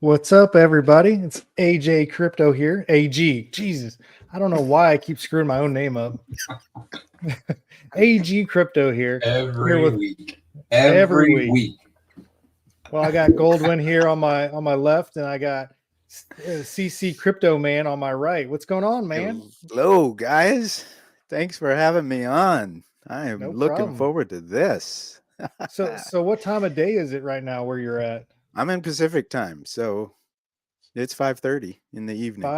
What's up, everybody? It's AJ Crypto here. AG. Jesus. I don't know why I keep screwing my own name up. AG Crypto here. Here Every with week. every Every week. week. Well, I got Goldwyn here on my left, and I got CC CryptoMan on my right. What's going on, man? Hello, guys. Thanks for having me on. I am No looking problem. forward to this. So what time of day is it right now where you're at? I'm in Pacific time, so it's 5:30 in the evening.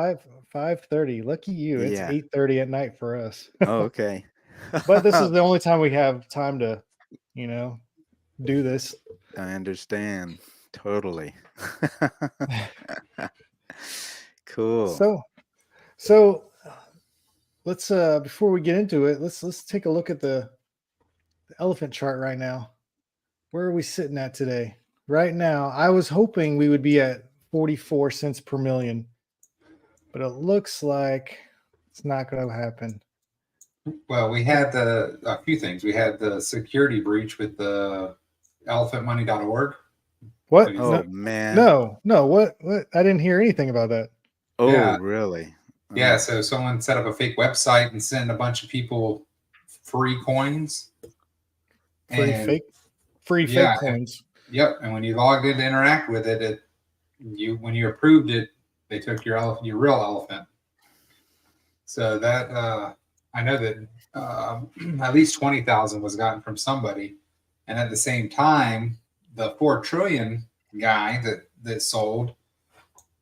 5:30. Lucky you. It's Yeah. 8:30 at night for us. Oh, okay. But this is the only time we have time to, do this. I understand totally. Cool. So let's before we get into it, let's take a look at the elephant chart right now. Where are we sitting at today? Right now, I was hoping we would be at 44 cents per million, but it looks like it's not going to happen. Well, we had a few things. We had the security breach with the elephant.money.org. What? Oh, man. No. What? I didn't hear anything about that. Oh, Yeah. really? Yeah, Oh. so someone set up a fake website and sent a bunch of people free coins. Free fake coins. Yep, and when you logged in to interact with it, when you approved it, they took your real elephant. So that I know that at least 20,000 was gotten from somebody, and at the same time, the 4 trillion guy that sold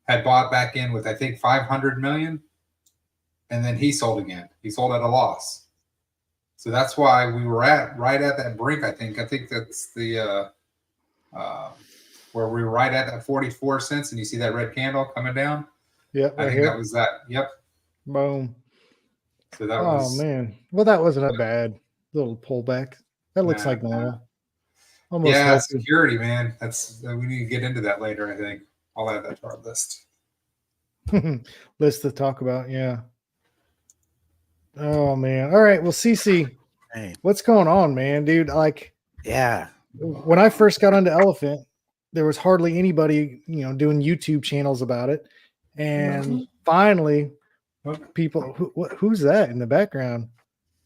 had bought back in with I think 500 million, and then he sold again. He sold at a loss. So that's why we were right at that brink. I think that's the where we were right at that 44 cents, and you see that red candle coming down. Yep, I think that was that. Yep. Boom. So that was. Oh man. Well, that wasn't a bad little pullback. That looks like normal. Almost yeah, healthy. Security, man. We need to get into that later. I think I'll add that to our list. List to talk about. Yeah. Oh man. All right. Well, CC, hey, what's going on, man, dude? Like, yeah. When I first got onto Elephant, there was hardly anybody, doing YouTube channels about it, and finally, people. Who's that in the background?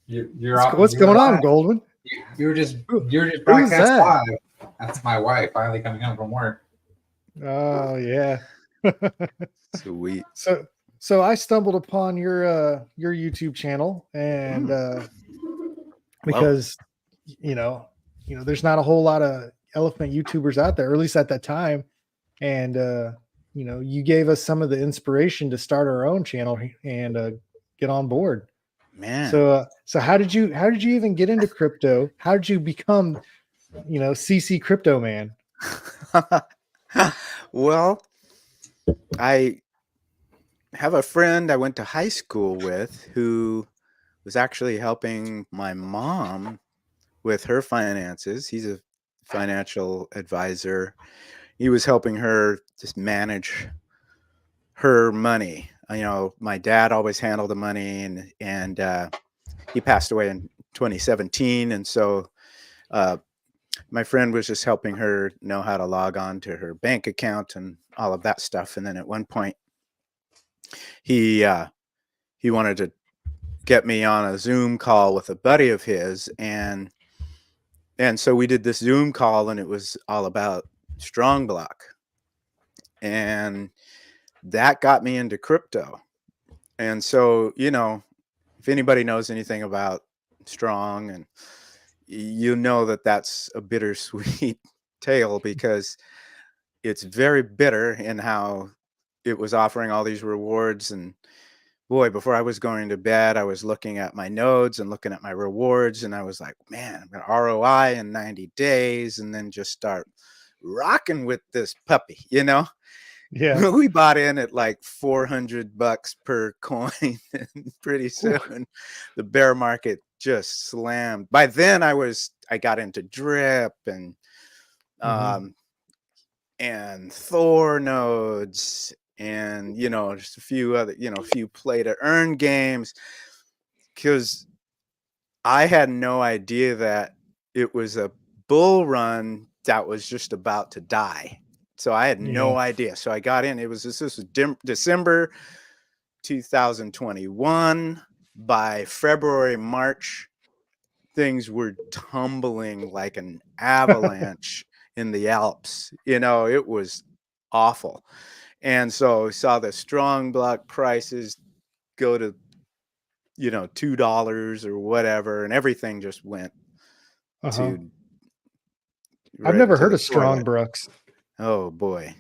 What's going on, Goldwyn? You're just broadcast live. That's my wife finally coming home from work. Oh yeah. Sweet. So I stumbled upon your YouTube channel, and because there's not a whole lot of elephant YouTubers out there, or at least at that time, and you gave us some of the inspiration to start our own channel and get on board. Man. So how did you even get into crypto? How did you become CC CryptoMan? Well, I have a friend I went to high school with who was actually helping my mom with her finances. He's a financial advisor. He was helping her just manage her money. My dad always handled the money, and he passed away in 2017. And so my friend was just helping her know how to log on to her bank account and all of that stuff. And then at one point, he wanted to get me on a Zoom call with a buddy of his, and so we did this Zoom call, and it was all about strong block, and that got me into crypto. And so, if anybody knows anything about strong, and that's a bittersweet tale, because it's very bitter in how it was offering all these rewards. And boy, before I was going to bed, I was looking at my nodes and looking at my rewards, and I was like, man, I'm going to ROI in 90 days and then just start rocking with this puppy, Yeah. We bought in at like $400 per coin, and pretty soon the bear market just slammed. By then I got into drip and and Thor nodes, and just a few other a few play to earn games, because I had no idea that it was a bull run that was just about to die. So I had Yeah. no idea. So I got in. This was December 2021. By February, March, things were tumbling like an avalanche in the Alps. It was awful. And so we saw the strong block prices go to, $2 or whatever, and everything just went Uh-huh. to I've right never to heard the of strong toilet. Brooks. Oh boy.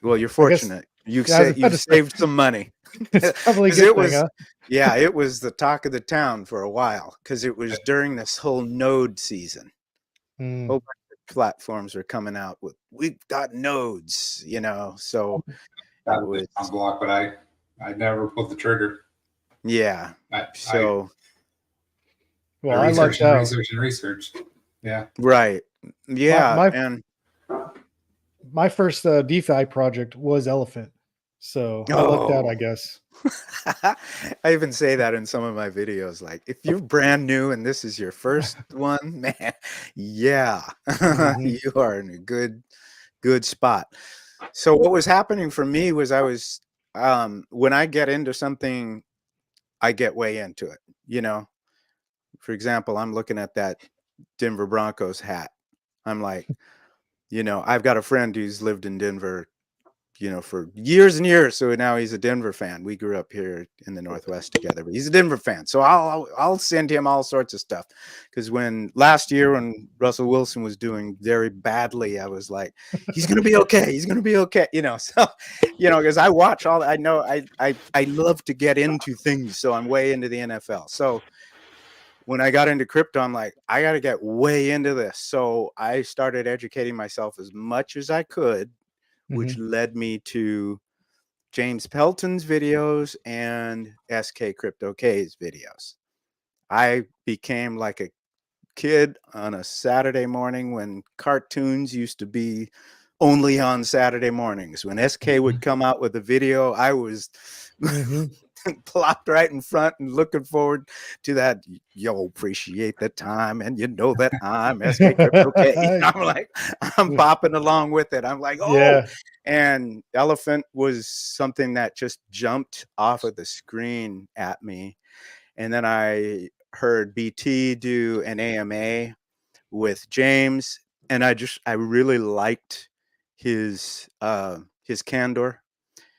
Well, you're I guess fortunate. You've yeah, I was about you've to say, saved some money. it's probably a 'Cause good it thing, was huh? yeah, it was the talk of the town for a while because it was during this whole node season. Mm. Whole bunch of platforms were coming out with, "We've got nodes," so That it was was on block, but I never pulled the trigger. yeah. I So Well, I lucked researched and out. researched and researched. Yeah. right. Yeah, My and my first DeFi project was Elephant, so I lucked out, I guess. I even say that in some of my videos. Like, if you're brand new and this is your first one, man, yeah, Mhm. you are in a good spot. So what was happening for me was when I get into something, I get way into it. For example, I'm looking at that Denver Broncos hat. I'm like, I've got a friend who's lived in Denver for years and years. So now he's a Denver fan. We grew up here in the Northwest together, but he's a Denver fan. So I'll send him all sorts of stuff. Because last year when Russell Wilson was doing very badly, I was like, he's gonna be okay. He's gonna be okay. So because I watch all. I know I love to get into things, so I'm way into the NFL. So when I got into crypto, I'm like, I got to get way into this. So I started educating myself as much as I could, which Mhm. led me to James Pelton's videos and SK Crypto K's videos. I became like a kid on a Saturday morning when cartoons used to be only on Saturday mornings. When SK would come out with a video, I was Mhm. plopped right in front and looking forward to that. You'll appreciate the time, and that I'm SK Crypto K. I'm like, I'm bopping along with it. I'm like, oh, Yeah. and Elephant was something that just jumped off of the screen at me. And then I heard BT do an AMA with James, and I really liked his candor.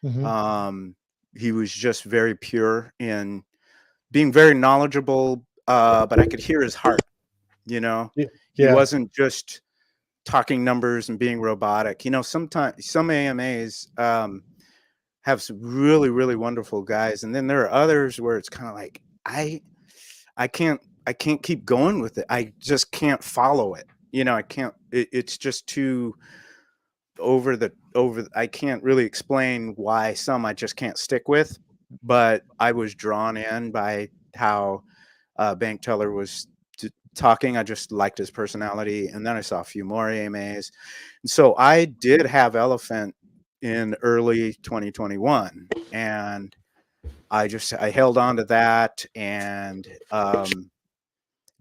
Mhm. He was just very pure in being very knowledgeable, but I could hear his heart. Yeah. He Yeah. wasn't just talking numbers and being robotic. Sometimes some AMAs have some really, really wonderful guys, and then there are others where it's kind of like I can't keep going with it. I just can't follow it. I can't. It's just too I can't really explain why some I just can't stick with, but I was drawn in by how Bank Teller was talking. I just liked his personality, and then I saw a few more AMAs. And so I did have Elephant in early 2021, and I held on to that and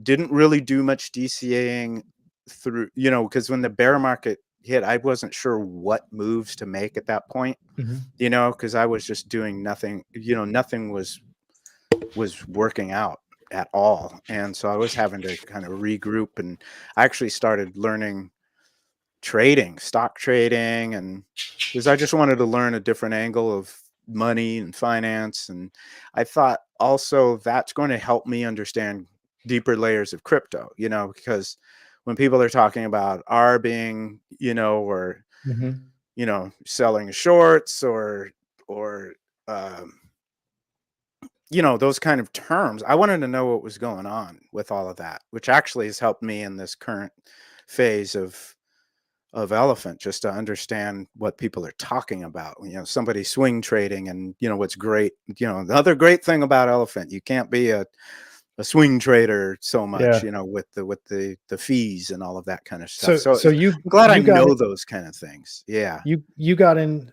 didn't really do much DCAing through, because when the bear market hit, I wasn't sure what moves to make at that point, Mhm. because I was just doing nothing, nothing was working out at all. And so I was having to kind of regroup, and I actually started learning stock trading, and because I just wanted to learn a different angle of money and finance. And I thought also that's going to help me understand deeper layers of crypto, because when people are talking about arbing, or, Mhm. selling shorts or, um, those kind of terms, I wanted to know what was going on with all of that, which actually has helped me in this current phase of Elephant, just to understand what people are talking about. Somebody swing trading, and what's great. The other great thing about Elephant, you can't be a swing trader so much. Yeah. With the fees and all of that kind of stuff. So So so you I'm glad I you got know it. those kind of things. Yeah. You got in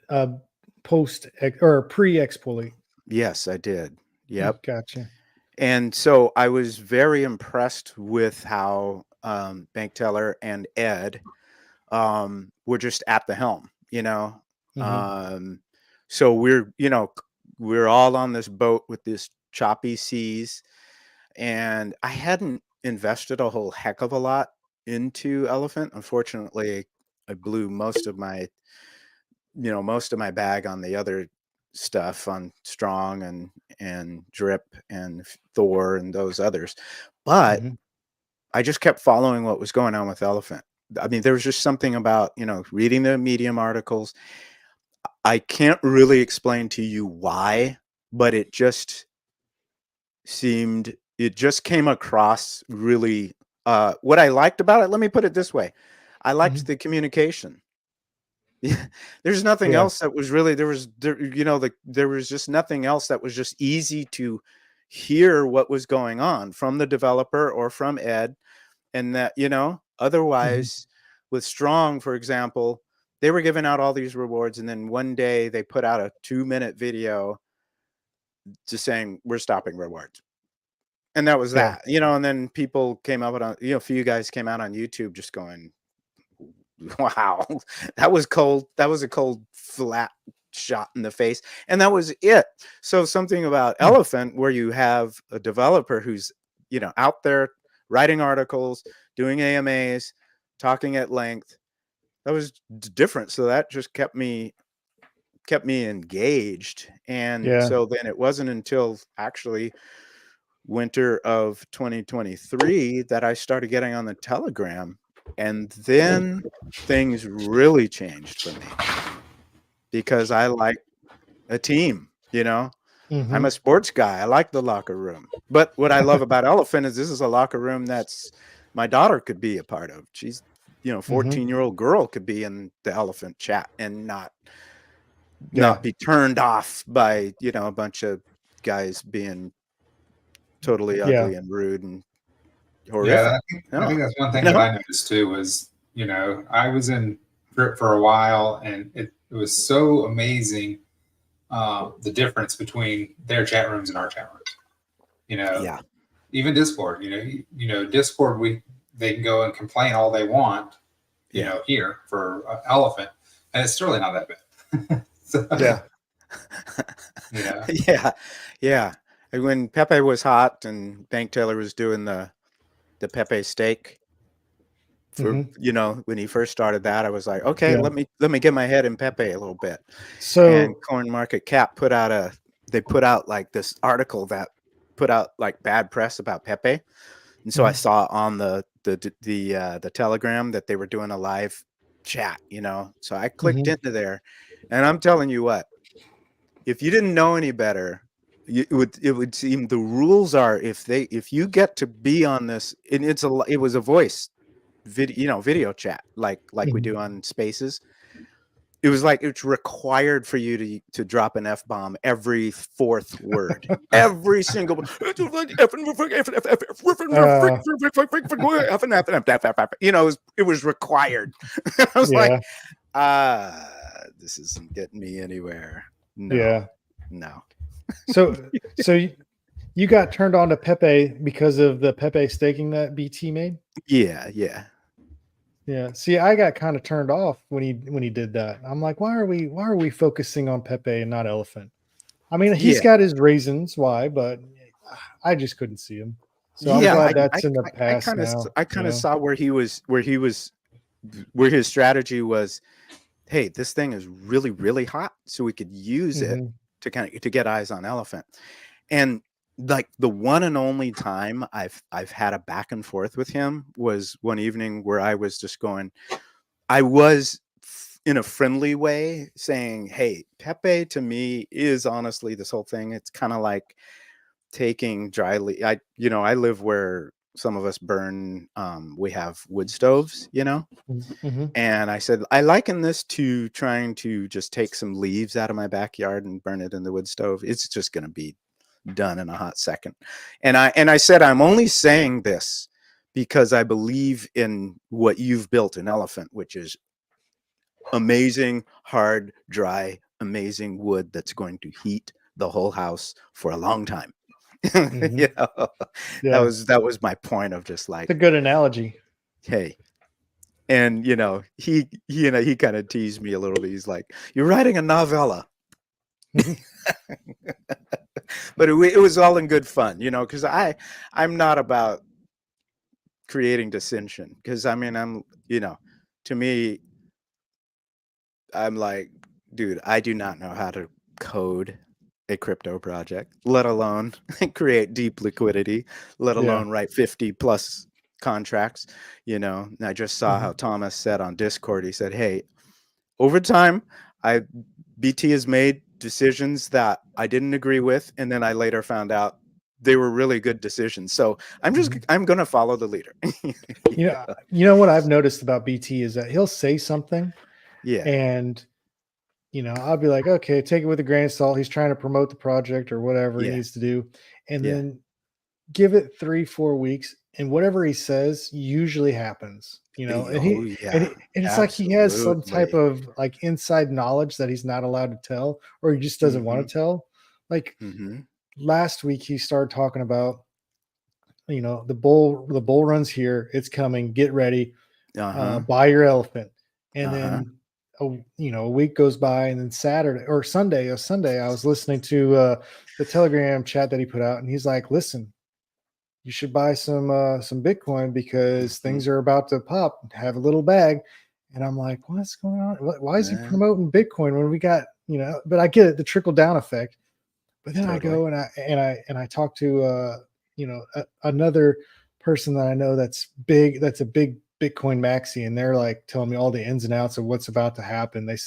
post or pre-exploit. Yes, I did. Yep. Gotcha. And so I was very impressed with how Bank Teller and Ed were just at the helm. you know. Mhm. So we're all on this boat with this choppy seas, and I hadn't invested a whole heck of a lot into Elephant. Unfortunately, I blew most of my bag on the other stuff, on Strong and Drip and Thor and those others. But Mhm. I just kept following what was going on with Elephant. I mean, there was just something about, reading the Medium articles. I can't really explain to you why, but it just came across really, what I liked about it, let me put it this way. I liked Mhm. the communication. Yeah, there's nothing Yeah. else that was really there was just nothing else that was just easy to hear what was going on from the developer or from Ed. And that, Mhm. otherwise, with Strong, for example, they were giving out all these rewards, and then one day they put out a 2-minute video just saying we're stopping rewards. And that was Yeah. that. And then people came up on, a few guys came out on YouTube just going, wow, that was cold. That was a cold, flat shot in the face. And that was it. So something about Mm. Elephant, where you have a developer who's, out there writing articles, doing AMAs, talking at length, that was different. So that just kept me engaged. And Yeah. so then it wasn't until actually winter of 2023 that I started getting on the Telegram, and then things really changed for me because I like a team, I'm a Mhm. sports guy. I like the locker room. But what I love about Elephant is this is a locker room that's my daughter could be a part of. She's, Mhm. 14-year-old girl could be in the Elephant chat and not Yeah. be turned off by, a bunch of guys being totally Yeah. ugly and rude and Yeah, horrific. I No, think that's one you thing that know? I noticed too was, I was in Drip for a while, and it was so amazing, the difference between their chat rooms and our chat rooms. You know, Yeah. even Discord. Discord, they can go and complain all they want. Yeah. Here for Elephant, and it's really not that bad. So, Yeah. Yeah. Yeah. And when Pepe was hot and Bank Taylor was doing the Pepe steak for, Mhm. when he first started that, I was like, okay, Yeah. let me get my head in Pepe a little bit. And So. Coin Market Cap put out like this article that put out like bad press about Pepe. And so I Mhm. saw on the Telegram that they were doing a live chat, So I clicked Mhm. into there, and I'm telling you what, if you didn't know any better, it would seem the rules are, if you get to be on this, and it was a voice video chat like we Mhm. do on Spaces. It was like it's required for you to drop an F-bomb every fourth word. Every single Uh. it was required. I was like, Yeah. this isn't getting me anywhere. No. Yeah. No. So you got turned on to Pepe because of the Pepe staking that BT made? Yeah, yeah. Yeah. See, I got kind of turned off when he did that. I'm like, why are we focusing on Pepe and not Elephant? I mean, he's Yeah. got his reasons why, but I just couldn't see him. So I'm Yeah, glad that's in the past now. I kind of saw where his strategy was, hey, this thing is really, really hot, so we could use it Mhm. to get eyes on Elephant. And like the one and only time I've had a back and forth with him was one evening where I was just going, I was in a friendly way saying, hey, Pepe to me is honestly this whole thing. It's kind of like taking I live where some of us burn, we have wood stoves, Mhm. and I said, I liken this to trying to just take some leaves out of my backyard and burn it in the wood stove. It's just going to be done in a hot second. And I said, I'm only saying this because I believe in what you've built in Elephant, which is amazing, hard, dry, amazing wood that's going to heat the whole house for a long time. Mhm. That Yeah. was my point of just It's a like, good analogy. hey, And he kind of teased me a little bit. He's like, "You're writing a novella," but it was all in good fun, because I'm not about creating dissension. Because I mean, to me, I'm like, dude, I do not know how to code a crypto project, let alone create deep liquidity, let Yeah. alone write 50 plus contracts. And I just saw how Thomas said on Discord, he said, "Hey, over time, BT has made decisions that I didn't agree with, and then I later found out they were really good decisions. So I'm going to follow the leader." You know what I've noticed about BT is that he'll say something, Yeah. and I'll be like, okay, take it with a grain of salt. He's trying to promote the project or whatever he Yeah. needs to do, and Yeah. then give it 3-4 weeks, and whatever he says usually happens. And Oh, yeah. and it's like he has some type Absolutely. of like inside knowledge that he's not allowed to tell, or he just doesn't want to tell. Like Mm-hmm. last week, he started talking about the bull runs here, it's coming, get ready, Uh-huh. buy your elephant. And Uh-huh. then a week goes by, and then Saturday or Sunday, I was listening to the Telegram chat that he put out, and he's like, listen, you should buy some Bitcoin because Mhm. things are about to pop, have a little bag. And I'm like, what's going on? Why is he Yeah, promoting Bitcoin when we got, but I get it, the trickle down effect. But then I totally. go and I talk to another person that I know that's a big Bitcoin maxi, and they're like telling me all the ins and outs of what's about to happen. They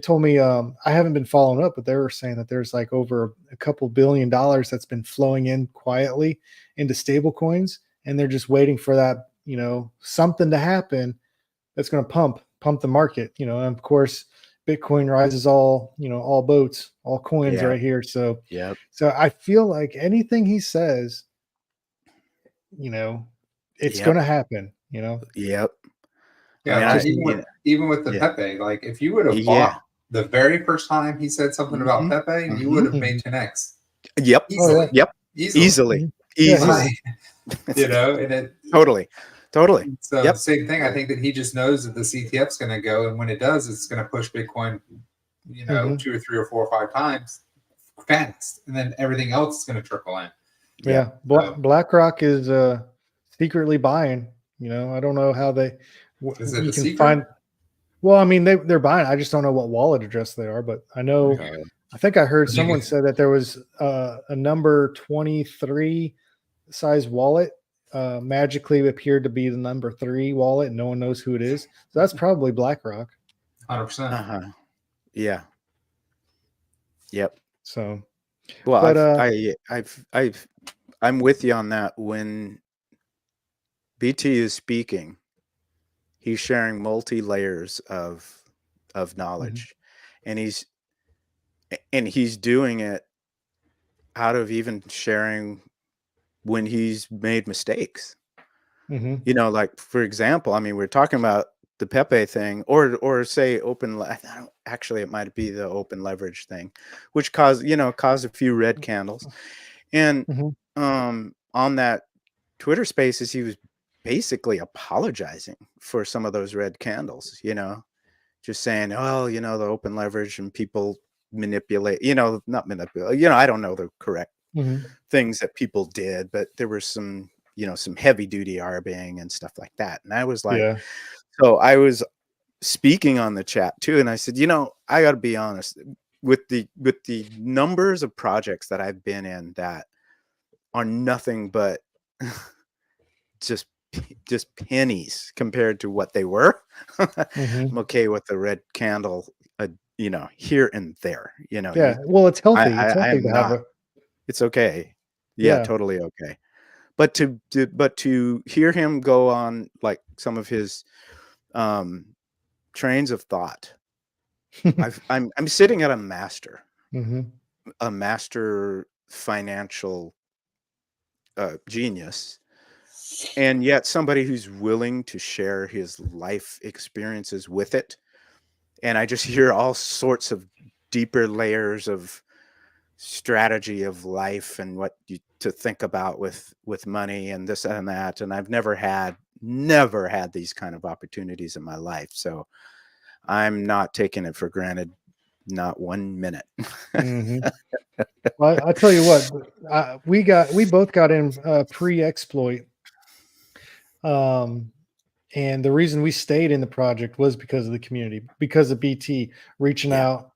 told me I haven't been following up, but they were saying that there's like over a couple $1 billion that's been flowing in quietly into stable coins, and they're just waiting for that, something to happen that's going to pump the market, and of course Bitcoin rises all boats, all coins Yeah. right here. So Yep. I feel like anything he says, you know, it's going Yep. to happen, Yep. I Yeah, mean, like even with the yeah. Pepe, like if you would have Yeah. bought the very first time he said something about Mhm. Pepe, you would Mhm. have made Mhm. 10x Yep. Oh yeah. easily, Yep. easily. Easily. Mhm. Yeah, Easily. Like, and it. Totally. Totally. So the Yep. same thing. I think that he just knows that the CTF's going to go, and when it does, it's going to push Bitcoin, Mhm. 2 or 3 or 4 or 5 times fast, and then everything else is going to trickle in. Yeah. Yeah. So BlackRock is secretly buying. I don't know how is it you a can secret? find. Well, I mean, they're buying. I just don't know what wallet address they are, but I know. Uh, I think I heard The someone biggest. said that there was a number 23 size wallet magically appeared to be the number 3 wallet, and no one knows who it is. So that's probably BlackRock. 100%. uh-huh. Yeah. Yep. So, Well, but I'm with you on that. When BT is speaking, he's sharing multi layers of mhm, knowledge, and he's doing it out of even sharing when he's made mistakes. mhm, Like for example, I mean, we're talking about the Pepe thing, or say I don't, actually, it might be the open leverage thing, which caused a few red candles. And mhm, on that Twitter Spaces, he was basically apologizing for some of those red candles. Just saying, oh, the open leverage and people manipulate. Not manipulate. I don't know the correct mhm. things that people did, but there was some heavy duty arbing and stuff like that. And I was like, Yeah. so I was speaking on the chat too, and I said, I got to be honest with the numbers of projects that I've been in that are nothing but just pennies compared to what they were. I'm Mhm. okay with the red candle, here and there. Yeah. Well, it's healthy. It's I healthy am to have not. a It's okay. Yeah, yeah. totally okay. But to hear him go on like some of his um, trains of thought, I'm sitting at Mhm. a master financial genius, and yet somebody who's willing to share his life experiences with it. And I just hear all sorts of deeper layers of strategy of life and what to think about with money and this and that. And I've never had never had these kind of opportunities in my life. So I'm not taking it for granted, not 1 minute. Mhm. Well, I tell you what, we both got in pre-exploit, and the reason we stayed in the project was because of the community, because of BT reaching Yeah. out,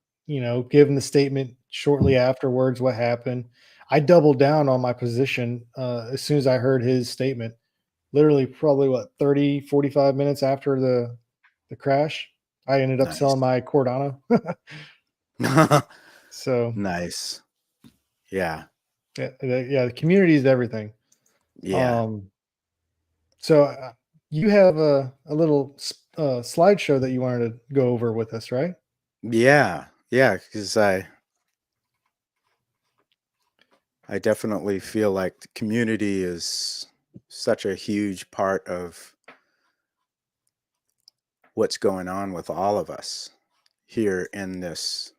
giving the statement shortly afterwards what happened. I doubled down on my position as soon as I heard his statement. Literally, probably what 30, 45 minutes after the crash, I ended up Nice. selling my Cordano. So Nice. Yeah. yeah, the community is everything. Yeah. So you have a little slideshow that you wanted to go over with us, right? Yeah. Yeah. Because I definitely feel like the community is such a huge part of what's going on with all of us here in this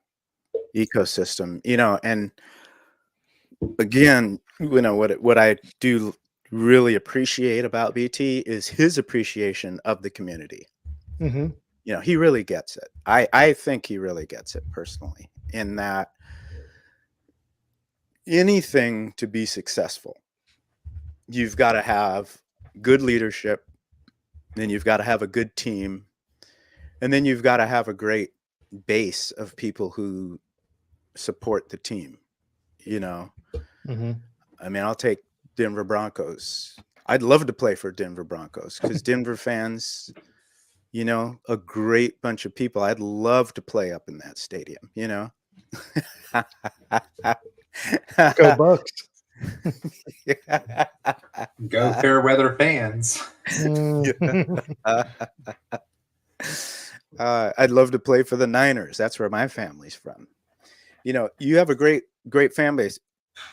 ecosystem, and again, what I do really appreciate about BT is his appreciation of the community. Mm-hmm. He really gets it. I think he really gets it personally, in that anything to be successful, you've got to have good leadership, then you've got to have a good team, and then you've got to have a great base of people who support the team. Mm-hmm. I mean, I'll take Denver Broncos. I'd love to play for Denver Broncos because Denver fans, a great bunch of people. I'd love to play up in that stadium, Go Bucks. Go Fairweather fans. I'd love to play for the Niners. That's where my family's from. You have a great fan base.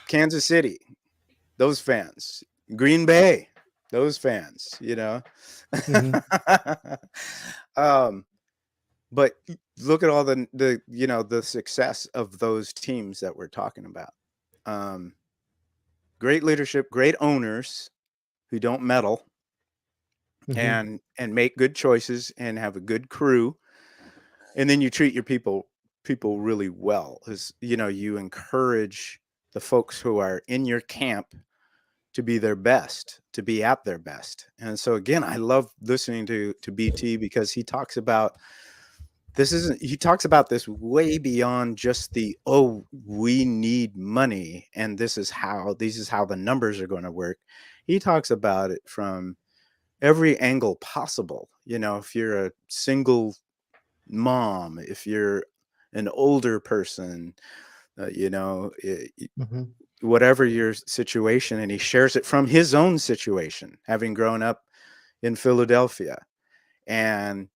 Kansas City, those fans. Green Bay, those fans. Mm-hmm. But look at all the success of those teams that we're talking about. Great leadership, great owners who don't meddle, Mm-hmm. and make good choices and have a good crew, and then you treat your people really well. You encourage the folks who are in your camp to be their best, to be at their best. And so again, I love listening to BT because he talks about this way beyond just we need money and this is how the numbers are going to work. He talks about it from every angle possible. If you're a single mom, if you're an older person, Mm-hmm. whatever your situation, and he shares it from his own situation, having grown up in Philadelphia, and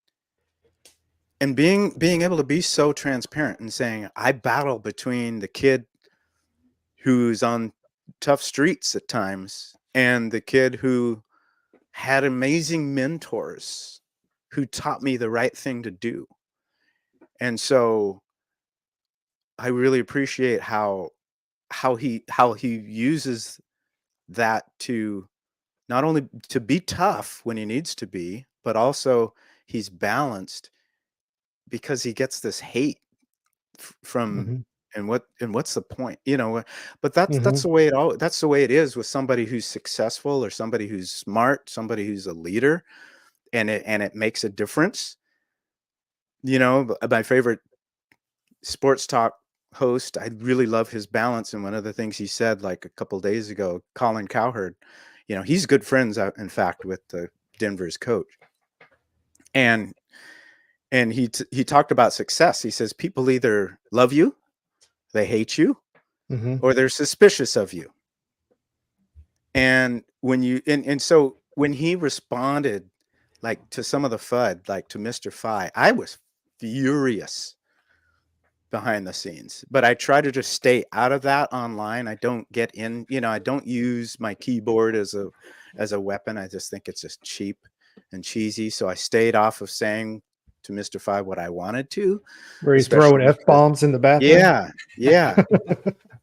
being able to be so transparent and saying, I battle between the kid who's on tough streets at times and the kid who had amazing mentors who taught me the right thing to do. And so I really appreciate how he uses that to not only to be tough when he needs to be, but also he's balanced because he gets this hate from, Mm-hmm. and what's the point, but that's Mm-hmm. that's the way it is with somebody who's successful or somebody who's smart, somebody who's a leader, and it makes a difference. My favorite sports talk host, I really love his balance, and one of the things he said like a couple days ago, Colin Cowherd, he's good friends out, in fact, with the Denver's coach, and he talked about success. He says people either love you, they hate you, Mm-hmm. or they're suspicious of you. And when you and so when he responded like to some of the FUD, like to Mr. Fi, I was furious behind the scenes, but I try to just stay out of that online. I don't get in, I don't use my keyboard as a weapon. I just think it's just cheap and cheesy. So I stayed off of saying to Mr. Fi what I wanted to. Where he's Especially throwing F-bombs in the bathroom. Yeah.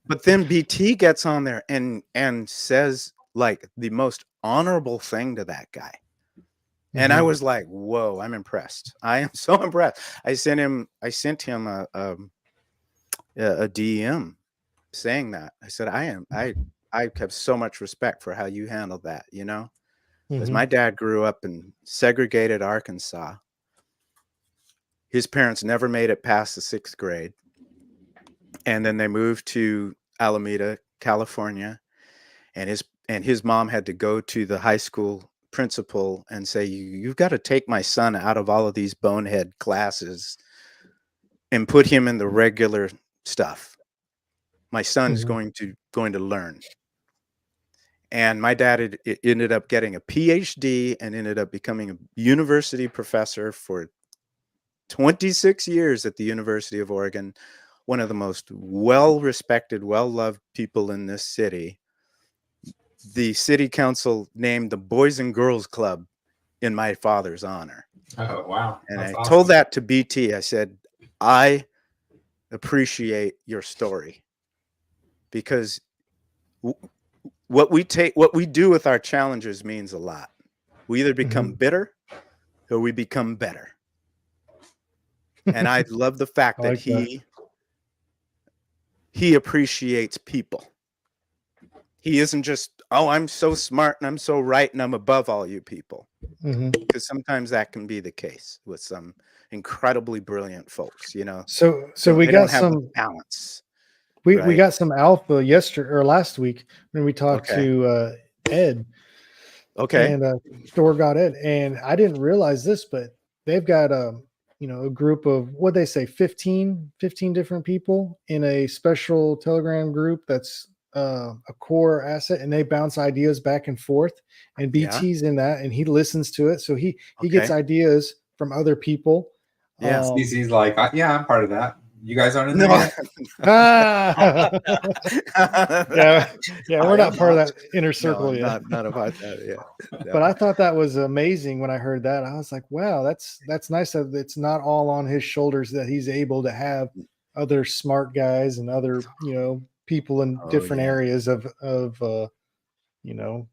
But then BT gets on there and says like the most honorable thing to that guy. And I Mhm. was like, whoa, I'm impressed. I am so impressed. I sent him a DM saying that. I said, I have so much respect for how you handled that, you know? Because Mhm. my dad grew up in segregated Arkansas. His parents never made it past the 6th grade. And then they moved to Alameda, California, and his mom had to go to the high school principal and say, you've got to take my son out of all of these bonehead classes and put him in the regular stuff. My son's Mhm. going to learn. And my dad ended up getting a PhD and ended up becoming a university professor for 26 years at the University of Oregon, one of the most well-respected, well-loved people in this city. The city council named the Boys and Girls Club in my father's honor. Oh, wow. And That's I told awesome. that to BT. I said, I appreciate your story, because what we do with our challenges means a lot. We either become Mhm. bitter or we become better. And I love the fact I that like that. he appreciates people. He isn't just, oh, I'm so smart and I'm so right and I'm above all you people. Mhm. Because sometimes that can be the case with some incredibly brilliant folks, you know. So we They don't got have the some balance, we right? got some alpha yesterday or last week when we talked Okay. to Ed Okay. and Store got Ed, and I didn't realize this, but they've got a group of what they say 15 different people in a special Telegram group that's a core asset, and they bounce ideas back and forth. And Yeah. BT's in that, and he listens to it, so he gets Okay. ideas from other people. Yeah. CC's like, yeah, I'm part of that. You guys aren't in there No. yet? Ah, yeah, yeah, I we're not am part of not. that inner No, circle I'm yet. not about that yet. But No. I thought that was amazing when I heard that. I was like, wow, that's nice that it's not all on his shoulders, that he's able to have other smart guys and other, people in Oh different yeah. areas of you know.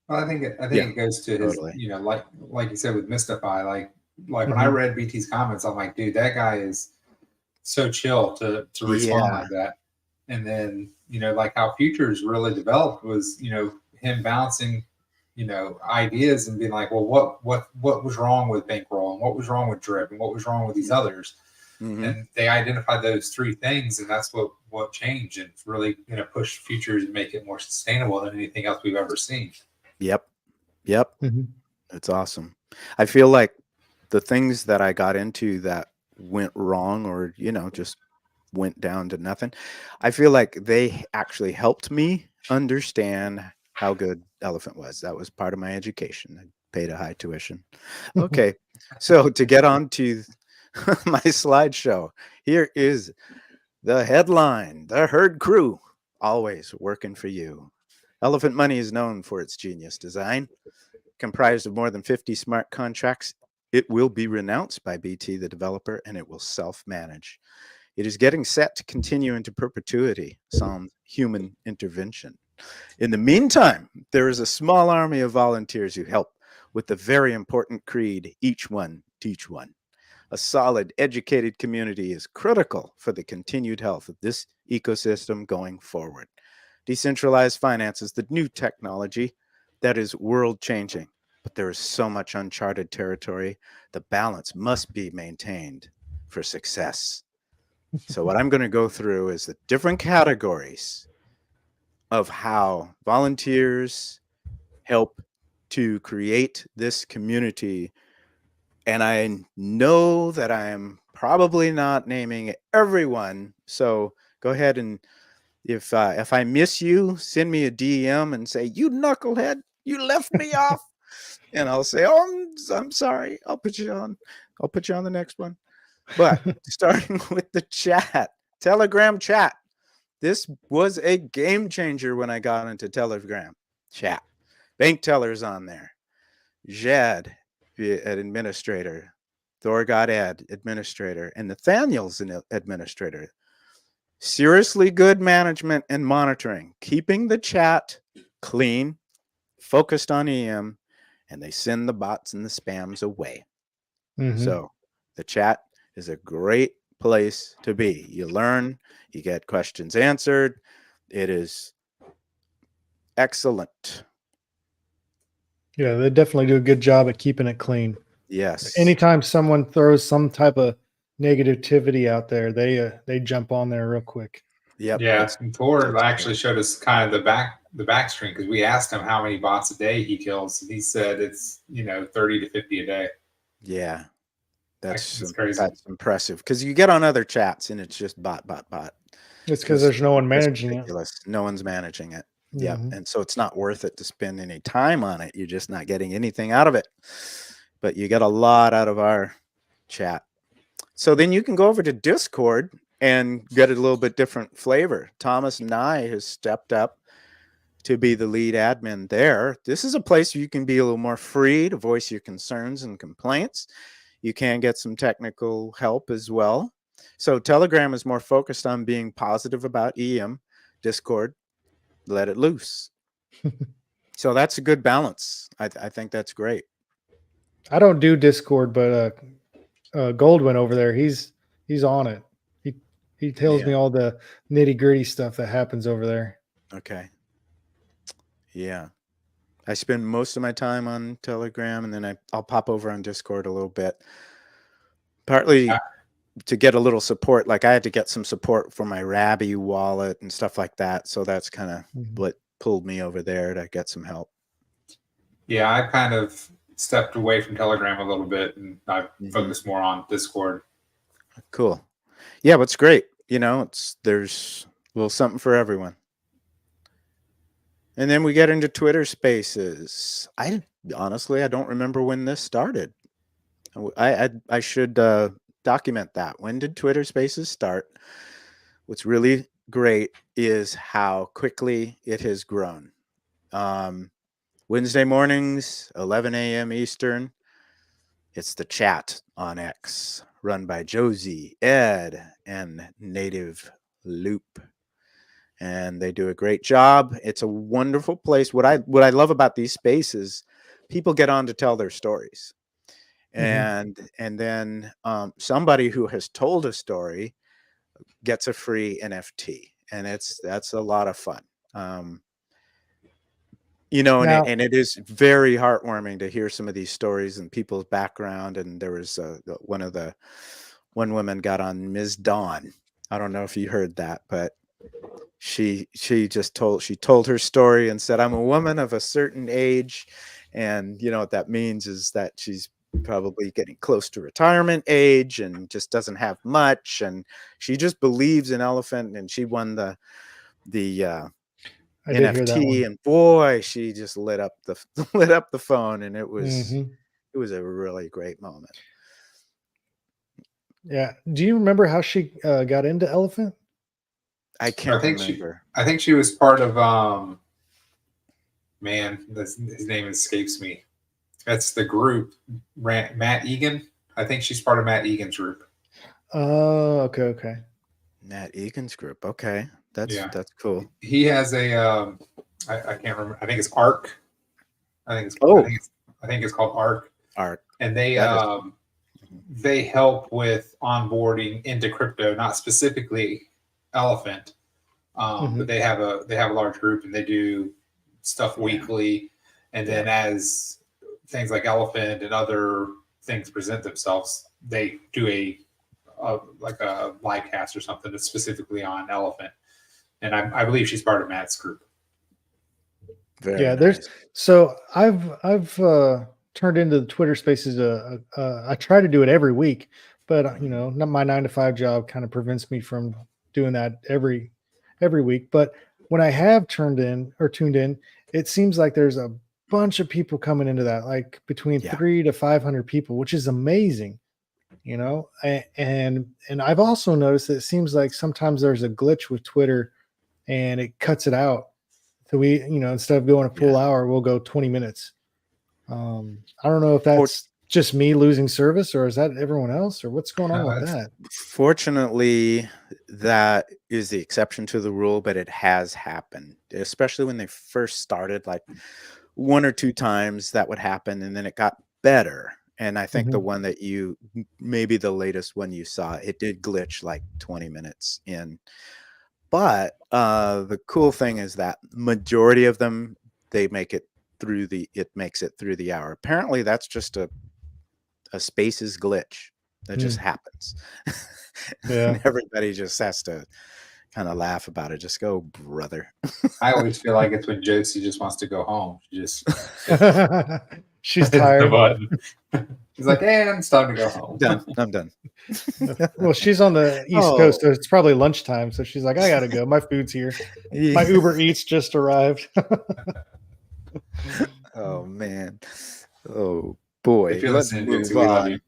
Well, I think Yeah. it goes to his, Totally. like you said with Mystify, like when I Mhm. read BT's comments, I'm like, dude, that guy is so chill to respond Yeah. like that. And then, like how Futures really developed was, him bouncing, ideas and being like, well, what was wrong with bankroll and what was wrong with drip and what was wrong with these others? Mm-hmm. And they identified those three things, and that's what changed, and it's really push Futures and make it more sustainable than anything else we've ever seen. Yep. Yep. Mhm. It's awesome. I feel like the things that I got into that went wrong, or, just went down to nothing, I feel like they actually helped me understand how good Elephant was. That was part of my education. I paid a high tuition. Okay. So to get on to my slideshow, here is the headline: the herd crew, always working for you. Elephant Money is known for its genius design. Comprised of more than 50 smart contracts, it will be renounced by BT, the developer, and it will self-manage. It is getting set to continue into perpetuity, sans human intervention. In the meantime, there is a small army of volunteers who help with the very important creed, each one teach one. A solid, educated community is critical for the continued health of this ecosystem going forward. Decentralized finance is the new technology that is world changing, but there is so much uncharted territory. The balance must be maintained for success. So, what I'm going to go through is the different categories of how volunteers help to create this community. And I know that I'm probably not naming everyone. So, go ahead and if I miss you, send me a DM and say, "You knucklehead, you left me off," and I'll say, "Oh, I'm sorry. I'll put you on. I'll put you on the next one." But starting with the chat, Telegram chat. This was a game changer when I got into Telegram chat. Bank tellers on there. Jed, an administrator. Thor got Ed, administrator, and Nathaniel's an administrator. Seriously good management and monitoring, keeping the chat clean, focused on EM, and they send the bots and the spams away. Mhm. So the chat is a great place to be. You learn, you get questions answered. It is excellent. Yeah, they definitely do a good job at keeping it clean. Yes. Anytime someone throws some type of negativity out there, they jump on there real quick. Yep. Yeah, and Tor it's actually showed us kind of the back string because we asked him how many bots a day he kills, and he said it's 30 to 50 a day. Yeah. That's crazy. That's impressive because you get on other chats and it's just bot. It's because there's no one It's managing it. ridiculous. No one's managing it. Yep. Mhm. And so it's not worth it to spend any time on it. You're just not getting anything out of it. But you get a lot out of our chat. So then you can go over to Discord and get a little bit different flavor. Thomas Nye has stepped up to be the lead admin there. This is a place where you can be a little more free to voice your concerns and complaints. You can get some technical help as well. So Telegram is more focused on being positive about EM. Discord, let it loose. So that's a good balance. I think that's great. I don't do Discord, but Goldwyn over there, he's on it. He tells me all the nitty-gritty stuff that happens over there. Okay. Yeah. I spend most of my time on Telegram, and then I'll pop over on Discord a little bit. Partly to get a little support. Like I had to get some support for my Rabby wallet and stuff like that. So that's kind of what pulled me over there to get some help. Yeah, I kind of stepped away from Telegram a little bit, and I focused more on Discord. Cool. Yeah, but it's great. There's a little something for everyone. And then we get into Twitter Spaces. Honestly, I don't remember when this started. I should document that. When did Twitter Spaces start? What's really great is how quickly it has grown. Wednesday mornings, 11 a.m. Eastern. It's the chat on X, run by Josie, Ed, and Native Loop. And they do a great job. It's a wonderful place. What I love about these spaces, people get on to tell their stories. And then somebody who has told a story gets a free NFT, and that's a lot of fun. Now, and it is very heartwarming to hear some of these stories and people's background. And there was one woman got on, Ms. Dawn. I don't know if you heard that, but she told her story and said, I'm a woman of a certain age, and what that means is that she's probably getting close to retirement age and just doesn't have much, and she just believes in Elephant, and she won the I did hear that NFT, one. and boy, she just lit up the phone, and it was a really great moment. Yeah. Do you remember how she got into Elephant? I can't remember. I think she was part of his name escapes me. That's the group, Matt Egan. I think she's part of Matt Egan's group. Oh, okay. Matt Egan's group. Okay, that's cool. He has a I can't remember. I think it's ARC. I think it's called ARC. ARC. And they help with onboarding into crypto, not specifically Elephant, but they have a large group, and they do stuff weekly. And then as things like Elephant and other things present themselves, they do a live cast or something that's specifically on Elephant. And I believe she's part of Matt's group. Very nice. There's so I've turned into the Twitter Spaces. I try to do it every week, but not my 9-to-5 job kind of prevents me from doing that every week. But when I have tuned in, it seems like there's a bunch of people coming into that, like between 300 to 500 people, which is amazing. And I've also noticed that it seems like sometimes there's a glitch with Twitter, and it cuts it out. So we, instead of going a full hour, we'll go 20 minutes. I don't know if that's just me losing service, or is that everyone else, or what's going on with that? Fortunately, that is the exception to the rule, but it has happened, especially when they first started. Like one or two times that would happen, and then it got better. And I think the one that maybe the latest one you saw, it did glitch like 20 minutes in. But the cool thing is that majority of them, it makes it through the hour. Apparently that's just a spaces glitch that just happens. Yeah. And everybody just has to kind of laugh about it. Just go, brother. I always feel like it's when Josie just wants to go home. She just She's hits the tired. button. She's like, "And it's time to go home." Done. I'm done. Well, she's on the East Coast, so it's probably lunchtime. So she's like, I gotta go. My food's here. My Uber Eats just arrived. Oh man. Oh boy. If you're Let's listening, move Josie, we love on you.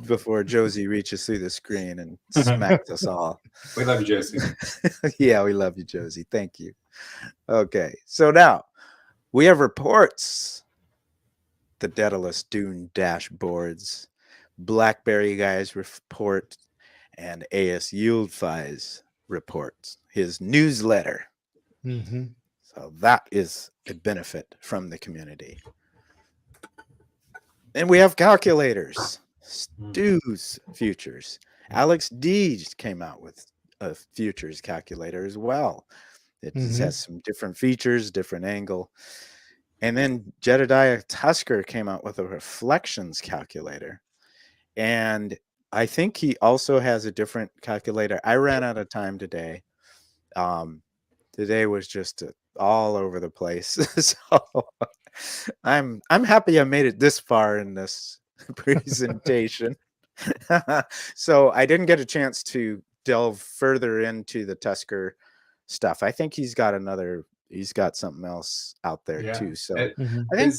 before Josie reaches through the screen and smacks us all. We love you, Josie. Yeah, we love you, Josie. Thank you. Okay, so now we have reports. The Daedalus Dune dashboards, BlackBerry guys report, and AS Yieldfi's reports. His newsletter. So that is a benefit from the community. And we have calculators. Stu's futures. Alex D came out with a futures calculator as well. It has some different features, different angle. And then Jedediah Tusker came out with a reflections calculator. And I think he also has a different calculator. I ran out of time today. Today was just all over the place. So I'm happy I made it this far in this presentation. So I didn't get a chance to delve further into the Tusker stuff. I think he's got something else out there too. So I think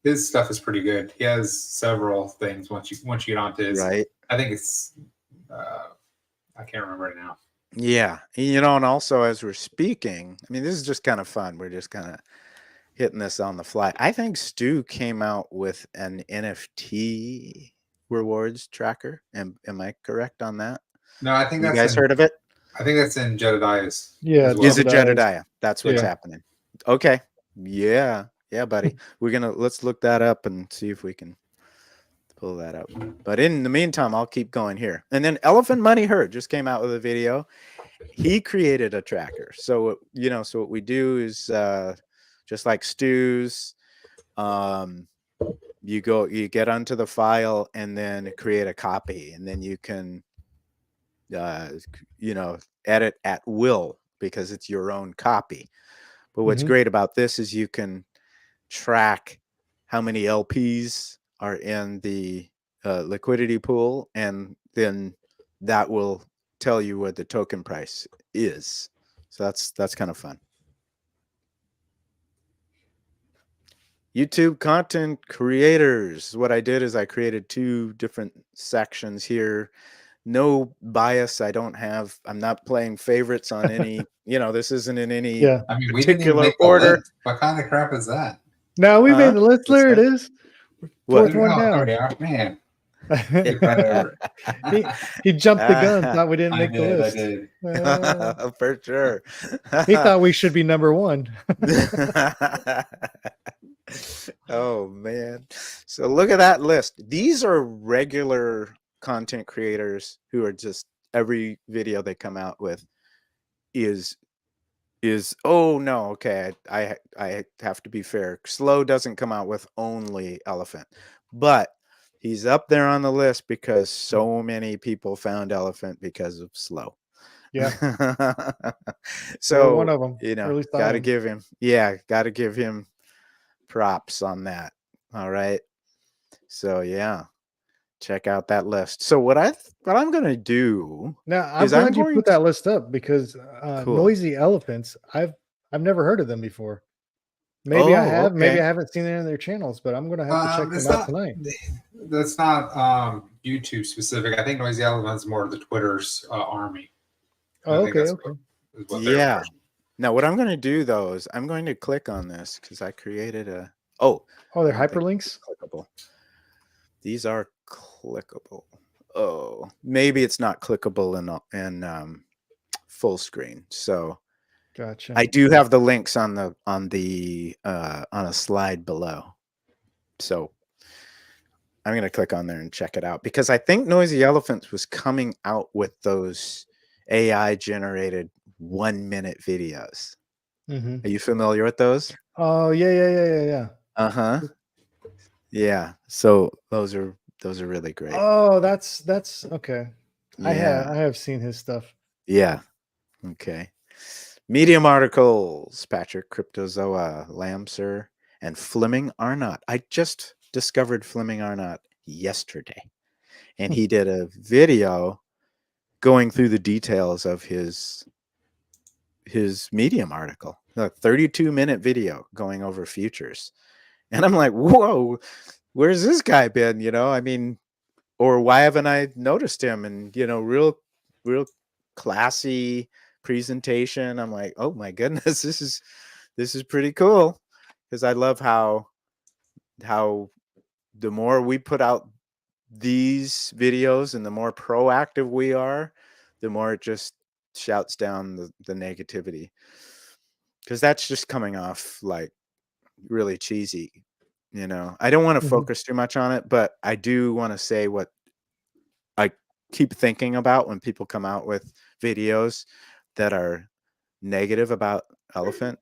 his stuff is pretty good. He has several things once you get onto his. Right. I think it's I can't remember it now. Yeah, and also as we're speaking, I mean, this is just kind of fun. We're just kind of hitting this on the fly. I think Stu came out with an NFT rewards tracker. Am I correct on that? No, I think you guys heard of it. I think that's in Jedediah's. Yeah, as well. Is it Jedediah? That's what's happening. Okay. Yeah, buddy. Let's look that up and see if we can pull that up. But in the meantime, I'll keep going here. And then elephant.money just came out with a video. He created a tracker. So so what we do is just like Stu's, you get onto the file and then create a copy, and then you can edit at will because it's your own copy. But what's great about this is you can track how many LPs are in the liquidity pool, and then that will tell you what the token price is. So that's kind of fun. YouTube content creators. What I did is I created two different sections here. No bias. I'm not playing favorites on any, this isn't in any I mean, particular order. What kind of crap is that? No, we made the list. There it is. Fourth one down. Man. he jumped the gun, thought we didn't make the list. I did. For sure. He thought we should be number one. Oh man. So look at that list. These are regular content creators who are just every video they come out with is oh no, okay, I have to be fair. Slow doesn't come out with only Elephant, but he's up there on the list because so many people found Elephant because of Slow. Yeah. So one of them. gotta give him props on that. All right. So yeah, check out that list. So what I'm gonna do now, I'm glad you put that list up because cool. Noisey Elephants, I've never heard of them before. Maybe I have, maybe I haven't seen any of their channels, but I'm gonna have to check them out tonight. That's not YouTube specific. I think Noisey Elephant's more of the Twitter's army. Oh, okay. Yeah. Now what I'm gonna do though is I'm going to click on this because I created a they're hyperlinks. Clickable. These are clickable. Oh, maybe it's not clickable in full screen. So Gotcha. I do have the links on the on a slide below. So I'm going to click on there and check it out because I think Noisey Elephants was coming out with those AI generated 1-minute videos. Mm-hmm. Are you familiar with those? Oh yeah. Uh-huh. Yeah. So those are really great. Oh, that's okay. Yeah. I have seen his stuff. Yeah. Okay. Medium articles, Patrick, Cryptozoa, Lamser, and Fleming Arnott. I just discovered Fleming Arnott yesterday. And he did a video going through the details of his Medium article, a 32-minute video going over futures. And I'm like, whoa, where's this guy been? You know, I mean, or why haven't I noticed him? And, you know, real classy presentation. I'm like, oh my goodness, this is pretty cool. Because I love how the more we put out these videos and the more proactive we are, the more it just shouts down the negativity. Because that's just coming off like really cheesy. You know, I don't want to Mhm. focus too much on it, but I do want to say what I keep thinking about when people come out with videos that are negative about elephant.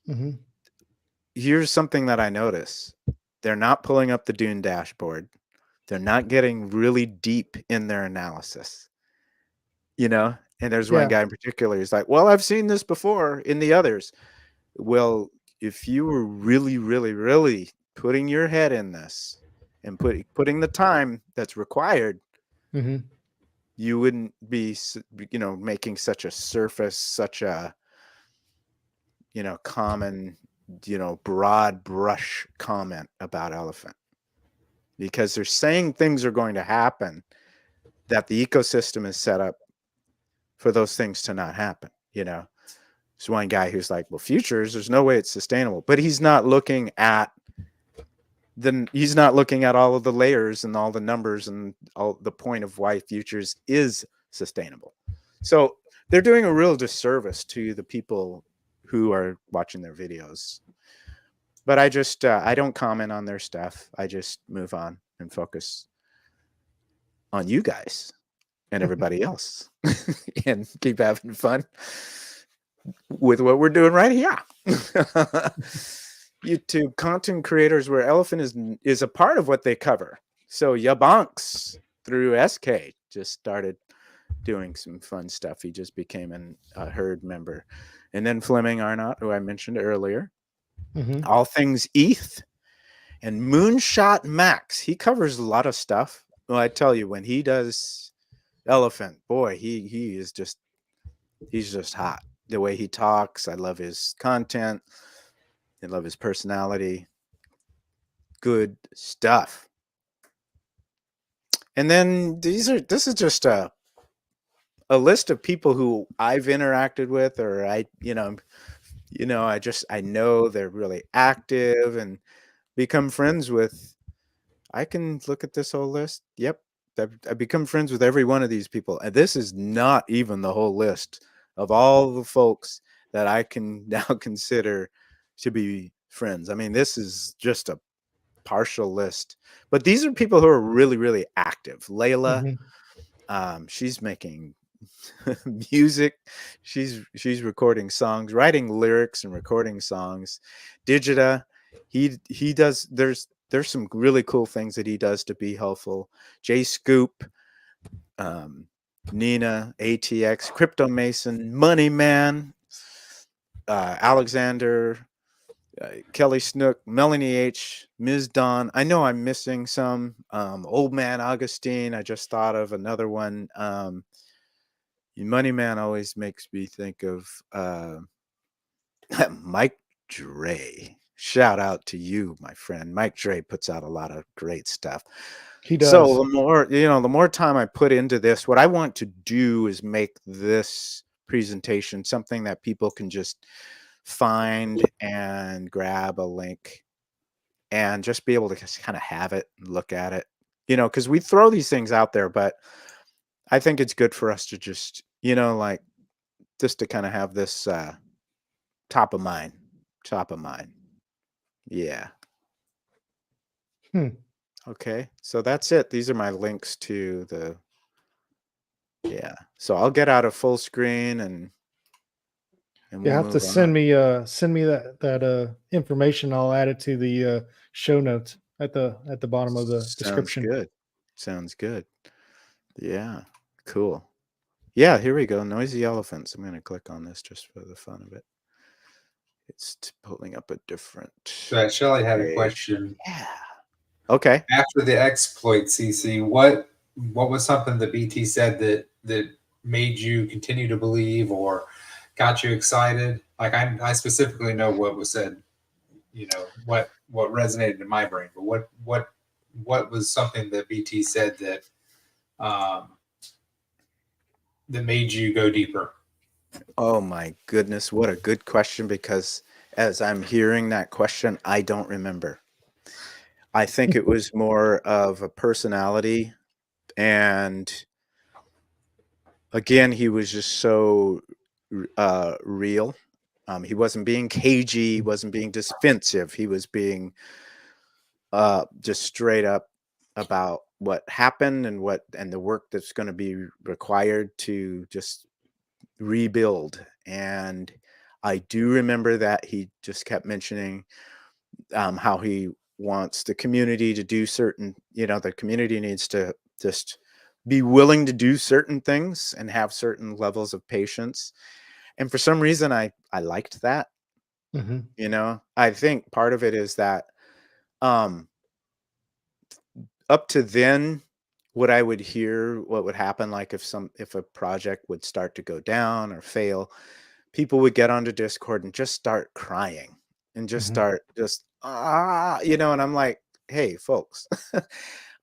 Mm-hmm. Here's something that I notice. They're not pulling up the Dune dashboard. They're not getting really deep in their analysis. You know? And there's one Yeah. guy in particular who's like, well, I've seen this before in the others. Well, if you were really, really, really putting your head in this and putting the time that's required, Mm-hmm. you wouldn't be, you know, making such a surface, such a, you know, common, you know, broad brush comment about elephant, because they're saying things are going to happen, that the ecosystem is set up for those things to not happen. You know, there's one guy who's like, well, futures, there's no way it's sustainable, but he's not looking at all of the layers and all the numbers and all the point of why futures is sustainable. So they're doing a real disservice to the people who are watching their videos. But I just I don't comment on their stuff. I just move on and focus on you guys and everybody else and keep having fun with what we're doing right here. YouTube content creators, where elephant is a part of what they cover. So Yabanks through SK just started doing some fun stuff. He just became a herd member. And then Fleming Arnott, who I mentioned earlier, Mm-hmm. all things ETH, and Moonshot Max. He covers a lot of stuff. Well, I tell you, when he does elephant, boy, he's just hot. The way he talks, I love his content. I love his personality. Good stuff. And then this is just a list of people who I've interacted with, or I know they're really active and become friends with. I can look at this whole list. Yep. I've become friends with every one of these people. And this is not even the whole list of all the folks that I can now consider to be friends. I mean, this is just a partial list. But these are people who are really, really active. Layla, she's making music. She's recording songs, writing lyrics and recording songs. Digita, he does there's some really cool things that he does to be helpful. Jay Scoop, Nina, ATX, Crypto Mason, Money Man, Alexander, Kelly Snook, Melanie H, Ms. Dawn. I know I'm missing some. Old Man Augustine. I just thought of another one. Money Man always makes me think of Mike Dre. Shout out to you, my friend. Mike Dre puts out a lot of great stuff. He does. So the more time I put into this, what I want to do is make this presentation something that people can just find and grab a link and just be able to just kind of have it and look at it, because we throw these things out there, but I think it's good for us to just, like, just to kind of have this top of mind. Yeah. Okay, so that's it. These are my links to the. Yeah, so I'll get out of full screen and You we'll have to move on. send me that information. I'll add it to the show notes at the bottom of the Sounds description. good. Sounds good. Yeah, cool. Yeah, here we go. Noisey Elephants. I'm going to click on this just for the fun of it. It's pulling up a different So Shelly had a page. question. Yeah. Okay. After the exploit, CC, what was something that BT said that made you continue to believe or got you excited? Like I specifically know what was said, you know, what resonated in my brain, but what was something that BT said that that made you go deeper? Oh my goodness, what a good question, because as I'm hearing that question, I don't remember. I think it was more of a personality, and again, he was just so real. He wasn't being cagey, he wasn't being defensive. He was being just straight up about what happened and the work that's going to be required to just rebuild. And I do remember that he just kept mentioning how he wants the community to do certain, the community needs to just be willing to do certain things and have certain levels of patience. And for some reason, I liked that. I think part of it is that up to then, what I would hear, what would happen, like if a project would start to go down or fail, people would get onto Discord and just start crying and just start and I'm like, hey, folks,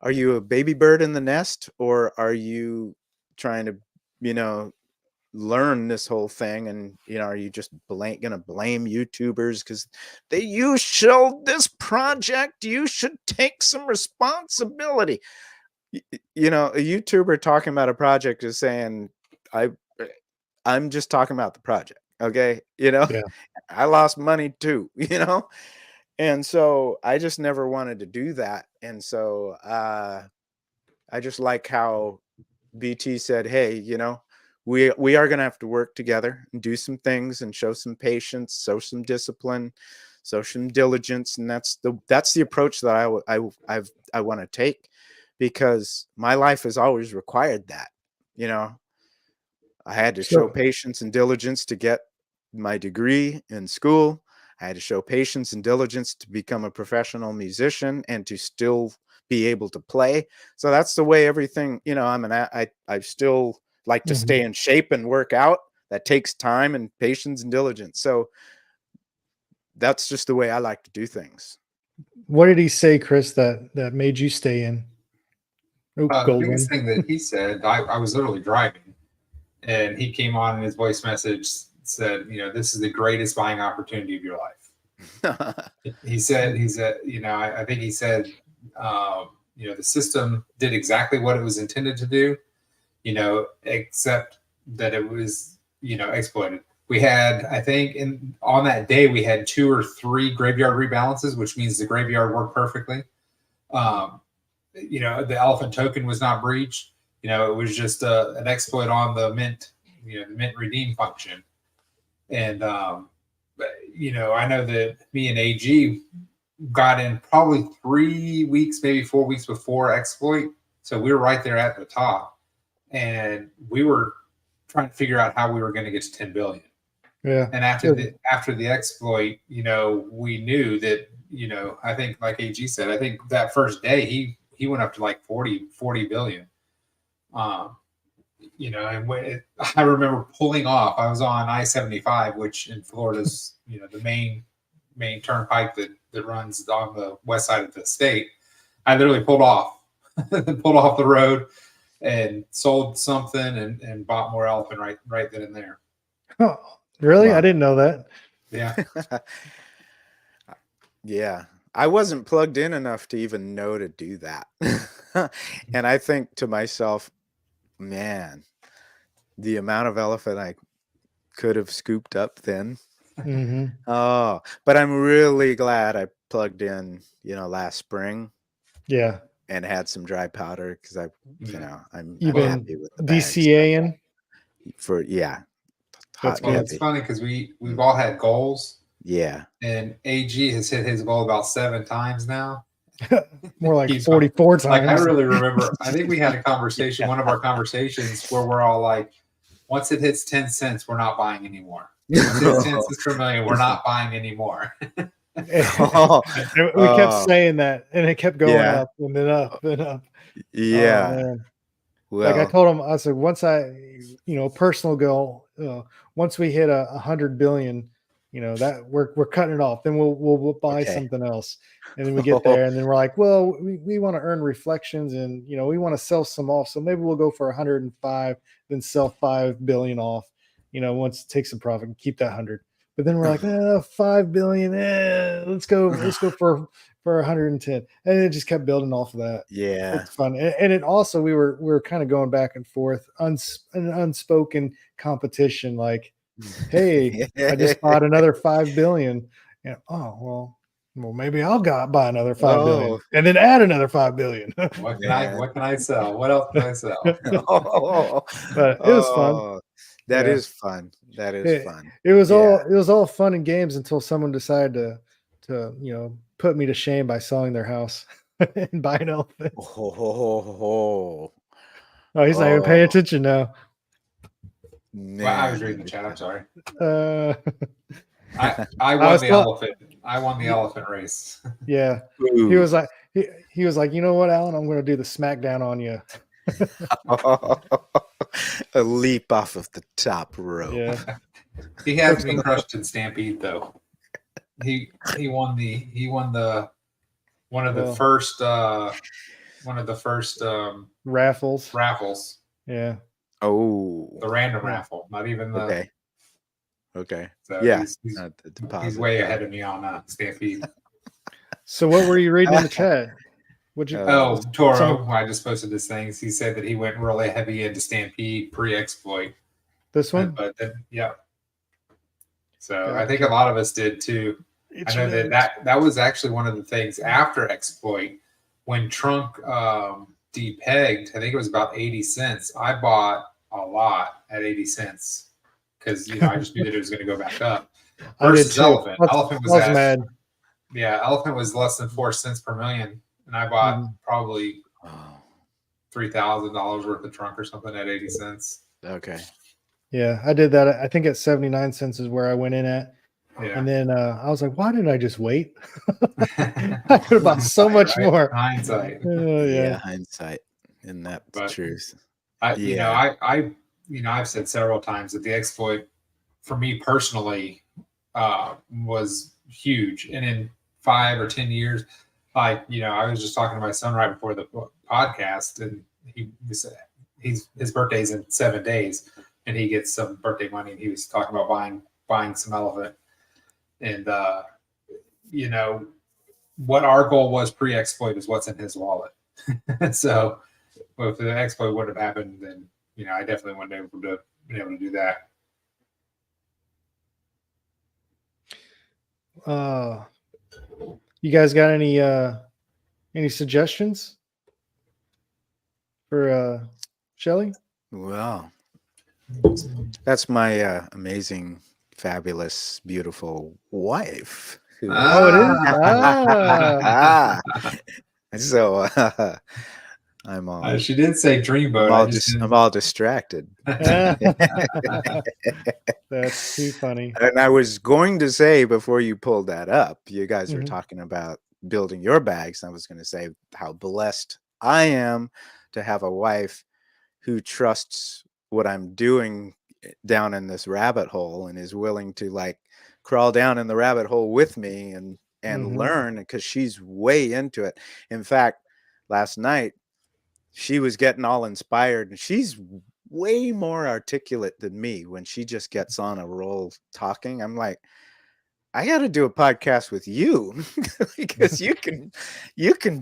are you a baby bird in the nest, or are you trying to, learn this whole thing? And, are you just gonna blame YouTubers because you showed this project? You should take some responsibility. A YouTuber talking about a project is saying, I'm just talking about the project. Okay. Yeah. I lost money too, and so I just never wanted to do that. And so I just like how BT said, hey, we are going to have to work together and do some things and show some patience, show some discipline, show some diligence. And that's the approach that I want to take, because my life has always required that. I had to show patience and diligence to get my degree in school. I had to show patience and diligence to become a professional musician and to still be able to play. So that's the way everything, I still like to stay in shape and work out. That takes time and patience and diligence. So that's just the way I like to do things. What did he say, Chris, that made you stay in? Oh, The biggest thing that he said, I was literally driving, and he came on in his voice message, said, this is the greatest buying opportunity of your life. he said, I think he said, the system did exactly what it was intended to do, except that it was, exploited. We had, I think, on that day, we had 2 or 3 graveyard rebalances, which means the graveyard worked perfectly. The elephant token was not breached. It was just an exploit on the mint, the mint redeem function. And, I know that me and AG got in probably 3 weeks, maybe 4 weeks before exploit. So we were right there at the top, and we were trying to figure out how we were going to get to 10 billion. Yeah. And after the exploit, we knew that, I think, like AG said, I think that first day he went up to like 40 billion. And when I remember pulling off, I was on I-75, which in Florida's, the main turnpike that runs on the west side of the state. I literally pulled off the road and sold something and bought more elephant right then and there. Oh, really? Wow. I didn't know that. Yeah. Yeah. I wasn't plugged in enough to even know to do that. And I think to myself, man, the amount of elephant I could have scooped up then. Hmm. Oh, but I'm really glad I plugged in, last spring Yeah. and had some dry powder because I'm You've Well, been happy with the bags DCAing. for That's hot and well, good. it's heavy. funny because we've all had goals, Yeah. and AG has hit his goal about 7 times now. More like He's 44 like, I times. really remember. I think we had a conversation, one of our conversations, where we're all like, once it hits 10 cents, we're not buying anymore. Once it hits 10 cents per million, we're not buying anymore. Oh, We kept saying that, and it kept going yeah. up and then up and up. Oh Yeah. man! Like I Well, told him, I said once personal goal. Once we hit 100 billion, that we're cutting it off. Then we'll buy okay. something else, and then we get there, and then we're like, well, we want to earn reflections, and we want to sell some off. So maybe we'll go for 105, then sell 5 billion off. Once take some profit and keep that 100. But then we're like, 5 billion. Let's go for 110, and it just kept building off of that. Yeah. It's fun, and it also we were kind of going back and forth, an unspoken competition. Like, hey, I just bought another 5 billion. Oh well, maybe I'll buy another 5 billion, Oh, and then add another 5 billion. What man. can I sell? What else can I sell? Oh, But it was fun. that Yeah. is fun. That is It, fun. it was Yeah. all fun and games until someone decided to put me to shame by selling their house and buy an elephant. Oh, Oh, he's not even paying attention now. Well, I was man. reading the chat. I'm sorry. Uh, I won was the not- elephant. I won the elephant race. yeah. Ooh. He was like, he was like, you know what, Alan? I'm going to do the smackdown on you. A leap off of the top rope. Yeah. He has me crushed in Stampede though. He won the one of the first Raffles. raffles. Yeah. Oh, The random Yeah. raffle, not even the. okay. So Yeah. he's Not the deposit. he's way ahead of me on Stampede. So what were you reading in the chat? Would you? Oh, Toro, Someone- I just posted this thing. He said that he went really heavy into Stampede pre-exploit. This one? But then, yeah. So Got I think a lot of us did too. I know that was actually one of the things after exploit when Trunk depegged. I think it was about 80 cents. I bought a lot at 80 cents because I just knew that it was going to go back up. Versus Elephant. Elephant was mad. Yeah, Elephant was less than 4 cents per million, and I bought probably $3,000 worth of Trunk or something at 80 cents. Okay. Yeah, I did that. I think at 79 cents is where I went in at. Yeah. And then I was like, why didn't I just wait? I could have bought so much more. Hindsight. Yeah, hindsight. And that's the truth. I've said several times that the exploit for me personally was huge. And in 5 or 10 years, I was just talking to my son right before the podcast, and his birthday's in 7 days, and he gets some birthday money, and he was talking about buying some elephant. And what our goal was pre-exploit is what's in his wallet. So if the exploit would have happened, then I definitely wouldn't have been able to do that. You guys got any suggestions for Shelly? Well, that's my amazing, fabulous, beautiful wife. It is. So I'm all. She did say dreamboat. I'm all distracted. That's too funny. And I was going to say before you pulled that up, you guys were talking about building your bags. I was going to say how blessed I am to have a wife who trusts what I'm doing down in this rabbit hole and is willing to crawl down in the rabbit hole with me and learn, because she's way into it. In fact, last night she was getting all inspired, and she's way more articulate than me when she just gets on a roll talking. I'm like, I got to do a podcast with you because you can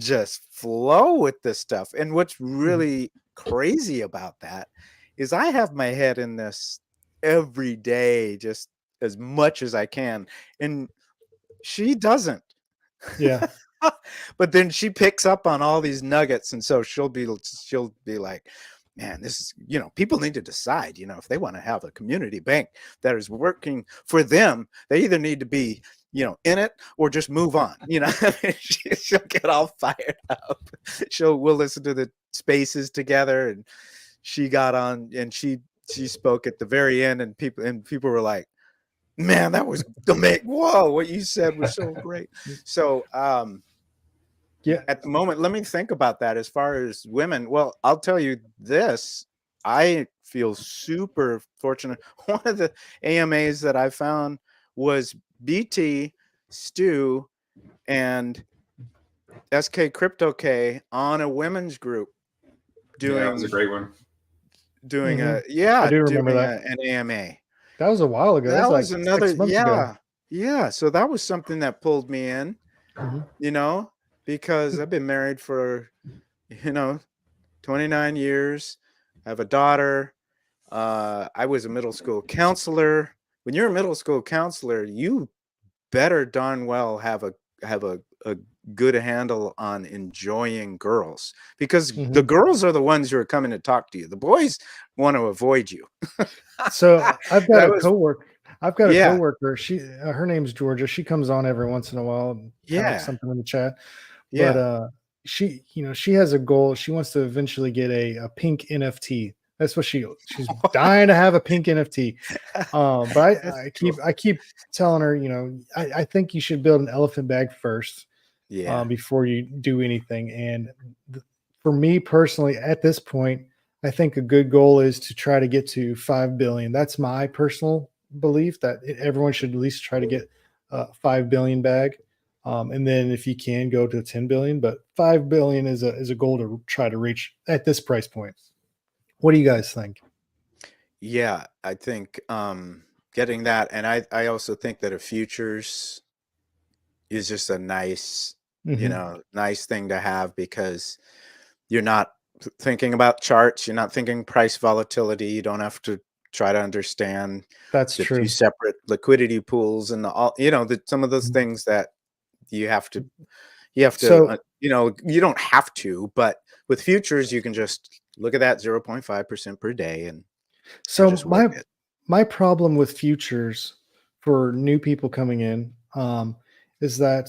just flow with this stuff. And what's really crazy about that is I have my head in this every day, just as much as I can. And she doesn't. Yeah. But then she picks up on all these nuggets, and so she'll be like, man, this is, people need to decide, if they want to have a community bank that is working for them, they either need to be, in it or just move on. She'll get all fired up. We'll listen to the spaces together, and she got on and she spoke at the very end, and people were like, man, that was amazing. Whoa, what you said was so great. So Yeah. at the moment, let me think about that as far as women. Well, I'll tell you this. I feel super fortunate. One of the AMAs that I found was BT, Stu, and SK Crypto K on a women's group doing that was a great one. Doing I do remember that. an AMA. That was a while ago. That was was like another 6 months ago. Yeah. So that was something that pulled me in, because I've been married for 29 years. I have a daughter. I was a middle school counselor. When you're a middle school counselor, you better darn well have a good handle on enjoying girls, because the girls are the ones who are coming to talk to you. The boys want to avoid you. So I've got a coworker. Yeah. Coworker. She, her name's Georgia. She comes on every once in a while and types something in the chat. But she, she has a goal. She wants to eventually get a pink NFT. That's what she's dying to have, a pink NFT. But I keep telling her, I think you should build an elephant bag first. Before you do anything. And for me personally, at this point, I think a good goal is to try to get to 5 billion. That's my personal belief, that everyone should at least try to get a 5 billion bag. And then if you can, go to 10 billion, but 5 billion is a goal to try to reach at this price point. What do you guys think? Yeah, I think getting that, and I also think that a futures is just a nice, nice thing to have, because you're not thinking about charts, you're not thinking price volatility, you don't have to try to understand that's the true. 2 separate liquidity pools and some of those things that you have to So, you don't have to, but with futures you can just look at that 0.5% per day and just work it. My problem with futures for new people coming in is that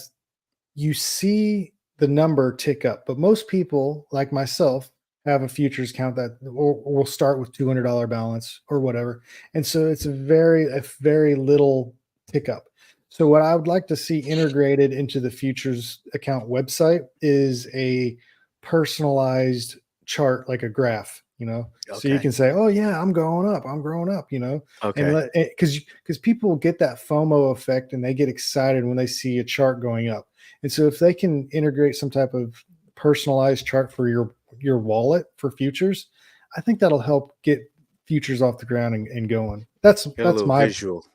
you see the number tick up, but most people like myself have a futures account that will start with $200 balance or whatever. And so it's a very little tick up. So what I would like to see integrated into the futures account website is a personalized chart, like a graph, so you can say, oh yeah, I'm growing up, and because people get that FOMO effect and they get excited when they see a chart going up. And so if they can integrate some type of personalized chart for your wallet for futures, I think that'll help get futures off the ground and going. That's my visual.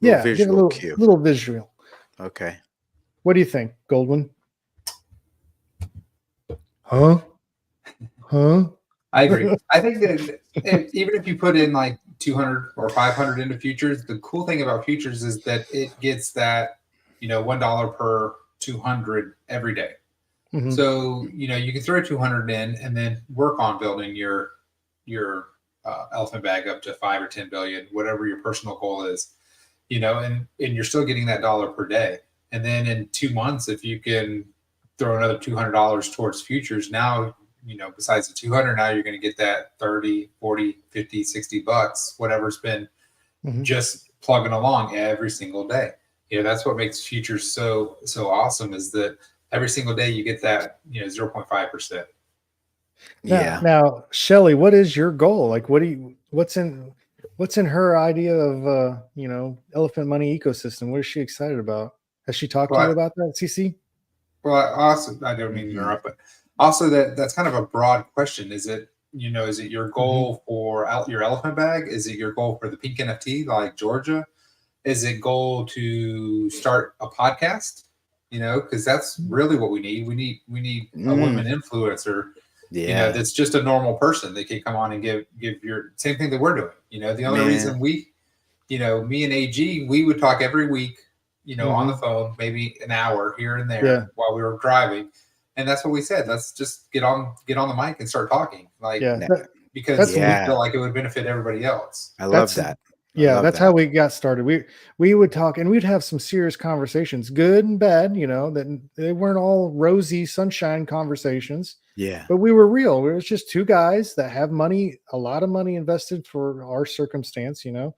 Yeah, visual give a little visual. Okay. What do you think, Goldwyn? Huh? I agree. I think that even if you put in like 200 or 500 into futures, the cool thing about futures is that it gets that, $1 per 200 every day. Mm-hmm. So, you can throw 200 in and then work on building your elephant bag up to 5 or 10 billion, whatever your personal goal is, and you're still getting that $1 per day. And then in 2 months, if you can throw another $200 towards futures, now, besides the 200, now you're going to get that 30, 40, 50, 60 bucks, whatever's been just plugging along every single day. That's what makes futures so awesome, is that every single day you get that, 0.5%. Yeah. Now, Shelly, what is your goal? Like, what's in her idea of, elephant money ecosystem? What is she excited about? Has she talked to you about that, CC? Well, also, I don't mean to interrupt, but also that's kind of a broad question. Is it your goal for your elephant bag? Is it your goal for the pink NFT like Georgia? Is it goal to start a podcast? Because that's really what we need. We need a woman influencer. Yeah. That's just a normal person. They can come on and give your same thing that we're doing. The only reason we me and AG, we would talk every week, on the Mhm. phone, maybe an hour here and there Yeah. while we were driving. And that's what we said. Let's just get on the mic and start talking. Like, Yeah. because That's we Yeah. feel like it would benefit everybody else. I love That's that. I yeah, love that's that. how we got started. We would talk and we'd have some serious conversations, good and bad, that they weren't all rosy sunshine conversations, Yeah. but we were real. It was just two guys that have money, a lot of money invested for our circumstance, and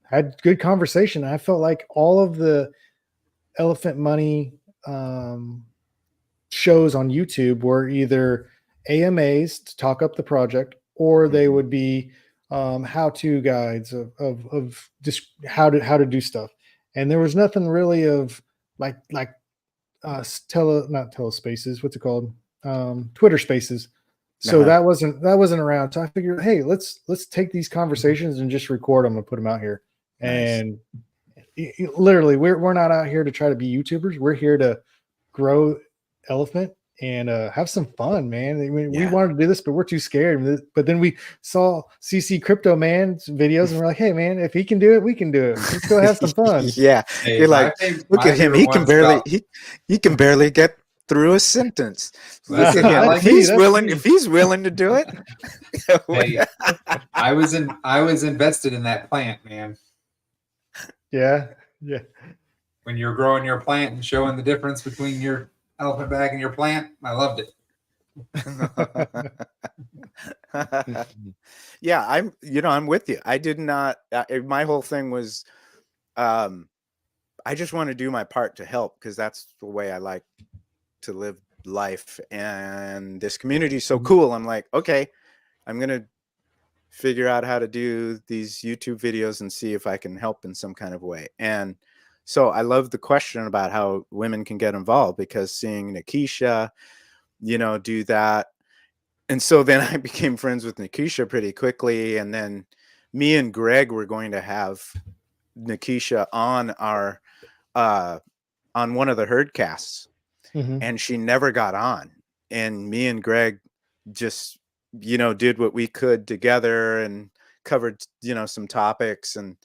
had good conversation. I felt like all of the elephant money shows on YouTube were either AMAs to talk up the project, or they Mhm. would be how-to guides of just how to do stuff. And there was nothing really of like not telespaces. What's it called? Twitter Spaces. So Uh-huh. that wasn't around. So I figured, hey, let's take these conversations and just record them and put them out here. Nice. And literally, we're not out here to try to be YouTubers. We're here to grow Elephant and have some fun, man. I mean, we Yeah. wanted to do this, but we're too scared. But then we saw CC CryptoMan's videos, and we're like, hey, man, if he can do it, we can do it. Let's go have some fun. Yeah. Hey, You're like, look my at him. favorite He can ones barely about he can barely get through a sentence. Look Listen, at him. I That's If like me. he's That's willing, me. if he's willing to do it. Hey, I was invested in that plant, man. Yeah, yeah. When you're growing your plant and showing the difference between your elephant bag and your plant, I loved it. Yeah, I'm with you. I did not my whole thing was I just want to do my part to help, because that's the way I like to live life, and this community is so cool. I'm like, okay, I'm going to figure out how to do these YouTube videos and see if I can help in some kind of way. And so I love the question about how women can get involved, because seeing Nikisha, do that. And so then I became friends with Nikisha pretty quickly. And then me and Greg were going to have Nikisha on on one of the herd casts, Mhm. and she never got on. And me and Greg just, did what we could together and covered, some topics. And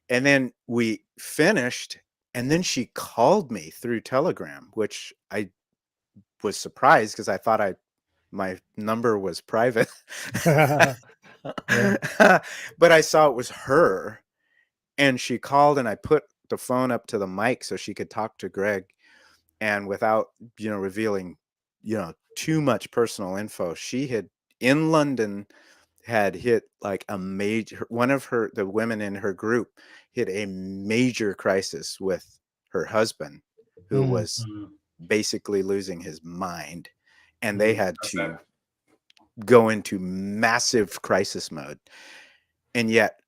then we finished, and then she called me through Telegram, which I was surprised, because I thought my number was private. Yeah. But I saw it was her, and she called, and I put the phone up to the mic so she could talk to Greg. And without, revealing, too much personal info, she had, in London, had hit like a major, one of the women in her group hit a major crisis with her husband, who Mhm. was basically losing his mind. And they Mhm. had That's to that. go into massive crisis mode. And yet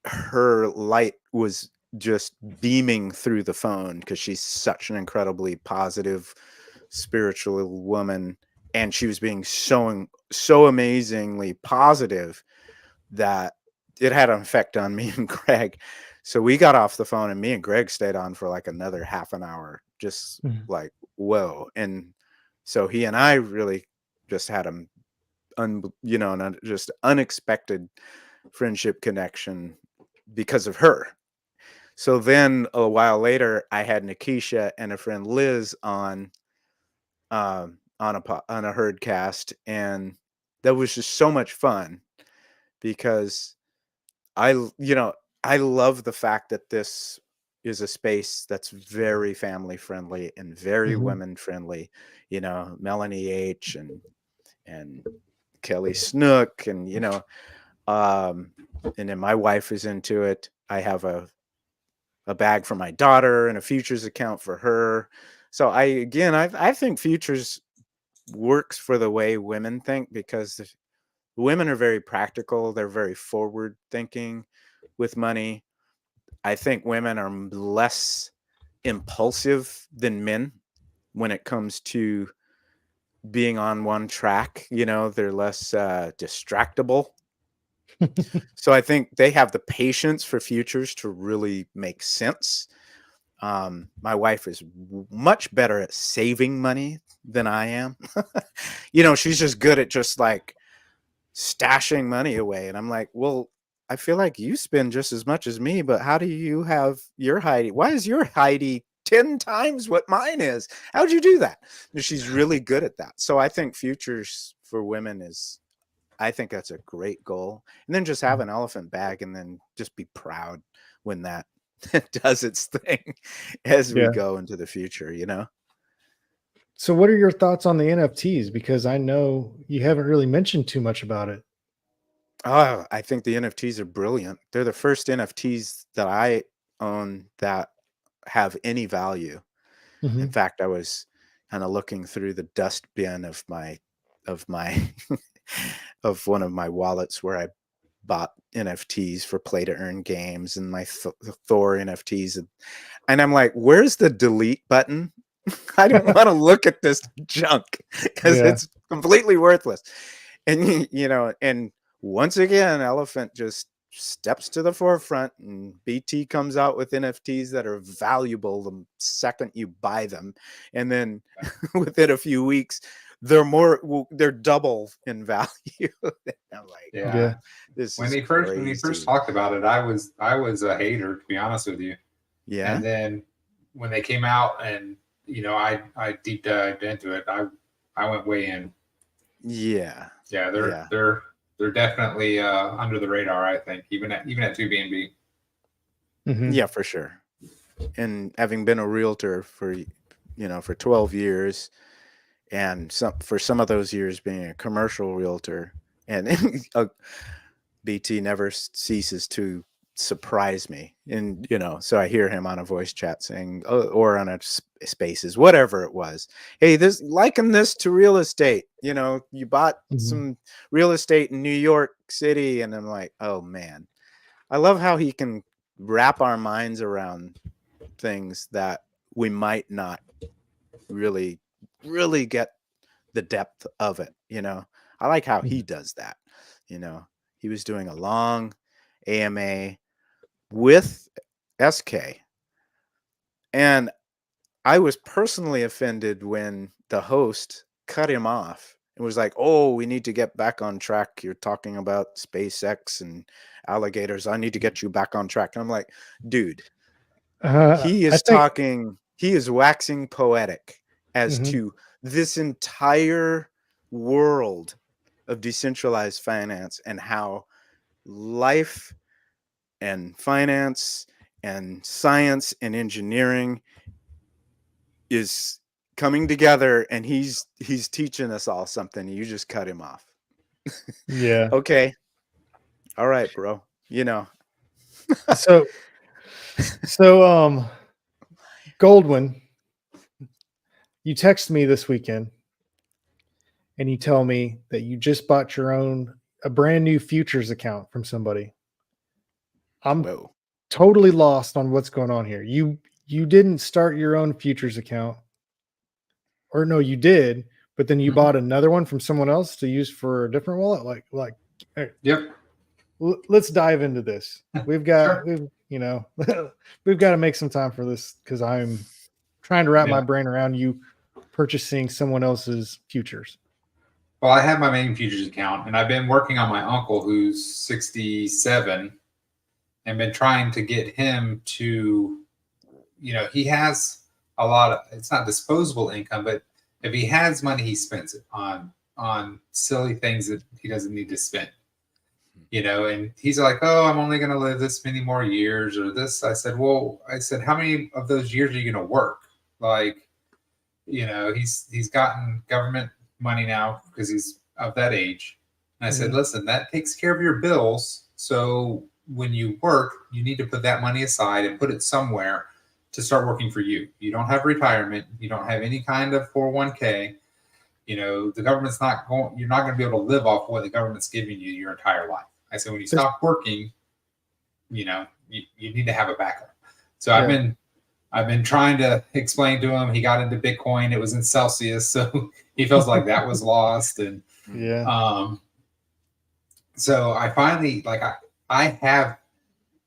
her light was just beaming through the phone, because she's such an incredibly positive, spiritual woman. And she was being so amazingly positive that it had an effect on me and Greg. So we got off the phone, and me and Greg stayed on for like another half an hour, just Mhm. like, whoa. And so he and I really just had just unexpected friendship connection because of her. So then a while later, I had Nikisha and a friend Liz on a herd cast, and that was just so much fun, because I love the fact that this is a space that's very family friendly and very Mhm. women friendly. Melanie H and Kelly Snook, and then my wife is into it. I have a bag for my daughter and a futures account for her. So I think futures works for the way women think, because women are very practical. They're very forward thinking with money. I think women are less impulsive than men when it comes to being on one track. They're less distractible. So I think they have the patience for futures to really make sense. My wife is much better at saving money than I am. She's just good at just like stashing money away. And I'm like, well, I feel like you spend just as much as me, but how do you have your Heidi? Why is your Heidi 10 times what mine is? How'd you do that? And she's really good at that. So I think futures for women I think that's a great goal. And then just have an elephant bag and then just be proud when that does its thing as we go into the future, you know? So what are your thoughts on the NFTs? Because I know you haven't really mentioned too much about it. Oh, I think the NFTs are brilliant. They're the first NFTs that I own that have any value. In fact, I was kind of looking through the dustbin of my of one of my wallets where I bought NFTs for play to earn games and my Thor NFTs, and I'm like, where's the delete button? I don't want to look at this junk because it's completely worthless. And you know, and once again, Elephant just steps to the forefront, and BT comes out with NFTs that are valuable the second you buy them, and then within a few weeks they're double in value. I'm like, this when is he first talked about it, I was a hater, to be honest with you. Yeah. And then when they came out, and you know, I deep dived into it, I went way in. Yeah. They're definitely under the radar, I think, even at 2BNB. Yeah, for sure. And having been a realtor for 12 years, and for some of those years being a commercial realtor, and BT never ceases to surprise me. And so I hear him on a voice chat saying, or on a spaces, whatever it was, hey, liken this to real estate. You bought some real estate in New York City, and I'm like, oh man, I love how he can wrap our minds around things that we might not really get the depth of it. I like how he does that. He was doing a long AMA with SK, and I was personally offended when the host cut him off and was like, oh, we need to get back on track. You're talking about SpaceX and alligators. I need to get you back on track. And I'm like, dude, he is waxing poetic as to this entire world of decentralized finance and how life and finance and science and engineering is coming together, and he's teaching us all something. You just cut him off. Yeah. Okay. All right, bro. So Goldwyn, you text me this weekend and you tell me that you just bought a brand new futures account from somebody. I'm totally lost on what's going on here. You didn't start your own futures account, or no, you did, but then you bought another one from someone else to use for a different wallet. Yep. Let's dive into this. We've got we've got to make some time for this, because I'm trying to wrap my brain around you purchasing someone else's futures. Well, I have my main futures account, and I've been working on my uncle who's 67, and been trying to get him to, he has a lot of, it's not disposable income, but if he has money, he spends it on silly things that he doesn't need to spend. And he's like, oh, I'm only going to live this many more years or this. I said, how many of those years are you going to work? Like, he's gotten government money now because he's of that age. And I said, listen, that takes care of your bills. So when you work, you need to put that money aside and put it somewhere to start working for you. You don't have retirement. You don't have any kind of 401k. The government's you're not going to be able to live off what the government's giving you your entire life. I said, when you stop working, you need to have a backup. So I've been trying to explain to him. He got into Bitcoin. It was in Celsius, so he feels like that was lost. And so I finally, I have,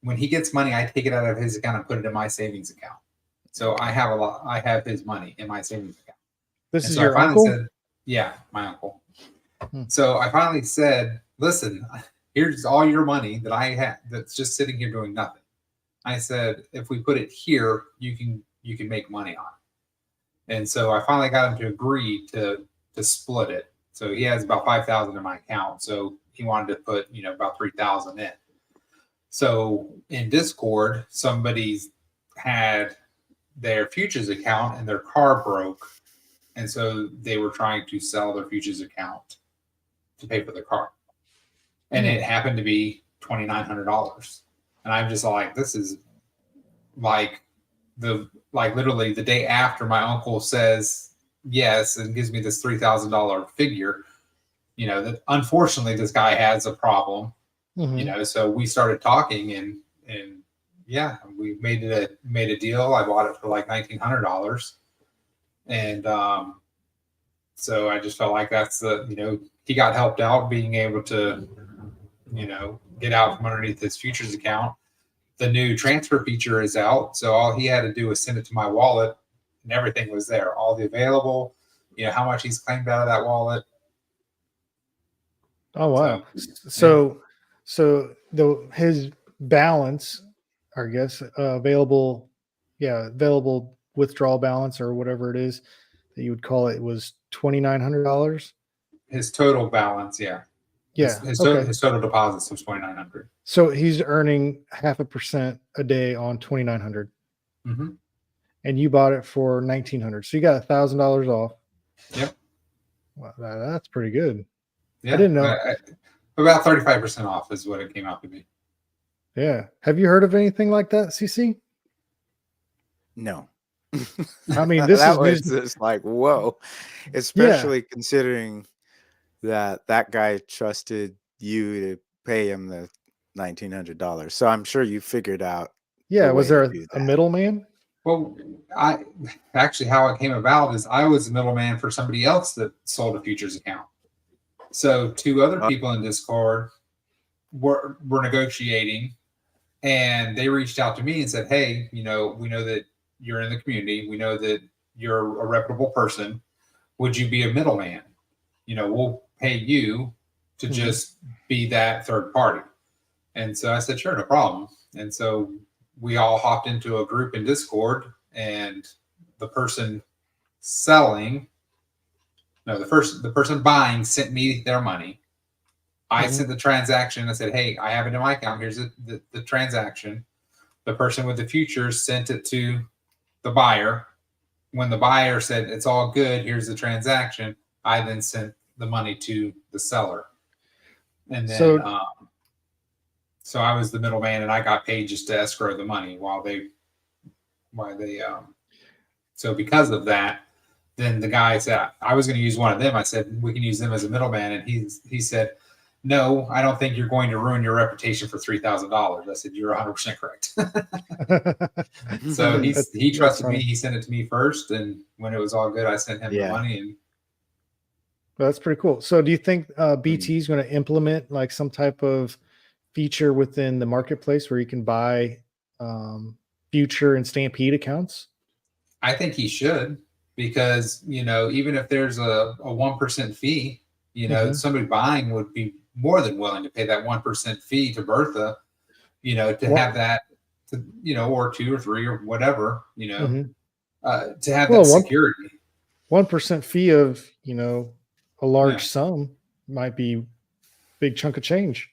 when he gets money, I take it out of his account and put it in my savings account. So I have his money in my savings account. This is your uncle? Yeah, my uncle. So I finally said, listen, here's all your money that I had that's just sitting here doing nothing. I said, if we put it here, you can make money on it. And so I finally got him to agree to split it. So he has about 5,000 in my account. So he wanted to put, about 3,000 in. So in Discord, somebody's had their futures account and their car broke. And so they were trying to sell their futures account to pay for the car. And it happened to be $2,900. And I'm just like, this is like literally the day after my uncle says yes and gives me this $3,000 figure, that unfortunately this guy has a problem, so we started talking and yeah, we made a deal. I bought it for like $1,900. And so I just felt like that's he got helped out being able to, get out from underneath his futures account. The new transfer feature is out. So all he had to do was send it to my wallet and everything was there. All the available, how much he's claimed out of that wallet. Oh, wow. So his balance, I guess, available withdrawal balance or whatever it is that you would call it was $2,900. His total balance. Yeah. Yeah. His total deposits was $2,900. So he's earning 0.5% a day on $2,900. Mm-hmm. And you bought it for $1,900. So you got $1,000 off. Yep. Wow, that's pretty good. Yeah. I didn't know. About 35% off is what it came out to be. Yeah. Have you heard of anything like that, CC? No. I mean, this was just like, whoa, especially considering that guy trusted you to pay him the $1,900. So I'm sure you figured out. Yeah. Was there a middleman? Well, how it came about is I was the middleman for somebody else that sold a futures account. So two other people in Discord were negotiating, and they reached out to me and said, hey, we know that you're in the community. We know that you're a reputable person. Would you be a middleman? We'll pay you to just be that third party. And so I said, sure, no problem. And so we all hopped into a group in Discord, and the person buying sent me their money. I sent the transaction. I said, hey, I have it in my account. Here's the transaction. The person with the futures sent it to the buyer. When the buyer said it's all good, here's the transaction, I then sent the money to the seller. And then so I was the middleman, and I got paid just to escrow the money so because of that, then the guy said I was going to use one of them. I said, we can use them as a middleman. And he said, no, I don't think you're going to ruin your reputation for $3,000. I said, you're 100% correct. So he trusted me. He sent it to me first. And when it was all good, I sent him the money. And well, that's pretty cool. So do you think BT is going to implement like some type of feature within the marketplace where you can buy future and Stampede accounts? I think he should, because, even if there's a 1% fee, somebody buying would be more than willing to pay that 1% fee to Bertha, have that, or 2 or 3 or whatever, to have that security. 1% fee of, a large sum might be a big chunk of change.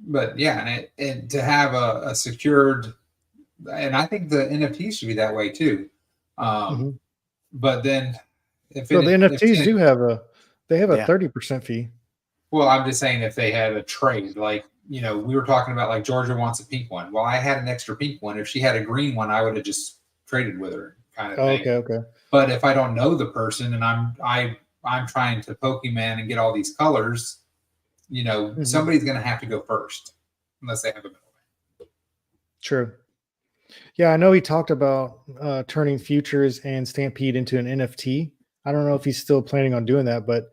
But yeah, and to have a secured, and I think the NFT should be that way too. But then the NFTs do have a 30% fee. Well, I'm just saying if they had a trade, like, we were talking about like Georgia wants a pink one. Well, I had an extra pink one. If she had a green one, I would have just traded with her kind of thing. Okay. But if I don't know the person and I'm trying to Pokemon and get all these colors, somebody's going to have to go first unless they have a middleman. True. Yeah, I know he talked about turning futures and Stampede into an NFT. I don't know if he's still planning on doing that, but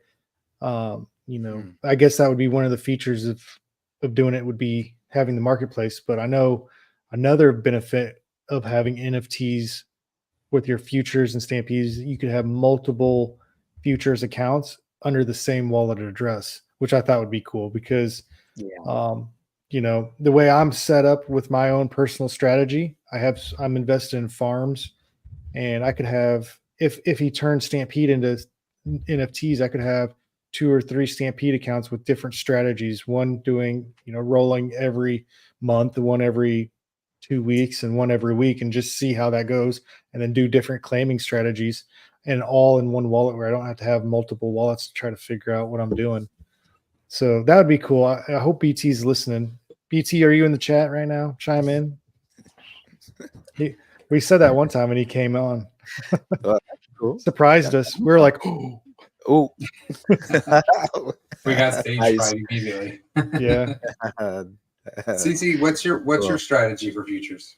I guess that would be one of the features of doing it would be having the marketplace. But I know another benefit of having NFTs with your futures and Stampedes, you could have multiple futures accounts under the same wallet address, which I thought would be cool because Yeah. You know, the way I'm set up with my own personal strategy, I'm invested in farms, and I could have, if he turns Stampede into NFTs, I could have 2 or 3 Stampede accounts with different strategies. One doing, you know, rolling every month, one every 2 weeks, and one every week, and just see how that goes, and then do different claiming strategies, and all in one wallet where I don't have to have multiple wallets to try to figure out what I'm doing. So that would be cool. I hope BT's listening. BT, are you in the chat right now? Chime in. We said that one time and he came on. Well, that's cool. Surprised us. We were like, Oh, We got stage Nice. fright immediately. yeah. CC, what's your strategy for futures?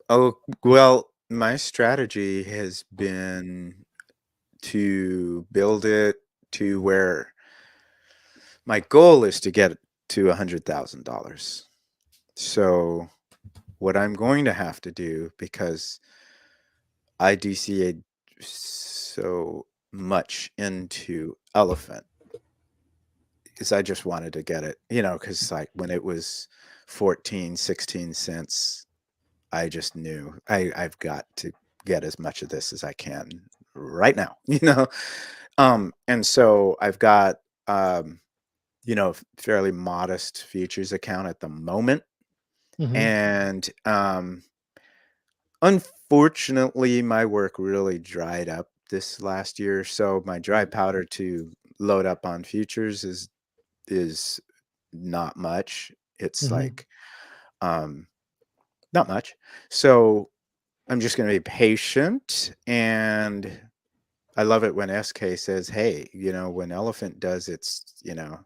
Oh, well, my strategy has been to build it to where my goal is to get to $100,000. So what I'm going to have to do, because I DCA'd so much into Elephant, is I just wanted to get it, you know, because like when it was 14, 16 cents, I just knew I've got to get as much of this as I can right now, you know. And so I've got you know, fairly modest futures account at the moment. Mhm. And unfortunately, my work really dried up this last year. So my dry powder to load up on futures is not much. It's Mhm. like not much. So I'm just going to be patient. And I love it when SK says, hey, you know, when Elephant does its, you know,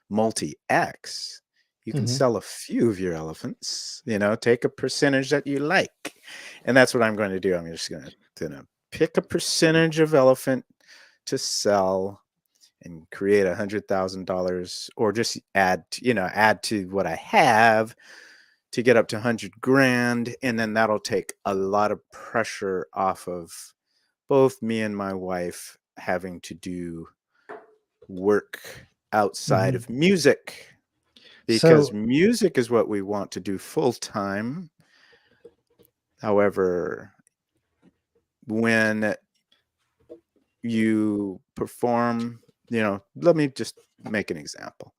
multi-X, you can Mhm. sell a few of your elephants, you know, take a percentage that you like. And that's what I'm going to do. I'm just going to pick a percentage of elephant to sell and create $100,000, or just add to what I have to get up to 100 grand. And then that'll take a lot of pressure off of both me and my wife having to do work outside Mhm. of music, because So, music is what we want to do full time. However, when you perform, you know, let me just make an example.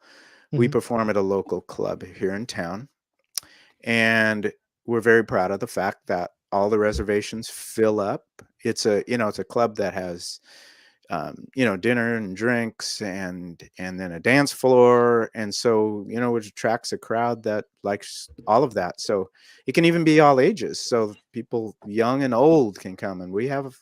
We mhm. perform at a local club here in town, and we're very proud of the fact that all the reservations fill up. It's a, you know, it's a club that has you know, dinner and drinks and then a dance floor. And so, you know, which attracts a crowd that likes all of that. So it can even be all ages. So people young and old can come, and we have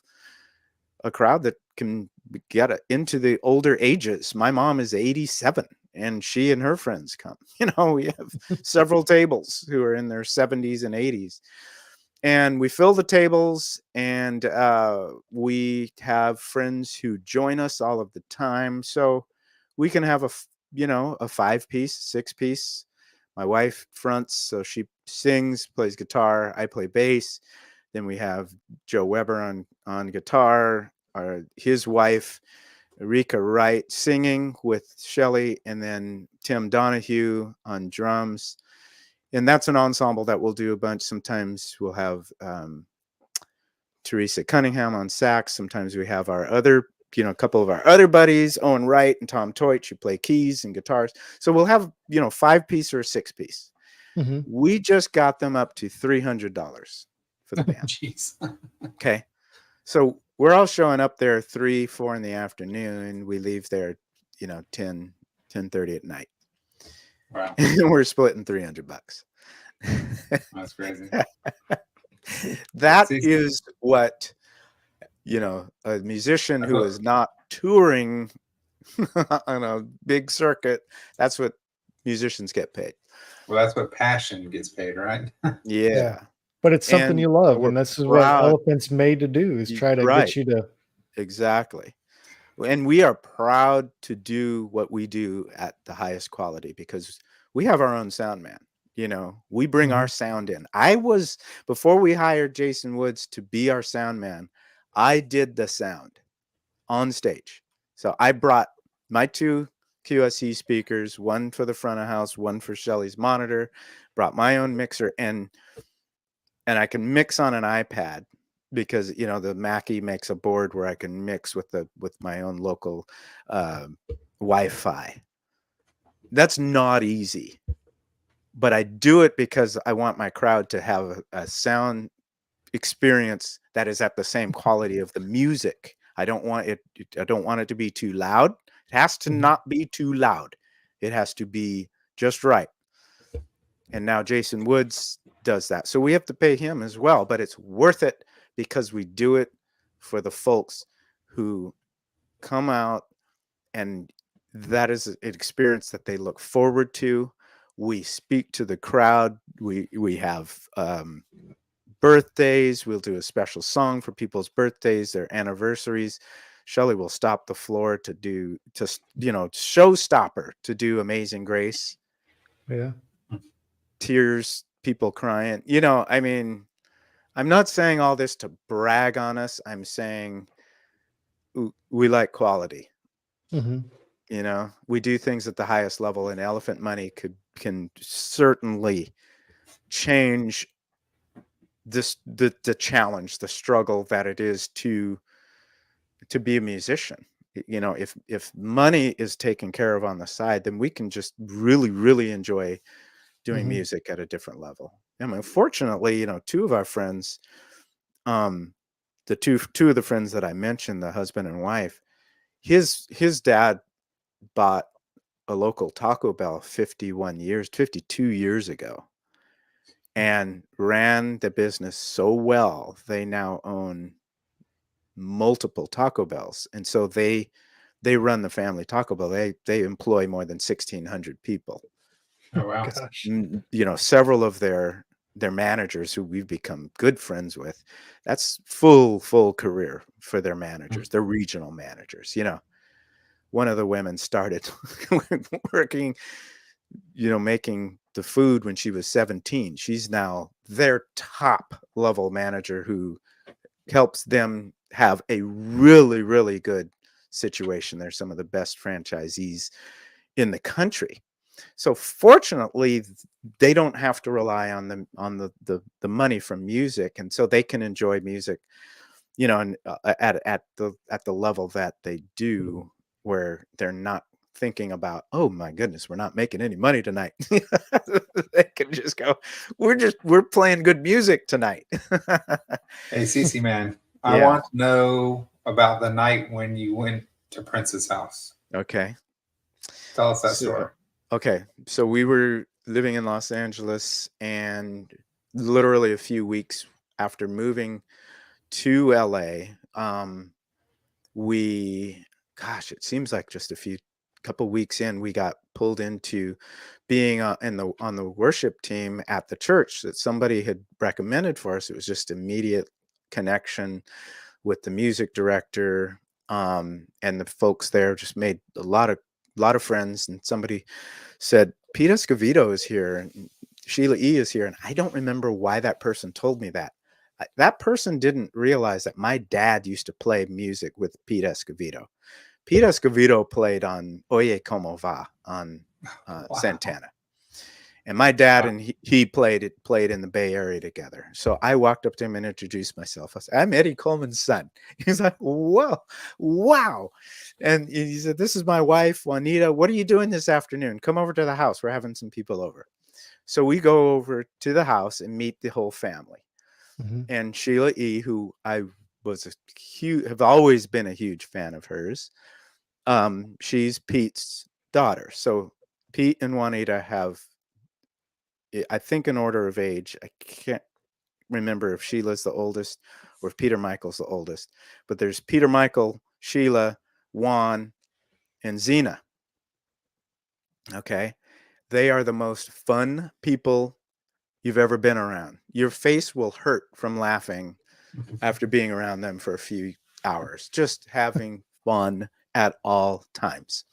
a crowd that can get into the older ages. My mom is 87 and she and her friends come. You know, we have several tables who are in their 70s and 80s. And we fill the tables, and we have friends who join us all of the time. So we can have you know, a 5-piece, 6-piece. My wife fronts, so she sings, plays guitar. I play bass. Then we have Joe Weber on guitar, his wife, Rika Wright, singing with Shelley, and then Tim Donahue on drums. And that's an ensemble that we'll do a bunch. Sometimes we'll have Teresa Cunningham on sax. Sometimes we have our other, you know, a couple of our other buddies, Owen Wright and Tom Teutsch, who play keys and guitars. So we'll have, you know, 5-piece or a 6-piece. Mhm. We just got them up to $300 for the band. Jeez. Okay. So we're all showing up there 3, 4 in the afternoon. We leave there, you know, 10:30 at night. Wow, And we're splitting $300. that's crazy. That CC, is what, you know, a musician who is not touring on a big circuit, that's what musicians get paid. well, that's what passion gets paid, right? Yeah. But it's something And you love, we're and this is what proud. Elephant's made to do, is try to Right. get you to. Exactly. And we are proud to do what we do at the highest quality, because we have our own sound man. You know, we bring our Mhm. sound in. Before we hired Jason Woods to be our sound man, I did the sound on stage. So I brought my 2 QSE speakers, one for the front of house, one for Shelly's monitor, brought my own mixer, and I can mix on an iPad because the Mackie makes a board where I can mix with my own local Wi-Fi. That's not easy, but I do it because I want my crowd to have a sound experience that is at the same quality of the music. I don't want it to be too loud. It has to not be too loud. It has to be just right. And now Jason Woods does that. So we have to pay him as well, but it's worth it because we do it for the folks who come out, and that is an experience that they look forward to. We speak to the crowd. We have birthdays. We'll do a special song for people's birthdays, their anniversaries. Shelly will stop the floor to showstopper to do Amazing Grace. Yeah. Tears, people crying. I mean, I'm not saying all this to brag on us. I'm saying we like quality. We do things at the highest level, and Elephant Money can certainly change the challenge, the struggle that it is to be a musician. If money is taken care of on the side, then we can just really, really enjoy doing music at a different level. I mean, fortunately, two of our friends, the two of the friends that I mentioned, the husband and wife, his dad bought a local Taco Bell 52 years ago, and ran the business so well, they now own multiple Taco Bells. And so they run the family Taco Bell. They employ more than 1,600 people. Oh, wow. Gosh. Several of their managers who we've become good friends with, that's full career for their managers, their regional managers. One of the women started working, making the food when she was 17. She's now their top level manager who helps them have a really, really good situation. They're some of the best franchisees in the country. So fortunately, they don't have to rely on the money from music, and so they can enjoy music, and at the level that they do, where they're not thinking about, oh my goodness, we're not making any money tonight. They can just go, we're playing good music tonight. Hey, CC man, Yeah. I want to know about the night when you went to Prince's house. Okay. Tell us that story. Okay. So we were living in Los Angeles, and literally a few weeks after moving to LA, it seems like just couple weeks in, we got pulled into being on the worship team at the church that somebody had recommended for us. It was just immediate connection with the music director, and the folks there just made a lot of friends. And somebody said, Pete Escovedo is here and Sheila E is here. And I don't remember why that person told me that. That person didn't realize that my dad used to play music with Pete Escovedo. Pete Escovedo played on Oye Como Va on Wow. Santana. And my dad and he played in the Bay Area together. So I walked up to him and introduced myself. I said, I'm Eddie Coleman's son. He's like, whoa, wow. And he said, this is my wife, Juanita. What are you doing this afternoon? Come over to the house. We're having some people over. So we go over to the house and meet the whole family. And Sheila E., who I have always been a huge fan of hers. She's Pete's daughter. So Pete and Juanita have, I think, in order of age, I can't remember if Sheila's the oldest or if Peter Michael's the oldest, but there's Peter Michael, Sheila, Juan, and Zena. Okay. They are the most fun people you've ever been around. Your face will hurt from laughing after being around them for a few hours, just having fun at all times.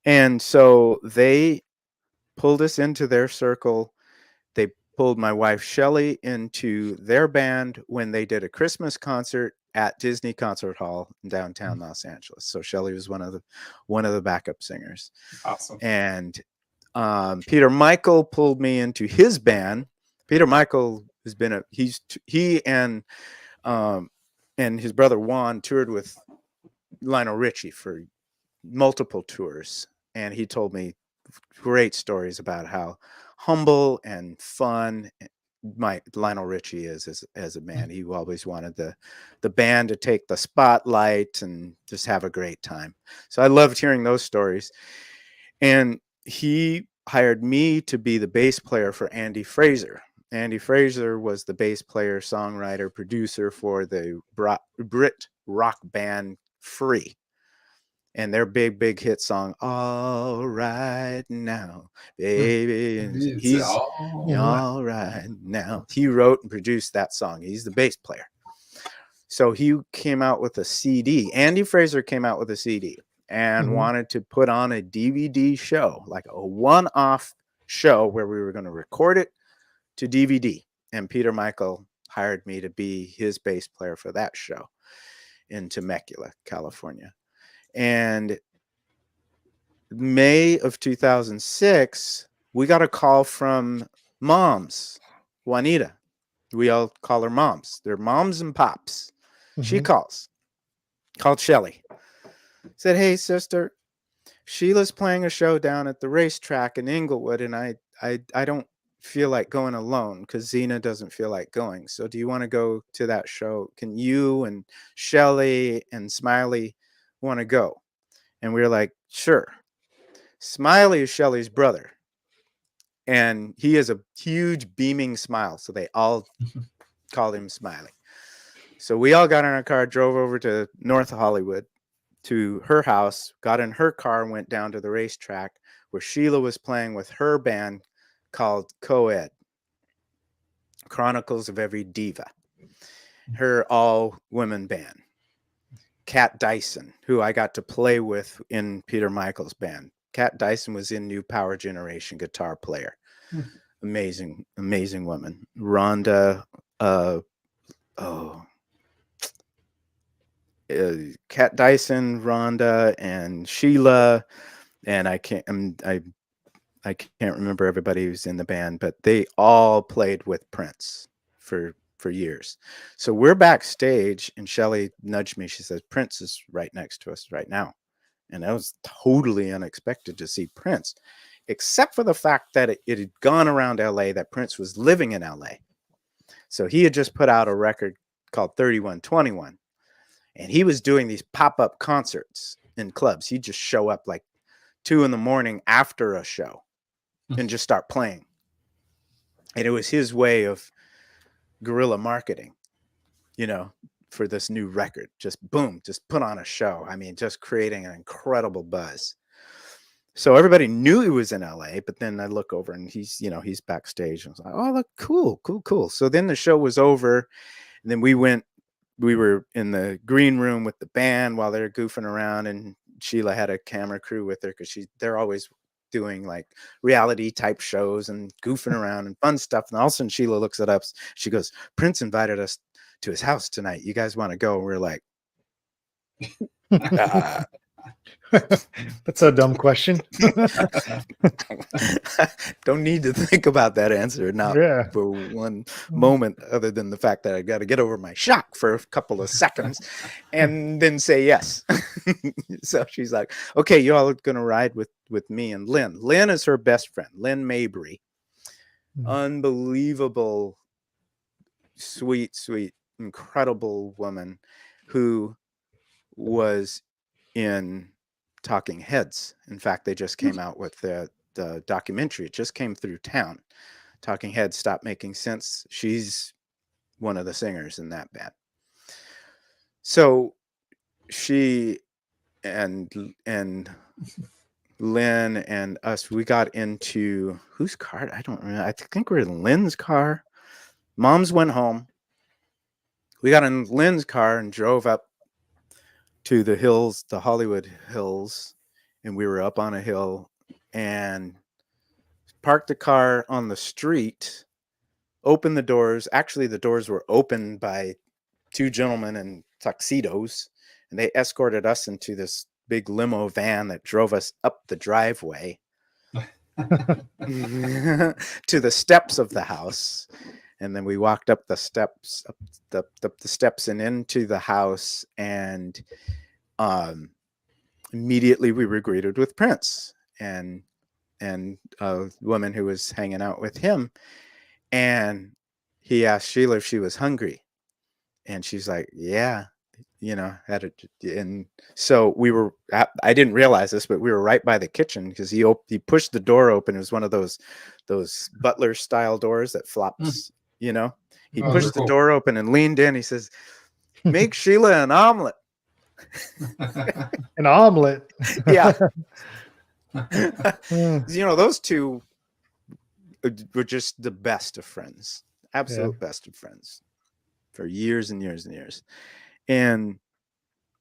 And so they pulled us into their circle. They pulled my wife Shelly into their band when they did a Christmas concert at Disney Concert Hall in downtown Los Angeles. So Shelley was one of the backup singers. Awesome. And Peter Michael pulled me into his band. Peter Michael has been he and his brother Juan toured with Lionel Richie for multiple tours, and he told me great stories about how humble and fun Lionel Richie is as a man. He always wanted the band to take the spotlight and just have a great time. So I loved hearing those stories. And he hired me to be the bass player for Andy Fraser. Andy Fraser was the bass player, songwriter, producer for the Brit rock band Free. And their big hit song, All Right Now, Baby. And he's all right now. He wrote and produced that song. He's the bass player. So he came out with a CD. Andy Fraser came out with a CD and wanted to put on a DVD show, like a one-off show where we were going to record it to DVD. And Peter Michael hired me to be his bass player for that show in Temecula, California. And May of 2006, we got a call from moms, Juanita. We all call her moms. They're moms and pops. She called Shelly. Said, hey, sister, Sheila's playing a show down at the racetrack in Inglewood, and I don't feel like going alone because Xena doesn't feel like going. So do you want to go to that show? Can you and Shelly and Smiley want to go? And we were like, sure. Smiley is Shelly's brother, and he has a huge beaming smile. So they all called him Smiley. So we all got in our car, drove over to North Hollywood to her house, got in her car, and went down to the racetrack where Sheila was playing with her band called Co-Ed, Chronicles of Every Diva, her all-women band. Kat Dyson, who I got to play with in Peter Michael's band. Kat Dyson was in New Power Generation, guitar player. Amazing woman. Rhonda, Kat Dyson, Rhonda, and Sheila, and I can't remember everybody who's in the band, but they all played with Prince for years. So we're backstage, and Shelly nudged me. She says, Prince is right next to us right now. And that was totally unexpected to see Prince, except for the fact that it had gone around LA that Prince was living in LA. So he had just put out a record called 3121, and he was doing these pop-up concerts in clubs. He'd just show up like 2 a.m. after a show and just start playing. And it was his way of guerrilla marketing, for this new record. Just boom, just put on a show. I mean, just creating an incredible buzz. So everybody knew he was in LA, but then I look over and he's backstage. And I was like, oh, look, cool. So then the show was over, and then we were in the green room with the band while they're goofing around, and Sheila had a camera crew with her because they're always doing like reality type shows and goofing around and fun stuff. And all of a sudden Sheila looks at us. She goes, Prince invited us to his house tonight. You guys want to go? And we're like, That's a dumb question. Don't need to think about that answer now for one moment, other than the fact that I got to get over my shock for a couple of seconds and then say yes. So she's like, okay, you all are going to ride with me and Lynn. Lynn is her best friend, Lynn Mabry. Unbelievable, sweet, incredible woman who was in Talking Heads. In fact, they just came out with the documentary. It just came through town. Talking Heads Stopped Making Sense. She's one of the singers in that band. So she and Lynn and us, we got into whose car? I don't remember. I think we're in Lynn's car. Moms went home. We got in Lynn's car and drove up to the hills, the Hollywood Hills, and we were up on a hill and parked the car on the street, opened the doors. Actually, the doors were opened by 2 gentlemen in tuxedos, and they escorted us into this big limo van that drove us up the driveway to the steps of the house. And then we walked up the steps, up the steps and into the house. And immediately we were greeted with Prince and a woman who was hanging out with him. And he asked Sheila if she was hungry. And she's like, yeah, and so we were, I didn't realize this, but we were right by the kitchen because he pushed the door open. It was one of those butler style doors that flops, he pushed the door open and leaned in. He says, make Sheila an omelet. An omelet. Yeah. Those two were just the best of friends, absolute best of friends for years and years and years. And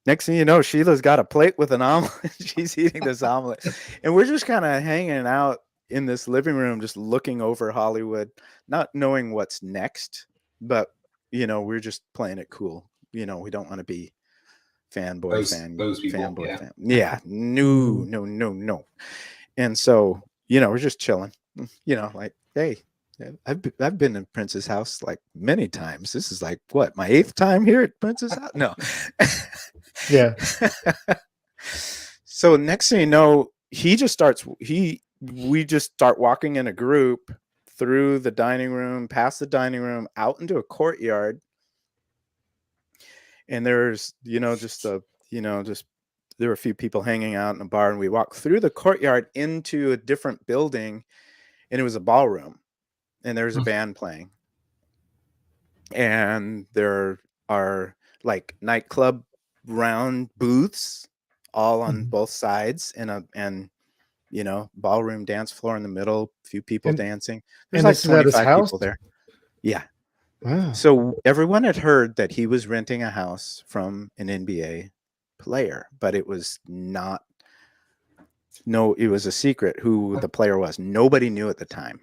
next thing you know, Sheila's got a plate with an omelet. She's eating this omelet. And we're just kind of hanging out in this living room, just looking over Hollywood, not knowing what's next. But, we're just playing it cool. We don't want to be fan. Yeah. No. And so, we're just chilling, like, hey, I've been in Prince's house like many times. This is like what, my 8th time here at Prince's house? No. Yeah. So next thing you know, we just start walking in a group through the dining room, past the dining room, out into a courtyard. And there's, there were a few people hanging out in a bar, and we walked through the courtyard into a different building, and it was a ballroom. And there's a band playing, and there are like nightclub round booths all on both sides, and ballroom dance floor in the middle, a few people dancing. There's like 25 people there. Yeah. Wow. So everyone had heard that he was renting a house from an NBA player, but it was it was a secret who the player was. Nobody knew at the time.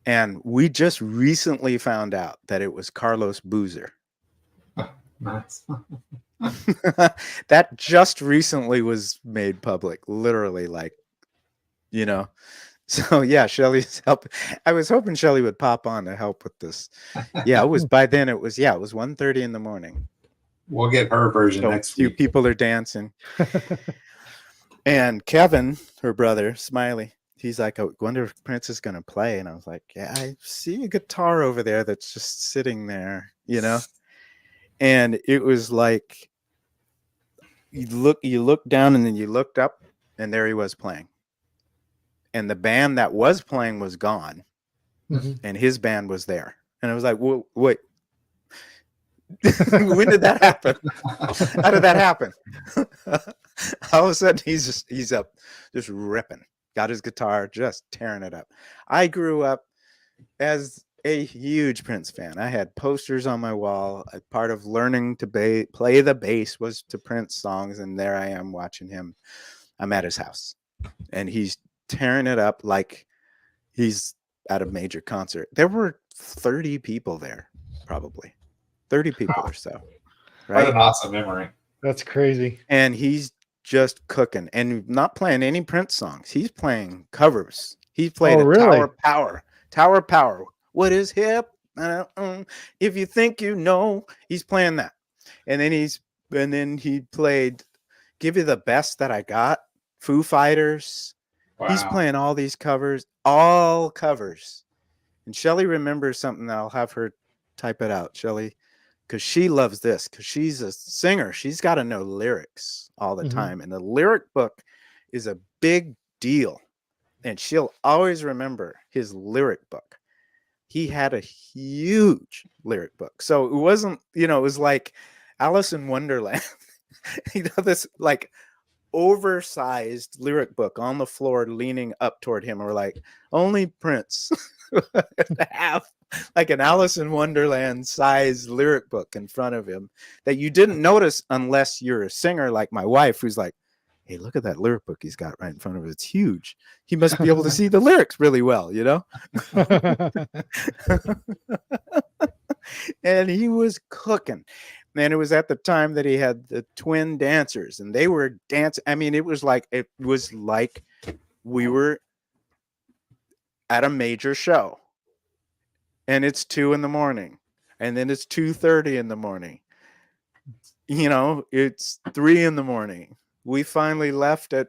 And we just recently found out that it was Carlos Boozer. Nice. That just recently was made public, literally, So yeah, Shelly's help. I was hoping Shelly would pop on to help with this. Yeah, it was 1:30 in the morning. We'll get her version next week. Few people are dancing. And Kevin, her brother, Smiley, he's like, I wonder if Prince is going to play. And I was like, yeah, I see a guitar over there that's just sitting there, And it was like, you look down and then you looked up and there he was playing. And the band that was playing was gone. And his band was there. And I was like, wait. When did that happen? How did that happen? All of a sudden he's up just ripping. Got his guitar, just tearing it up. I grew up as a huge Prince fan. I had posters on my wall. Part of learning to play the bass was to Prince songs, and there I am watching him. I'm at his house, and he's tearing it up like he's at a major concert. There were 30 people there, probably 30 people or so. Right? What an awesome memory. That's crazy. And he's just cooking and not playing any Prince songs. He's playing covers. He played Tower Power. What is hip? If you think you know, he's playing that. And then he played Give You the Best That I Got, Foo Fighters. Wow. He's playing all these covers, all covers. And Shelly remembers something that I'll have her type it out, Shelly, because she loves this, because she's a singer. She's got to know lyrics all the time. And the lyric book is a big deal. And she'll always remember his lyric book. He had a huge lyric book. So it wasn't, it was like Alice in Wonderland. This like oversized lyric book on the floor leaning up toward him. And we're like, only Prince have like an Alice in Wonderland size lyric book in front of him that you didn't notice unless you're a singer like my wife, who's like, hey, look at that lyric book he's got right in front of him. It's huge. He must be able to see the lyrics really well, And he was cooking. And it was at the time that he had the twin dancers, and they were dancing. I mean, it was like we were at a major show, and it's 2 a.m, and then it's 2:30 in the morning. You know, it's 3 a.m. We finally left at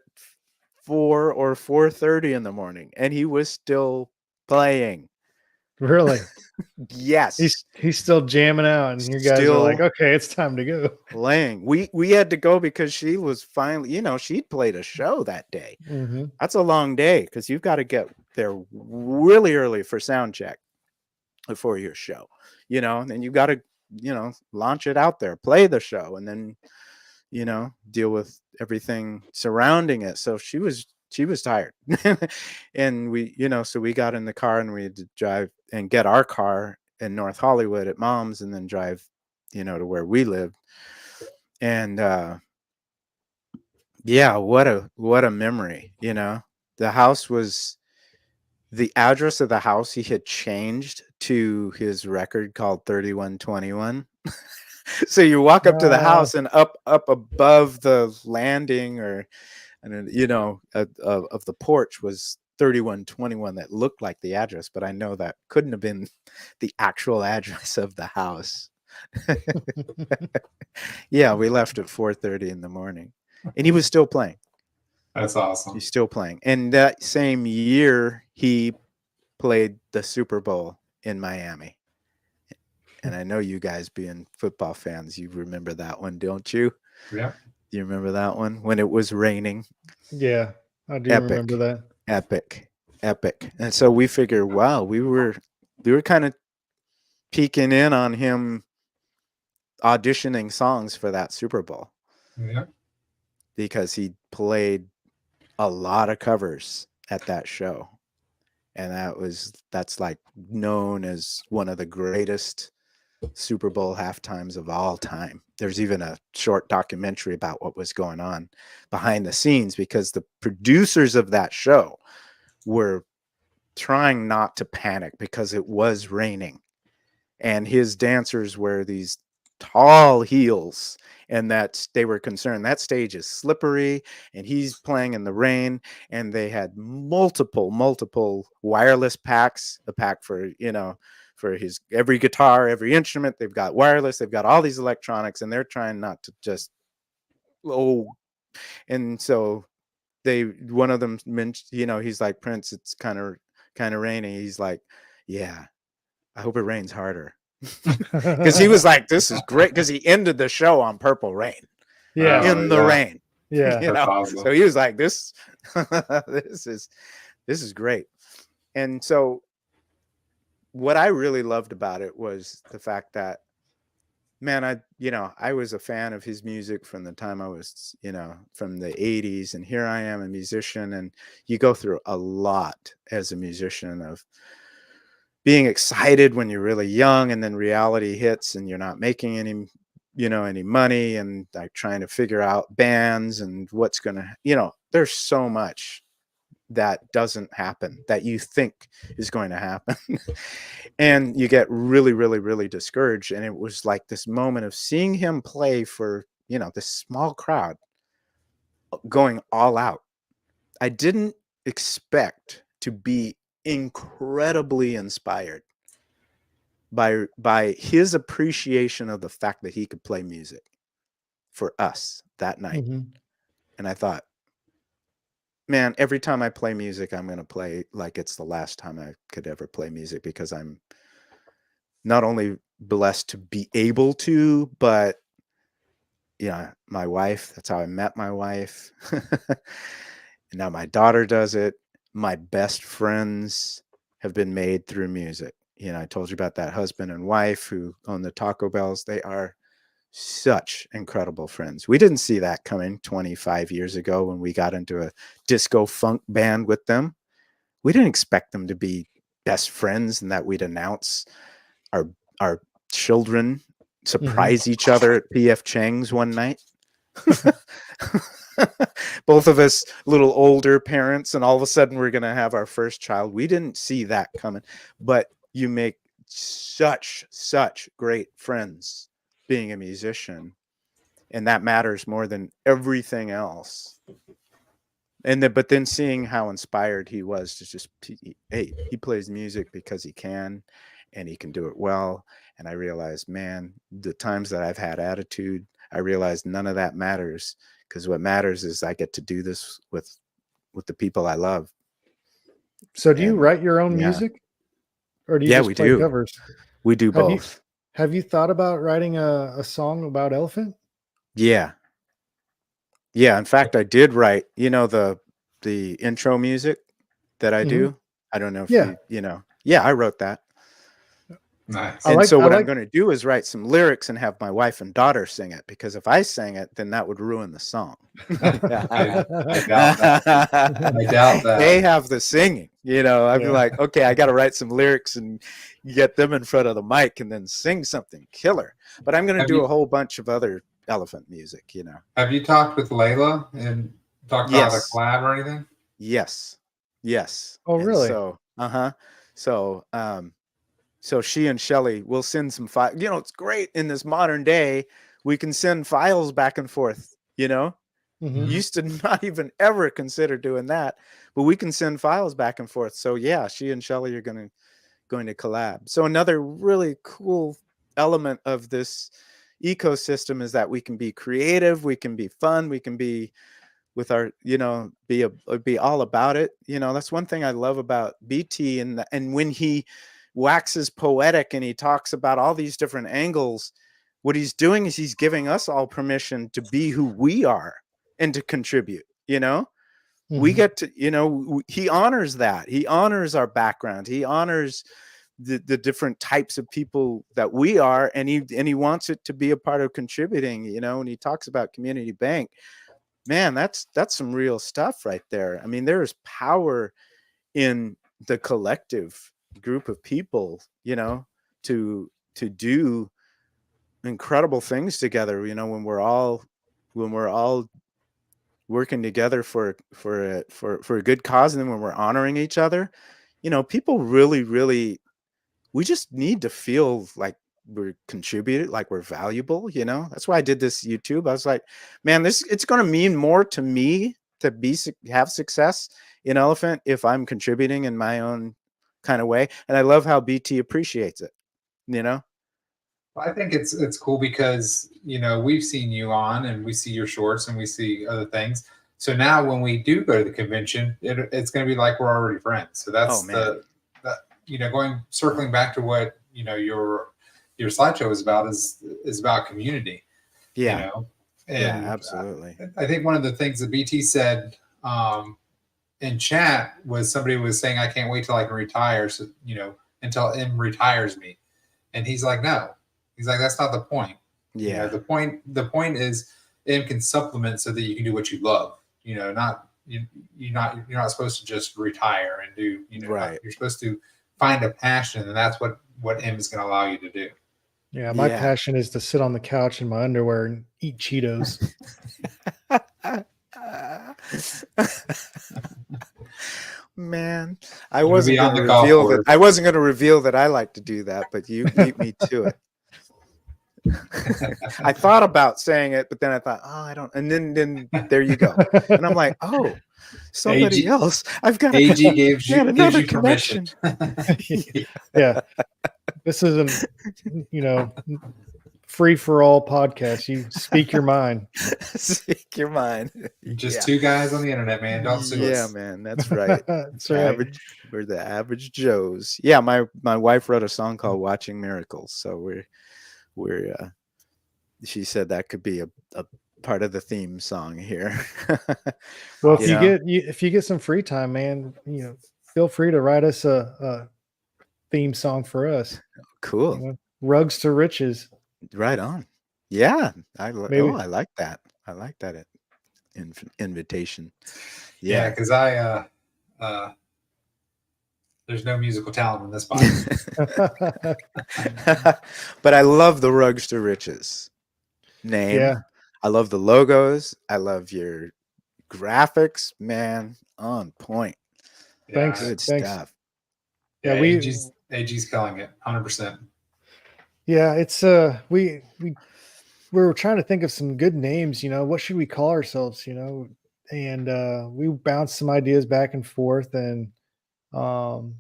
4 or 4:30 in the morning, and he was still playing. Really? Yes, He's still jamming out, and you guys are like, Still okay, it's time to go. playing. We had to go because she was finally, you know, she'd played a show that day. Mm-hmm. That's a long day because you've got to get there really early for sound check before your show, you know, and then you've got to, you know, launch it out there, play the show, and then, you know, deal with everything surrounding it. So she was tired. And we, you know, so we got in the car and we had to drive and get our car in North Hollywood at Mom's and then drive, you know, to where we lived. And yeah, what a memory, you know. The house was the address of the house he had changed to his record called 3121. So you walk up to the house and up above the landing or and you know of the porch was 3121 that looked like the address, but I know that couldn't have been the actual address of the house. Yeah, we left at 4:30 in the morning, and he was still playing. That's awesome. He's still playing. And that same year, he played the Super Bowl in Miami. And I know you guys being football fans, you remember that one, don't you? Yeah. Do you remember that one when it was raining? Yeah, I do Epic. remember that. Epic. And so we figured, wow, we were kind of peeking in on him auditioning songs for that Super Bowl. Yeah. Because he played a lot of covers at that show. And that's like known as one of the greatest Super Bowl halftimes of all time. There's even a short documentary about what was going on behind the scenes because the producers of that show were trying not to panic because it was raining. And his dancers wear these tall heels, and that they were concerned that stage is slippery and he's playing in the rain, and they had multiple wireless packs, a pack for, you know, for his every guitar, every instrument. They've got wireless, they've got all these electronics, and they're trying not to just and so one of them mentioned, you know, he's like, Prince, it's kind of rainy. He's like, yeah, I hope it rains harder. Because he was like, this is great, because he ended the show on Purple Rain. Yeah. In the rain. Yeah. You know? Awesome. So he was like, this is great. And so what I really loved about it was the fact that, man, I was a fan of his music from the time I was, you know, from the 80s, and here I am, a musician, and you go through a lot as a musician of being excited when you're really young, and then reality hits and you're not making any, you know, any money, and like trying to figure out bands and what's going to, you know, there's so much that doesn't happen that you think is going to happen. And you get really discouraged. And it was like this moment of seeing him play for, you know, this small crowd going all out. I didn't expect to be incredibly inspired by his appreciation of the fact that he could play music for us that night. Mm-hmm. And I thought, man, every time I play music, I'm going to play like it's the last time I could ever play music, because I'm not only blessed to be able to, but yeah, my wife, that's how I met my wife. And now my daughter does it. My best friends have been made through music. You know, I told you about that husband and wife who own the Taco Bells. They are such incredible friends. We didn't see that coming 25 years ago when we got into a disco funk band with them. We didn't expect them to be best friends and that we'd announce our children, surprise each other at PF Chang's one night. Both of us little older parents, and all of a sudden we're going to have our first child. We didn't see that coming, but you make such great friends being a musician, and that matters more than everything else. But then seeing how inspired he was to just, hey, he plays music because he can, and he can do it well. And I realized, man, the times that I've had attitude, I realized none of that matters, because what matters is I get to do this with the people I love. So do you And, write your own yeah. music, or do you Yeah, just we play do. covers? We do Have you- both. Have you thought about writing a song about elephant? Yeah. Yeah. In fact, I did write, the intro music that I Mhm. do. I don't know if Yeah. yeah, I wrote that. Nice. I And like- so I what I'm like- going to do is write some lyrics and have my wife and daughter sing it, because if I sang it, then that would ruin the song. I doubt that. I doubt that. They have the singing, I'd be Yeah. like, okay, I got to write some lyrics and get them in front of the mic and then sing something killer. But I'm going to Have do you- a whole bunch of other elephant music, Have you talked with Layla and talked about a Yes. collab or anything? Yes. Oh, And really? So she and Shelly will send some files. It's great in this modern day. We can send files back and forth, Mhm. Used to not even ever consider doing that, but we can send files back and forth. So yeah, she and Shelly are going to collab. So another really cool element of this ecosystem is that we can be creative, we can be fun, we can be with our, be all about it. That's one thing I love about BT, and when he waxes poetic and he talks about all these different angles, what he's doing is he's giving us all permission to be who we are and to contribute. We Mhm. get to, he honors that. He honors our background. He honors the different types of people that we are, and he wants it to be a part of contributing. When he talks about community bank, man, that's some real stuff right there. I mean, there's power in the collective group of people, to do incredible things together. When we're all working together for a good cause, and then when we're honoring each other, people really, we just need to feel like we're contributed, like we're valuable. That's why I did this YouTube. I was like, man, it's going to mean more to me to have success in Elephant if I'm contributing in my own kind of way. And I love how BT appreciates it. I think it's cool because we've seen you on, and we see your shorts, and we see other things. So now when we do go to the convention, it's going to be like we're already friends. So that's circling back to what your slideshow is about is about community. Yeah. And Absolutely. I think one of the things that BT said in chat was somebody was saying, I can't wait till I can retire. So, until M retires me. And he's like, no. He's like, that's not the point. Yeah. The point is M can supplement so that you can do what you love. You're not supposed to just retire and do, right. You're supposed to find a passion, and that's what M is going to allow you to do. Yeah, my passion is to sit on the couch in my underwear and eat Cheetos. Man, I wasn't going to reveal that I like to do that, but you beat me to it. I thought about saying it, but then I thought, oh, I don't. And then there you go. And I'm like, oh, somebody else. I've got AG gives you another connection. Yeah. This isn't, free for all podcast. You speak your mind. Speak your mind. Just two guys on the internet, man. Don't sue us. Yeah, man. That's right. That's right. We're the average Joes. Yeah, my wife wrote a song called Watching Miracles. So we're she said that could be a part of the theme song here. Well, if you get some free time, man, feel free to write us a theme song for us. Cool. Rugs to Riches. Right on. Yeah. I like that. I like that invitation. Yeah, because there's no musical talent in this body. But I love the Rugs to Riches name. Yeah. I love the logos. I love your graphics, man. On point. Thanks. Good Thanks. stuff. Yeah, AG's killing it, 100%. Yeah, it's we were trying to think of some good names, what should we call ourselves, and we bounced some ideas back and forth, and um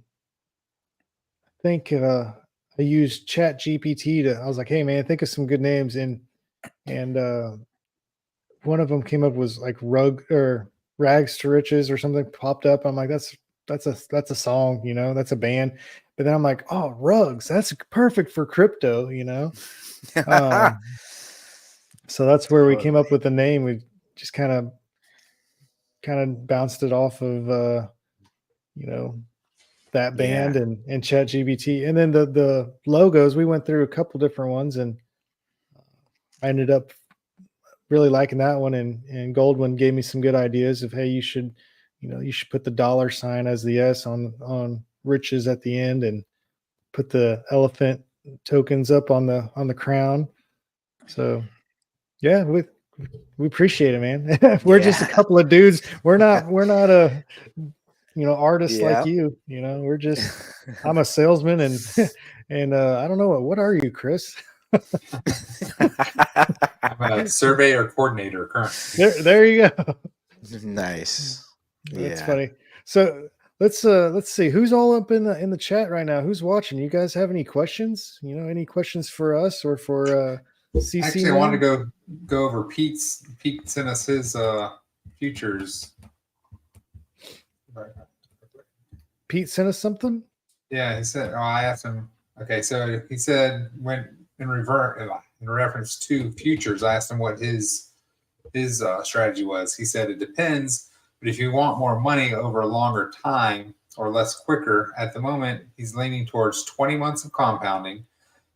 I think I used Chat GPT I was like, hey man, think of some good names, and one of them came up was like rug or rags to riches or something popped up. I'm like, that's a song, that's a band. But then I'm like, oh, rugs, that's perfect for crypto. Um, so that's where we came up Totally. with the name. We just kind of bounced it off of you know, that Yeah. band and Chat GBT. And then the logos, we went through a couple different ones, and I ended up really liking that one, and Goldwyn gave me some good ideas of, hey, you should put the dollar sign as the S on riches at the end, and put the elephant tokens up on the crown. So yeah, we appreciate it, man. We're just a Yeah. couple of dudes. We're not a artists like Yeah. you. We're just, I'm a salesman, and and I don't know what are you, Chris? I'm a surveyor coordinator currently. There you go. Nice. That's Yeah. funny. So let's see who's all up in the chat right now. Who's watching? You guys have any questions? Any questions for us or for CC? Actually, I wanted to go over Pete's. Pete sent us his futures. Pete sent us something. Yeah, he said. Oh, I asked him. Okay, so he said when in reference to futures, I asked him what his strategy was. He said it depends, but if you want more money over a longer time or less quicker, at the moment he's leaning towards 20 months of compounding,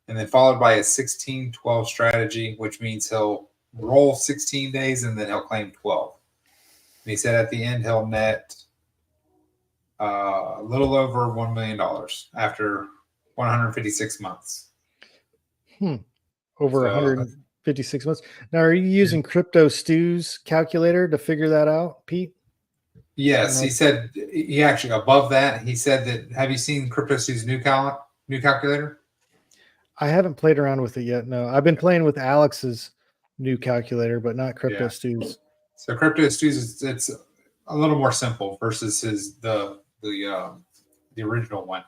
and then followed by a 16-12 strategy, which means he'll roll 16 days and then he'll claim 12. And he said at the end he'll net a little over $1 million after 156 months. Over So, 156 months. Now, are you using Crypto Stew's calculator to figure that out, Pete? yes, he said he actually above that. He said that. Have you seen CryptoStew's new calculator? I haven't played around with it yet. No, I've been playing with Alex's new calculator, but not Crypto Yeah. Stew's. So CryptoStew's it's a little more simple versus the original one.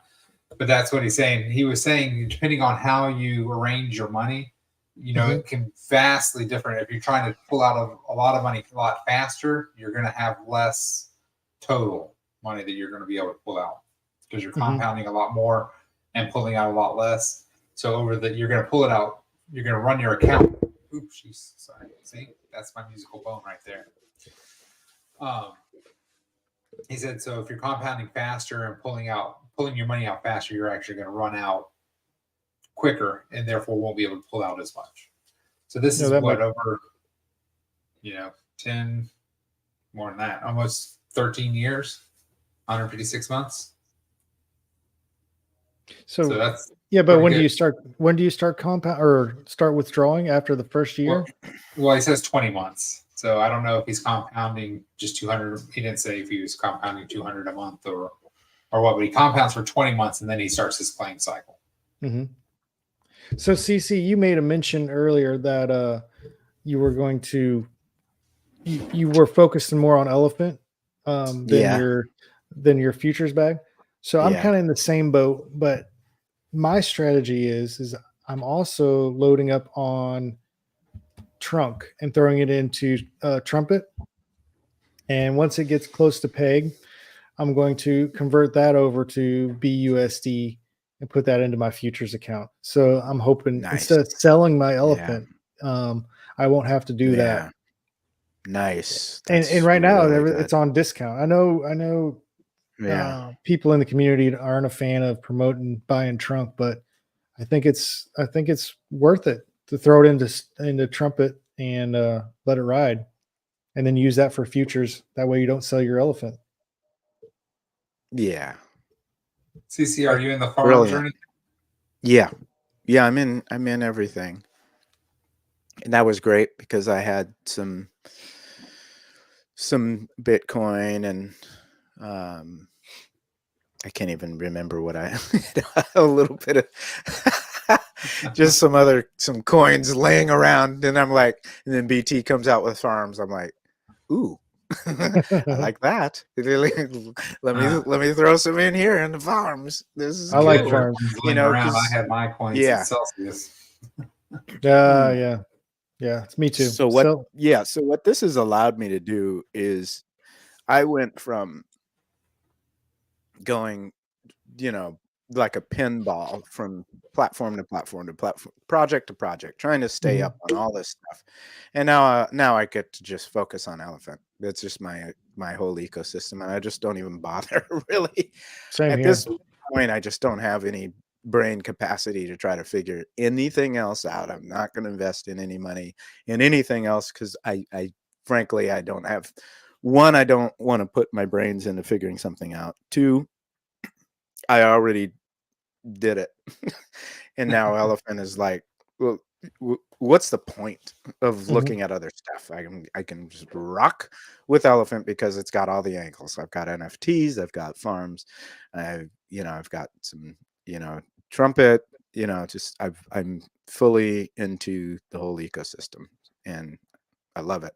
But that's what he's saying. He was saying depending on how you arrange your money, it can vastly different. If you're trying to pull out a lot of money a lot faster, you're going to have less total money that you're going to be able to pull out because you're compounding a lot more and pulling out a lot less. So you're going to pull it out. You're going to run your account. Oops, jeez, sorry. See, that's my musical bone right there. He said, so if you're compounding faster and pulling your money out faster, you're actually going to run out quicker and therefore won't be able to pull out as much. So this is what over, 10, more than that, almost 13 years, 156 months. So that's but when do you start compound or start withdrawing after the first year? Well, he says 20 months. So I don't know if he's compounding just 200. He didn't say if he was compounding 200 a month or what, but he compounds for 20 months and then he starts his claim cycle. So CC, you made a mention earlier that you were going to you were focusing more on elephant than your futures bag. So I'm kind of in the same boat, but my strategy is I'm also loading up on trunk and throwing it into trumpet. And once it gets close to peg, I'm going to convert that over to BUSD and put that into my futures account. So I'm hoping instead of selling my elephant, I won't have to do that. Nice. And right now it's on discount. I know people in the community aren't a fan of promoting buying trunk, but I think it's worth it to throw it into trumpet and let it ride, and then use that for futures. That way you don't sell your elephant. Yeah. CC, are you in the farm journey? Yeah. I'm in everything. And that was great because I had some Bitcoin and I can't even remember what a little bit of just some coins laying around, and I'm like, and then BT comes out with farms. I'm like, ooh, I like that. Let me throw some in here in the farms. This is I like cool. farms. Coins You laying know, around. I 'cause- had my coins yeah. in Celsius. Yeah, it's me too. So what this has allowed me to do is I went from going, you know, like a pinball from platform to platform to platform, project to project, trying to stay up on all this stuff. And now I get to just focus on Elephant. That's just my whole ecosystem, and I just don't even bother really. Same At here. this point, I just don't have any brain capacity to try to figure anything else out. I'm not going to invest in any money in anything else because I frankly I don't have. One, I don't want to put my brains into figuring something out. Two, I already did it. And now Elephant is like, well, what's the point of looking at other stuff? I can just rock with Elephant because it's got all the angles. I've got NFTs, I've got farms, I've got some, trumpet, I'm fully into the whole ecosystem and I love it.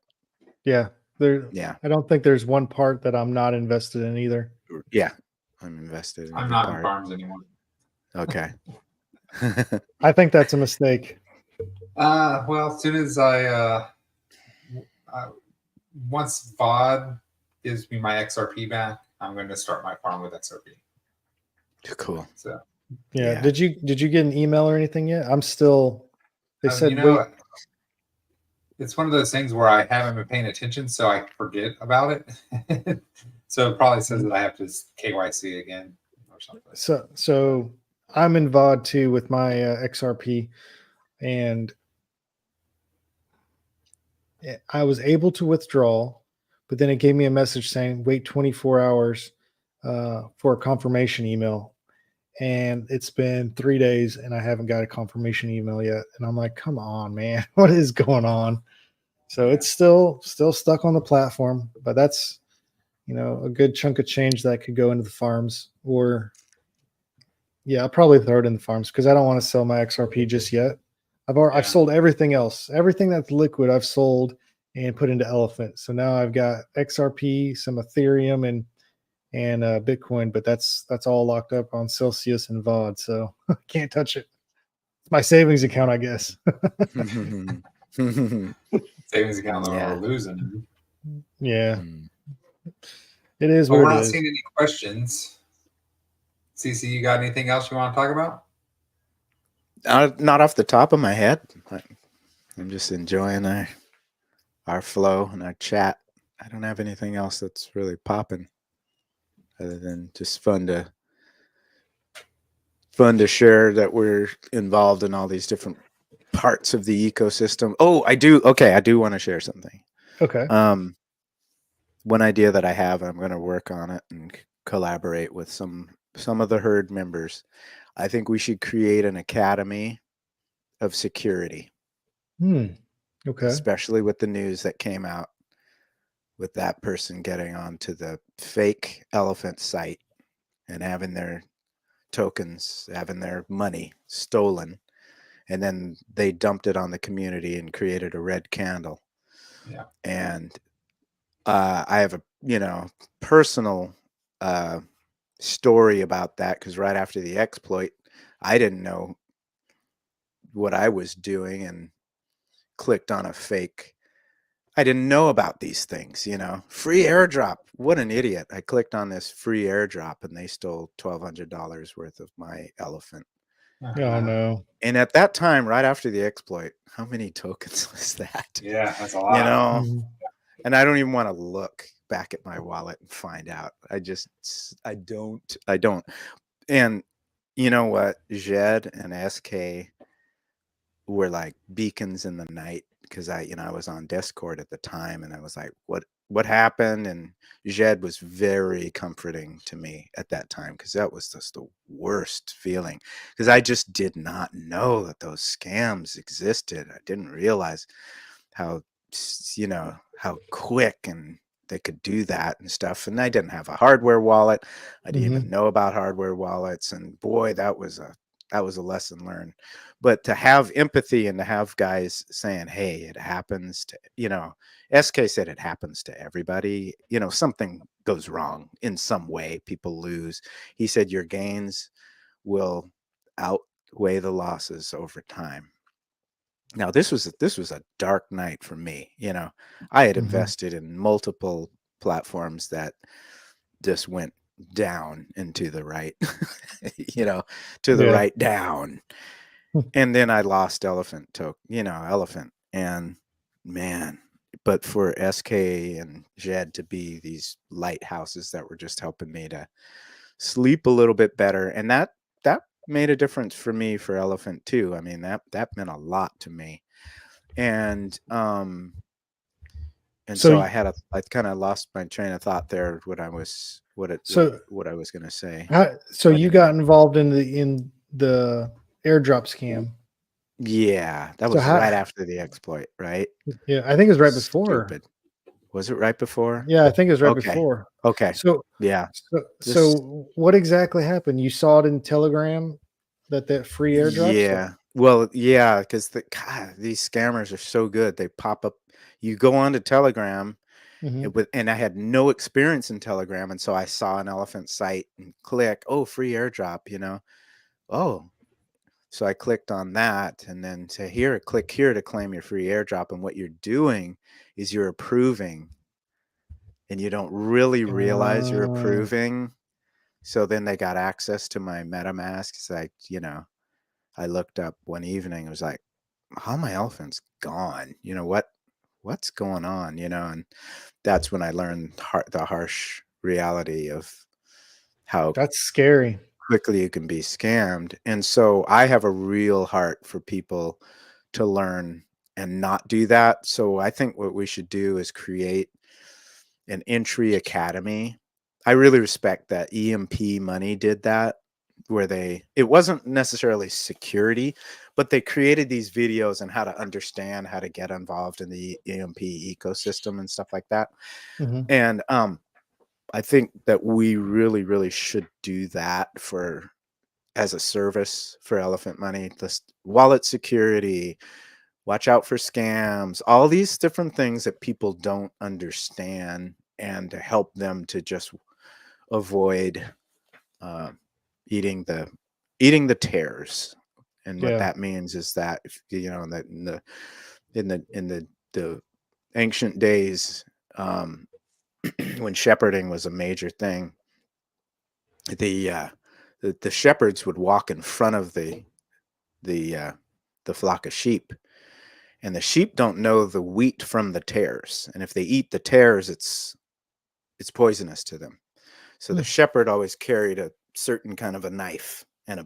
Yeah. I don't think there's one part that I'm not invested in either. Yeah. I'm invested in I'm every not part. in farms anymore. Okay. I think that's a mistake. Well, as soon as once VOD gives me my XRP back, I'm going to start my farm with XRP. Cool. So Yeah. Did you get an email or anything yet? I'm still. They said wait. It's one of those things where I haven't been paying attention, so I forget about it. So it probably says that I have to KYC again or something. So I'm in VOD too with my XRP, and I was able to withdraw, but then it gave me a message saying wait 24 hours for a confirmation email. And it's been 3 days and I haven't got a confirmation email yet. And I'm like, come on, man, what is going on? So it's still stuck on the platform, but that's, a good chunk of change that could go into the farms. Or I'll probably throw it in the farms because I don't want to sell my XRP just yet. I've sold everything else. Everything that's liquid I've sold and put into Elephant. So now I've got XRP, some Ethereum, and Bitcoin, but that's all locked up on Celsius and VOD, so I can't touch it. It's my savings account, I guess. Savings account that we're losing. Yeah, it is. But we're not seeing any questions. CC, you got anything else you want to talk about? Not off the top of my head. I'm just enjoying our flow and our chat. I don't have anything else that's really popping other than just fun to share that we're involved in all these different parts of the ecosystem. Oh, I do. Okay, I do want to share something. Okay. One idea that I have, I'm going to work on it and collaborate with some of the herd members. I think we should create an academy of security. Okay. Especially with the news that came out with that person getting onto the fake elephant site and having their tokens, having their money stolen. And then they dumped it on the community and created a red candle. Yeah. And I have a, personal story about that because right after the exploit, I didn't know what I was doing and clicked on a fake. I didn't know about these things, free airdrop. What an idiot. I clicked on this free airdrop and they stole $1,200 worth of my elephant. Oh no. And at that time, right after the exploit, how many tokens was that? Yeah, that's a lot. And I don't even want to look back at my wallet and find out. I don't. And you know what? Jed and SK were like beacons in the night because I was on Discord at the time and I was like, what happened? And Jed was very comforting to me at that time because that was just the worst feeling because I just did not know that those scams existed. I didn't realize how quick and they could do that and stuff. And I didn't have a hardware wallet. I didn't even know about hardware wallets. And boy, that was a lesson learned. But to have empathy and to have guys saying, hey, it happens to, SK said it happens to everybody, something goes wrong in some way, people lose. He said your gains will outweigh the losses over time. Now this was a dark night for me. I had invested in multiple platforms that just went down into the right, to the right down. And then I lost elephant, and man, but for SK and Jed to be these lighthouses that were just helping me to sleep a little bit better. And that made a difference for me for elephant too. I mean, that meant a lot to me. And so I kind of lost my train of thought there, what I was going to say. So you got involved in the airdrop scam. Yeah, that was right after the exploit, right? Yeah, I think it was right before. Stupid. Was it right before? Yeah, I think it was right before. Okay. So yeah. So what exactly happened? You saw it in Telegram that free airdrop? Yeah. Well, yeah, because these scammers are so good. They pop up. You go on to Telegram, and I had no experience in Telegram, and so I saw an elephant site and click, free airdrop. So I clicked on that, and then click here to claim your free airdrop. And what you're doing is you're approving, and you don't really realize you're approving. So then they got access to my MetaMask. It's like, I looked up one evening. It was like, how my elephant's gone. What's going on? And that's when I learned the harsh reality of how that's scary. Quickly you can be scammed. And so I have a real heart for people to learn and not do that. So I think what we should do is create an entry academy. I really respect that EMP Money did that, where it wasn't necessarily security, but they created these videos on how to understand how to get involved in the EMP ecosystem and stuff like that. And I think that we really, really should do that as a service for Elephant Money. The wallet security, watch out for scams, all these different things that people don't understand, and to help them to just avoid eating the tares. And what that means is that that in the ancient days, when shepherding was a major thing, the shepherds would walk in front of the flock of sheep, and the sheep don't know the wheat from the tares, and if they eat the tares, it's poisonous to them. So the shepherd always carried a certain kind of a knife and a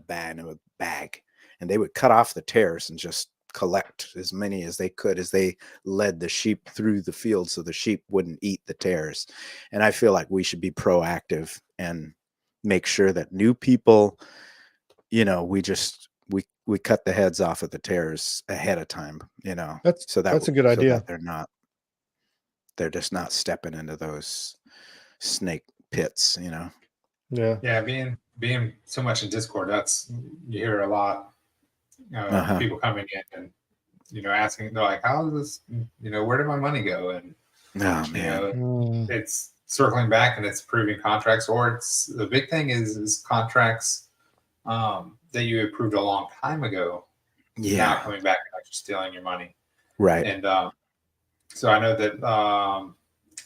bag, and they would cut off the tares and just collect as many as they could as they led the sheep through the field, so the sheep wouldn't eat the tares. And I feel like we should be proactive and make sure that new people, we cut the heads off of the tares ahead of time, that's a good idea. That they're just not stepping into those snake pits. Yeah, being so much in Discord, you hear a lot people coming in and asking, they're like, how is this, where did my money go? And it's circling back and it's approving contracts, or it's the big thing is contracts that you approved a long time ago, now coming back and actually stealing your money. Right. And so I know that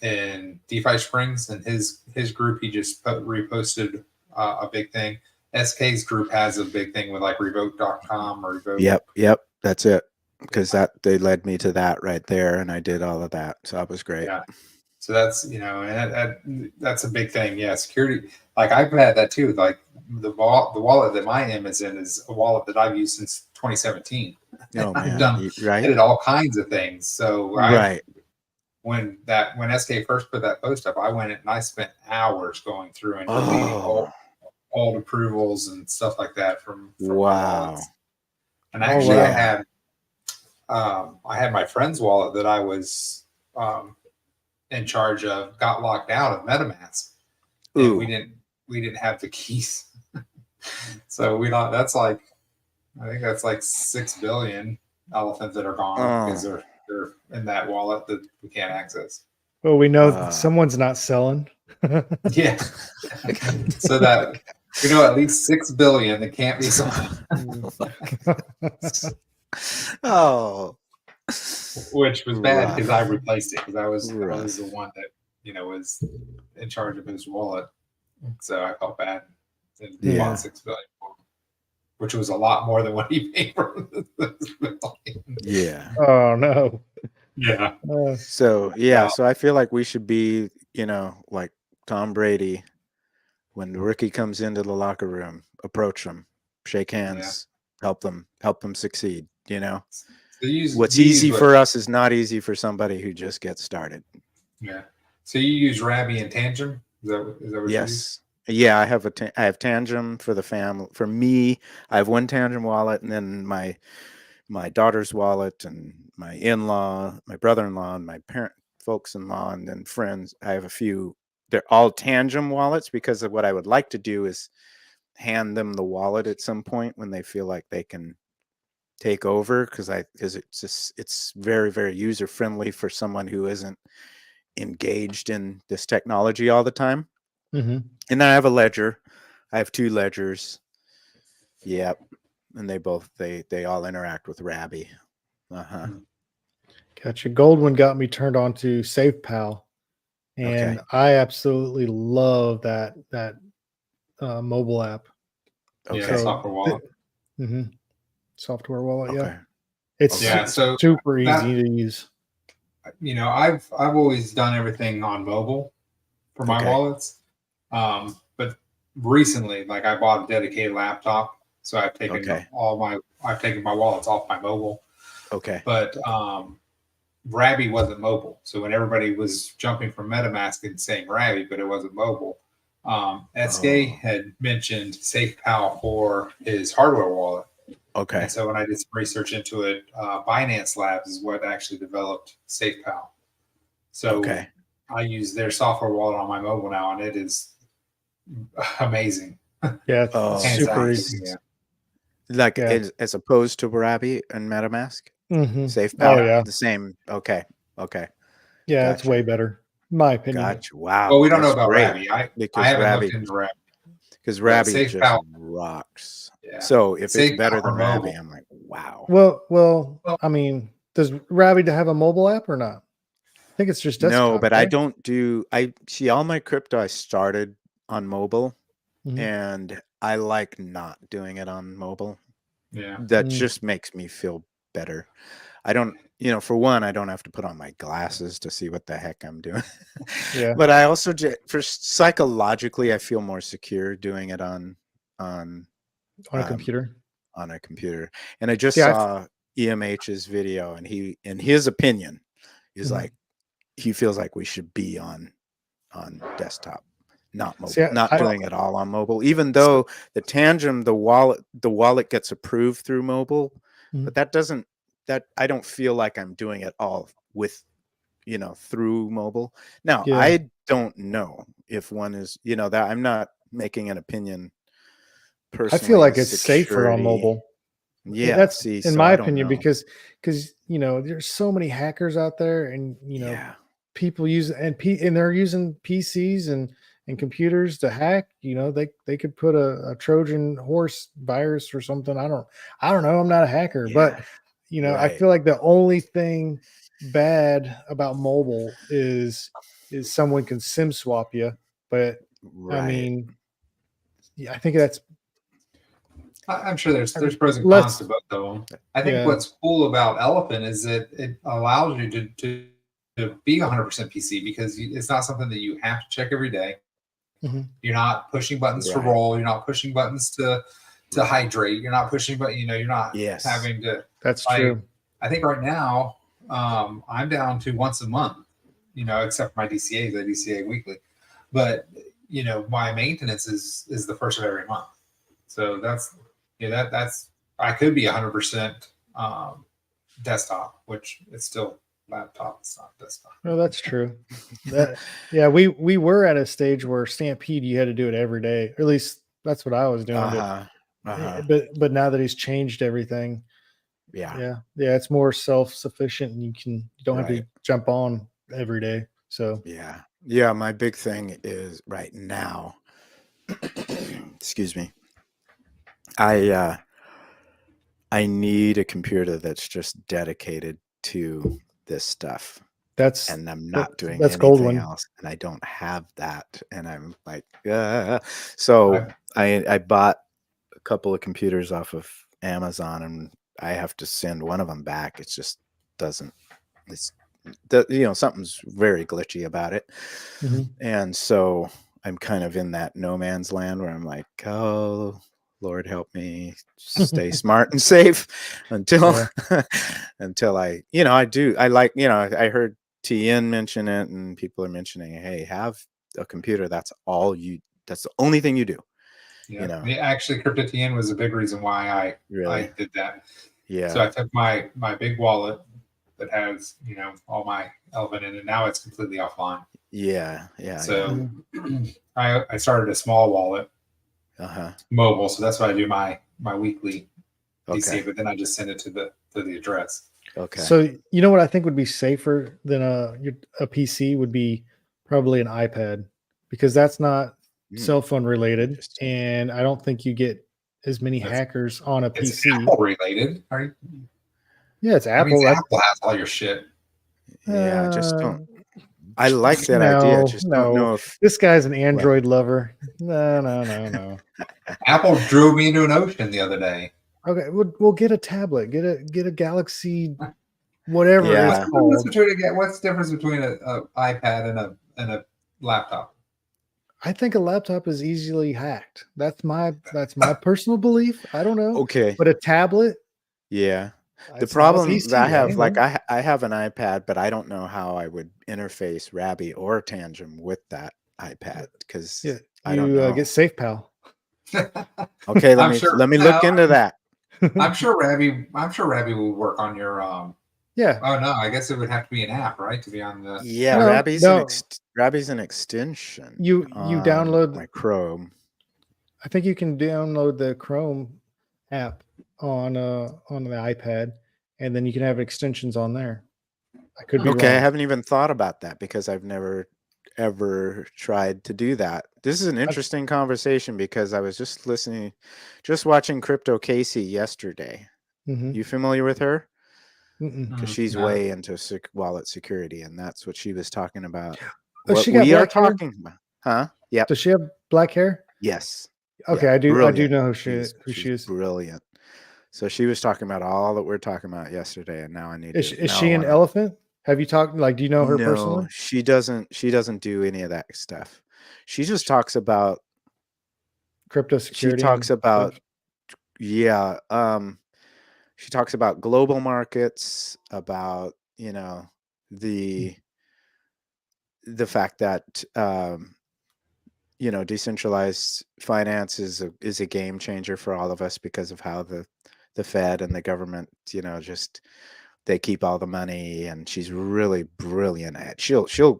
in DeFi Springs and his group, he just reposted a big thing. SK's group has a big thing with like revoke.com or revoke. Yep. That's it. Because they led me to that right there, and I did all of that. So that was great. Yeah. So that's, and that's a big thing. Yeah. Security. Like I've had that too. Like the wallet that my M is in is a wallet that I've used since 2017. Oh, man. I did all kinds of things. So when SK first put that post up, I went and I spent hours going through and deleting all approvals and stuff like that from wallets. And actually I had my friend's wallet that I was in charge of got locked out of MetaMask. And we didn't have the keys. So that's like I think that's like 6 billion elephants that are gone because they're in that wallet that we can't access. Well, we know that someone's not selling. Yeah. So that we know at least 6 billion that can't be sold. Oh, Which was bad because I rough. replaced it because I was Rough. the one that was in charge of his wallet. So I felt bad and Yeah. bought 6 billion, which was a lot more than what he paid for the 6 billion. Yeah. Oh no. Yeah. So yeah, Wow. so I feel like we should be, like Tom Brady, when the rookie comes into the locker room, approach them, shake hands, help them succeed. So What's easy for us is not easy for somebody who just gets started. Yeah. So you use Rabby and Tangem? Is that what you use? Yes. Yeah, I have Tangem for the family. For me, I have one Tangem wallet, and then my daughter's wallet, and my in-law, my brother-in-law, and my folks-in-law, and then friends. I have a few. They're all Tangem wallets because of what I would like to do is hand them the wallet at some point when they feel like they can take over, because it's very, very user friendly for someone who isn't engaged in this technology all the time. Mm-hmm. And then I have a ledger. I have 2 ledgers. Yep. And they all interact with Rabby. Gotcha. Goldwyn got me turned on to SafePal, and Okay. I absolutely love that mobile app. Okay. Yeah, software wallet. Software wallet. Okay. Yeah, it's so super easy to use. I've always done everything on mobile for my wallets, but recently, like I bought a dedicated laptop, so I've taken my wallets off my mobile. Okay. But Rabby wasn't mobile, so when everybody was jumping from MetaMask and saying Rabby, but it wasn't mobile, SK had mentioned SafePal for his hardware wallet. Okay. And so when I did some research into it, Binance Labs is what actually developed SafePal. So I use their software wallet on my mobile now, and it is amazing. Yeah, it's super easy. Yeah. Like as opposed to Rabby and MetaMask? SafePal? Oh yeah. The same. Okay. Yeah, Gotcha. it's way better, in my opinion. Gotcha. Wow. Well, we don't know about Rabby. I haven't Rabby, looked into Rabby. because Rabby just rocks. Yeah. So if it's better than Rabby, I'm like, wow. Well, I mean, does Rabby have a mobile app or not? I think it's just desktop. No, but right? I see all my crypto I started on mobile, and I like not doing it on mobile. Yeah. That just makes me feel better. I don't, for one, I don't have to put on my glasses to see what the heck I'm doing. Yeah. But I also psychologically, I feel more secure doing it on a computer. On a computer. And I just saw EMH's video, and in his opinion, is like he feels like we should be on desktop, not mobile, not doing it all on mobile. Even though the Tangem, the wallet gets approved through mobile, but that I don't feel like I'm doing it all with through mobile. Now, I don't know if one is, that I'm not making an opinion personally. I feel like it's safer on mobile. Yeah, that's in my opinion, because there's so many hackers out there, and people use and they're using PCs and computers to hack. They could put a Trojan horse virus or something. I don't know. I'm not a hacker, but I feel like the only thing bad about mobile is someone can SIM swap you. But I mean, I think that's. I'm sure there's pros and cons to both of them. I think what's cool about Elephant is that it allows you to be 100% PC, because it's not something that you have to check every day. You're not pushing buttons to roll. You're not pushing buttons to hydrate. You're not pushing, but you're not having to. That's true. I think right now I'm down to once a month, except for my DCAs. I DCA weekly, but my maintenance is the first of every month. So that's I could be 100% desktop, which it's still laptop. It's not desktop. No, that's true. We were at a stage where Stampede, you had to do it every day. Or at least that's what I was doing. Uh-huh. but now that he's changed everything, Yeah. it's more self-sufficient, and you don't have to Right. jump on every day. So Yeah. Yeah. My big thing is right now, excuse me. I need a computer that's just dedicated to this stuff. that's And I'm not doing that's gold anything one. else. And I don't have that. And I'm like, so I bought a couple of computers off of Amazon, and I have to send one of them back. It just doesn't, something's very glitchy about it. Mhm. And so I'm kind of in that no man's land where I'm like, oh, Lord help me stay smart and safe until until I I heard TN mention it, and people are mentioning, hey, have a computer that's the only thing you do. Yeah. Actually, CryptoTN was a big reason why I Really? did that. Yeah. So I took my big wallet that has all my Elephant in it. Now it's completely offline. Yeah. So I started a small wallet, mobile. So that's why I do my weekly DC. But then I just send it to the address. Okay. So you know what I think would be safer than a PC would be probably an iPad, because that's not cell phone related, Interesting. and I don't think you get as many hackers on a It's PC. Apple related. Yeah, it's That means Apple. Apple has all your shit. Yeah, I just don't. I like that idea. I just don't know if this guy's an Android lover. No. Apple drew me into an ocean the other day. Okay, we'll get a tablet. Get a Galaxy, whatever Yeah. it's called. What's the difference between a iPad and a laptop? I think a laptop is easily hacked. That's my personal belief. I don't know. Okay. But a tablet, Yeah. The it's not a problem PC, that I have, know. I have an iPad, but I don't know how I would interface Rabby or Tangent with that iPad because I don't know. Get SafePal. Okay, let me look into that. I'm sure Rabby will work on your Yeah. Oh no, I guess it would have to be an app, right, to be on the. Yeah, No, Rabby's an extension. You on download my Chrome. I think you can download the Chrome app on the iPad, and then you can have extensions on there. I could be wrong. I haven't even thought about that because I've never ever tried to do that. This is an interesting conversation because I was just watching Crypto Casey yesterday. You familiar with her? Because she's way into wallet security, and that's what she was talking about. What she got we are black hair? talking about, huh? Yeah. Does she have black hair? Yes. Okay, Yeah, I do brilliant. know who she is. Brilliant. So she was talking about all that we're talking about yesterday, and now I need Is she an elephant? Have you talked? Like, do you know her personally? No, she doesn't. She doesn't do any of that stuff. She just talks about crypto security. She talks about she talks about global markets, about the fact that decentralized finance is a game changer for all of us because of how the Fed and the government just they keep all the money, and she's really brilliant at she'll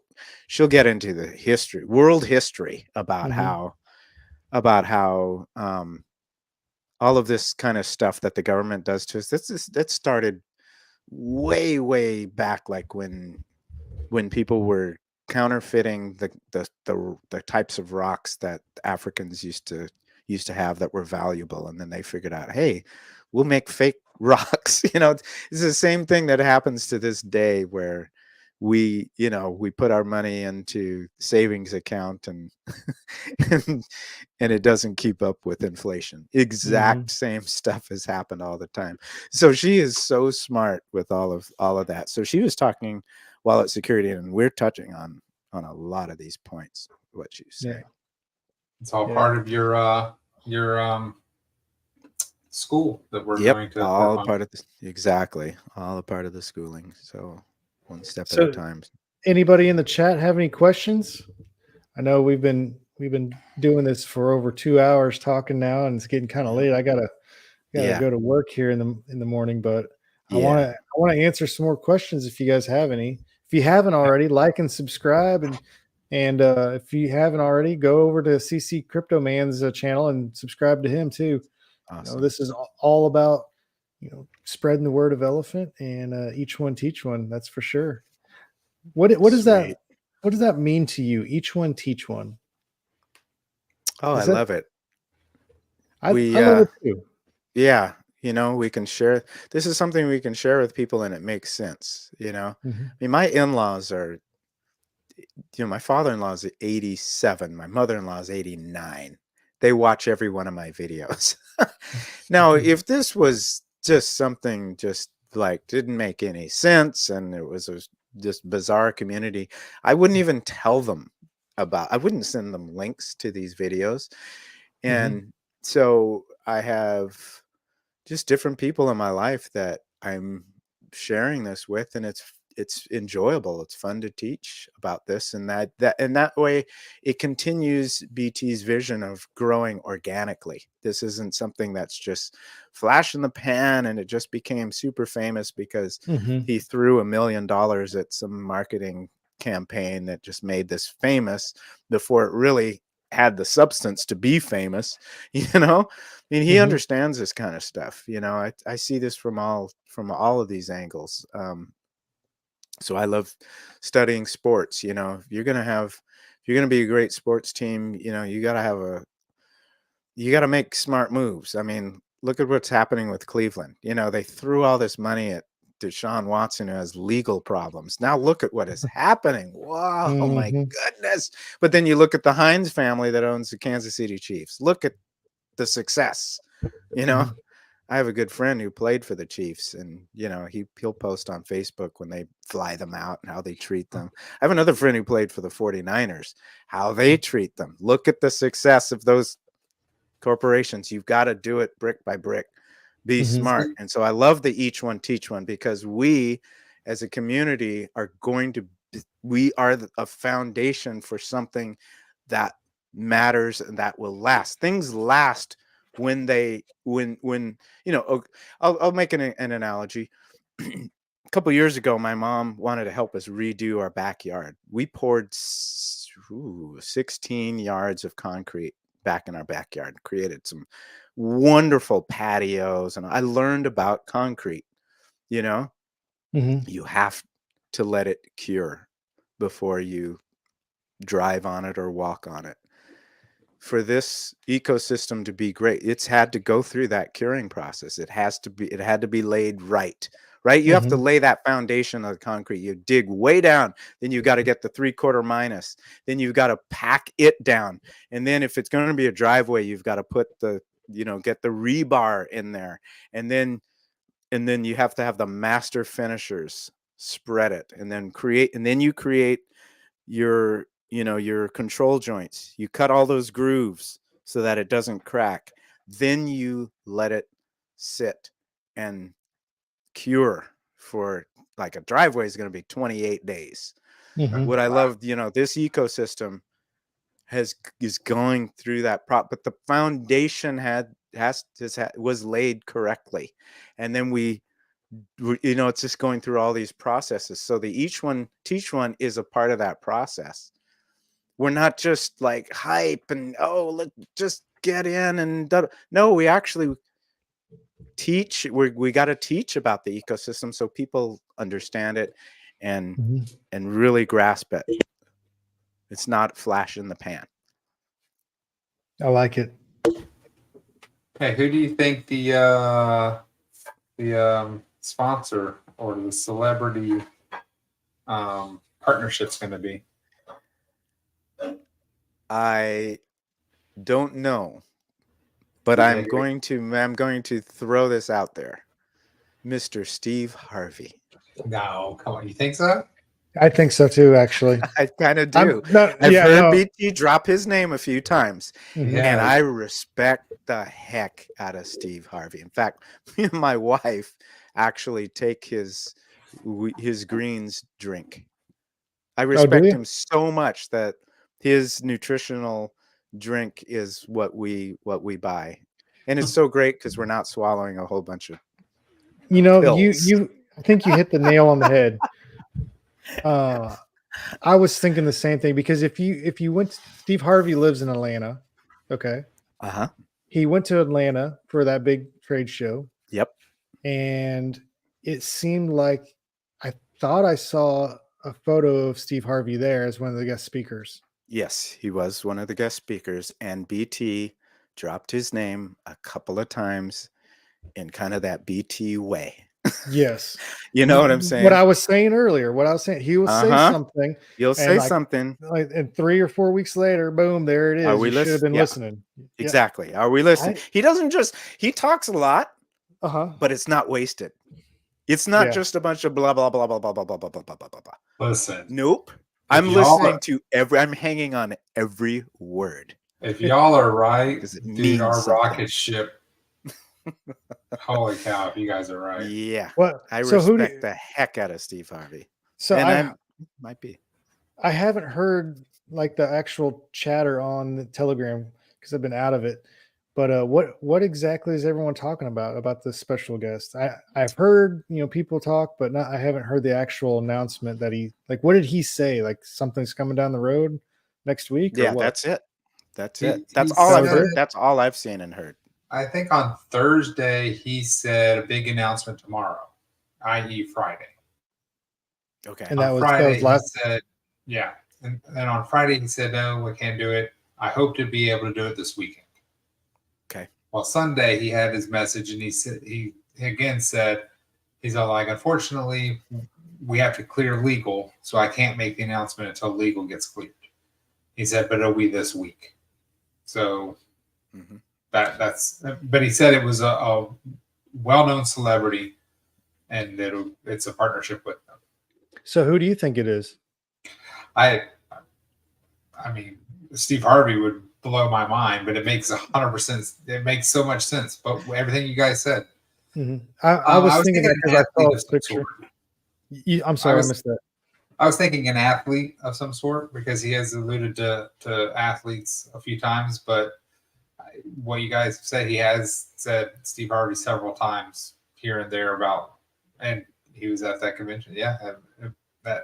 get into the world history about how all of this kind of stuff that the government does to us. That started way back, like when people were counterfeiting the types of rocks that Africans used to have that were valuable, and then they figured out, hey, we'll make fake rocks. It's the same thing that happens to this day, where we put our money into savings account and and it doesn't keep up with inflation. Exact same stuff has happened all the time. So she is so smart with all of that. So she was talking wallet security, and we're touching on a lot of these points, what you say. Yeah. It's all part of your school that we're going to all work part on. of exactly all a part of the schooling. So one step at a time. Anybody in the chat have any questions? I know we've been doing this for over 2 hours talking now, and it's getting kind of late. I gotta go to work here in the morning, but I want to answer some more questions if you guys have any. If you haven't already, like and subscribe, and if you haven't already, go over to CC CryptoMan's channel and subscribe to him too. Awesome. this is all about, spreading the word of elephant, and each one teach one. That's for sure. What does that Sweet. what does that mean to you? Each one teach one. Oh, I Is that love it. I We love it too. yeah, we can share. This is something we can share with people, and it makes sense. I Mhm, mean, my in-laws are, my father-in-law is 87, my mother-in-law is 89. They watch every one of my videos. Now, mhm, if this was just something just like didn't make any sense and it was a just bizarre community, I wouldn't even tell them I wouldn't send them links to these videos. mhm, And so I have just different people in my life that I'm sharing this with, and it's enjoyable. It's fun to teach about this, and that way it continues BT's vision of growing organically. This isn't something that's just flash in the pan and it just became super famous because mhm, he threw $1 million at some marketing campaign that just made this famous before it really had the substance to be famous. I mean, he mhm, understands this kind of stuff. I see this from all of these angles. So I love studying sports. If you're gonna be a great sports team, you gotta make smart moves. I mean, look at what's happening with Cleveland. They threw all this money at Deshaun Watson, who has legal problems. Now look at what is happening. Wow, my mhm, goodness. But then you look at the Hines family that owns the Kansas City Chiefs. Look at the success. You know, mhm, I have a good friend who played for the Chiefs, and he'll post on Facebook when they fly them out and how they treat them. I have another friend who played for the 49ers, how they treat them. Look at the success of those corporations. You've got to do it brick by brick. Be mhm, smart. And so I love the each one teach one, because we as a community we are a foundation for something that matters and that will last. Things last when I'll make an analogy. A couple years ago, my mom wanted to help us redo our backyard. We poured 16 yards of concrete back in our backyard, created some wonderful patios, and I learned about concrete. mhm, You have to let it cure before you drive on it or walk on it. For this ecosystem to be great, it's had to go through that curing process. It had to be laid right. You have to mhm, lay that foundation of the concrete. You dig way down, then you got to get the 3/4 minus, then you've got to pack it down. And then if it's going to be a driveway, you've got to put get the rebar in there. And then you have to have the master finishers spread it, and then you create your control joints. You cut all those grooves so that it doesn't crack. Then you let it sit and cure for, like, a driveway is going to be 28 days. mhm, What I love, this ecosystem is going through that but the foundation was laid correctly. And then it's just going through all these processes. So the each one teach one is a part of that process. We're not just like hype and, oh, look, just get in and no, we actually teach. We got to teach about the ecosystem so people understand it and mhm. really grasp it. It's not flash in the pan. I like it. Hey, who do you think the sponsor or the celebrity partnership's going to be? I don't know, but I'm going to throw this out there. Mr. Steve Harvey. No, come on. You think so? I think so too, actually. I kind of I'm do. no, I've yeah, heard no. BT drop his name a few times, Mhm, and Yeah. I respect the heck out of Steve Harvey. In fact, me and my wife actually take his greens drink. I Oh, do respect you? him so much that his nutritional drink is what we buy. And it's so great because we're not swallowing a whole bunch of You know, pills. I think you hit the nail on the head. Uh, I was thinking the same thing, because if you went, Steve Harvey lives in Atlanta, okay, Uh-huh. he went to Atlanta for that big trade show, Yep. and it seemed like I thought I saw a photo of Steve Harvey there as one of the guest speakers. Yes, he was one of the guest speakers, and BT dropped his name a couple of times in kind of that BT way. Yes. You know what I'm What saying? I was saying earlier, what I was saying, he will say Uh-huh. something, You'll and say something. and 3 or 4 weeks later, boom, there it Are is. we You should have been Yeah, listening. Yeah. exactly. Are we listening? He doesn't just, he talks a lot, Uh-huh. but it's not wasted. It's not Yeah. just a bunch of blah, blah, blah, blah, blah, blah, blah, blah, blah, blah, blah, blah. Listen, Nope. if I'm y'all listening are, to I'm hanging on every word if y'all are right, because it dude, means our something. rocket ship. Holy cow! If you guys are right, Yeah. What? I So who do respect the heck out of Steve Harvey. so And I might be. I haven't heard like the actual chatter on the Telegram because I've been out of it. But what exactly is everyone talking about this special guest? I've heard people talk, but not I haven't heard the actual announcement that he like. What did he say? Like something's coming down the road next week or Yeah, what? that's it. That's he, it. he That's all That I've was said. heard. it. That's all I've seen and heard. I think on Thursday he said a big announcement tomorrow, i.e., Friday. Okay. And On that Friday was he last. said, yeah, and on Friday he said, no, we can't do it. I hope to be able to do it this weekend. Okay. Well, Sunday he had his message, and he again said, he's all like, unfortunately, we have to clear legal, so I can't make the announcement until legal gets cleared. He said, but it'll be this week. So that's. But he said it was a well-known celebrity, and it's a partnership with them. So who do you think it is? I mean, Steve Harvey would blow my mind, but it makes 100%. It makes so much sense. But everything you guys said, I was thinking that an because I saw athlete a of some picture. sort. I'm sorry, I missed that. I was thinking an athlete of some sort because he has alluded to athletes a few times. But what you guys have said, he has said Steve Harvey several times here and there about, and he was at that convention. Yeah, that.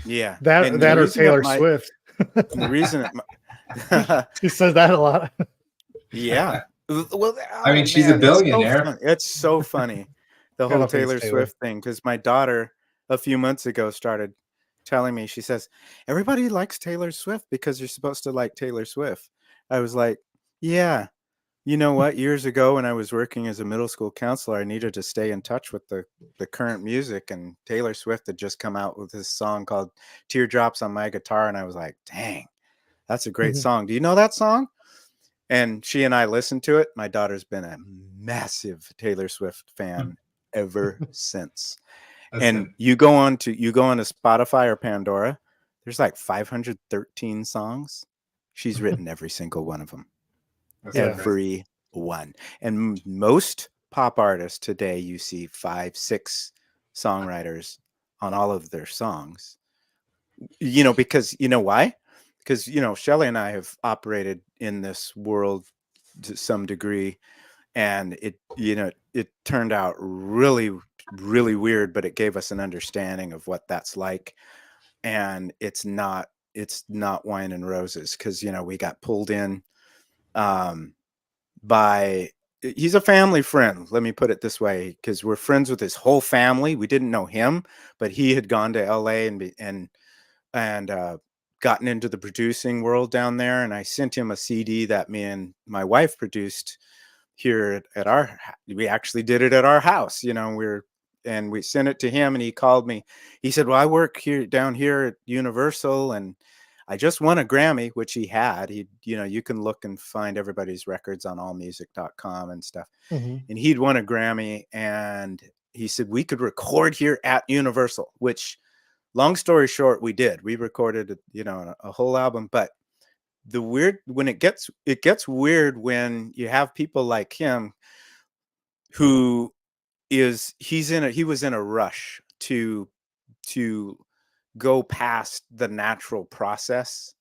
Yeah. That or Taylor Swift. The reason She says that a lot. yeah. Well, I mean, she's a billionaire. It's so funny. The I whole don't think it's Taylor Taylor. Swift thing, because my daughter a few months ago started telling me, she says, everybody likes Taylor Swift because you're supposed to like Taylor Swift. I was like, yeah, you know what? Years ago when I was working as a middle school counselor, I needed to stay in touch with the current music, and Taylor Swift had just come out with this song called Teardrops on My Guitar, and I was like, dang, that's a great song. Do you know that song? And she and I listened to it. My daughter's been a massive Taylor Swift fan ever since. And you go on to Spotify or Pandora, there's like 513 songs. She's written every single one of them. Every one. And most pop artists today, you see 5, 6 songwriters on all of their songs. Because you know why? Because Shelley and I have operated in this world to some degree, and it turned out really, really weird, but it gave us an understanding of what that's like. And it's not wine and roses, because we got pulled in by, he's a family friend, let me put it this way, because we're friends with his whole family. We didn't know him, but he had gone to LA and gotten into the producing world down there, and I sent him a CD that me and my wife produced here at we actually did it at our house. We sent it to him, and he called me. He said, well, I work down here at Universal, and I just won a Grammy, which he had. You can look and find everybody's records on allmusic.com and stuff. And he'd won a Grammy, and he said we could record here at Universal, which, long story short, we did. We recorded, a whole album. But it gets weird when you have people like him who he was in a rush to go past the natural process.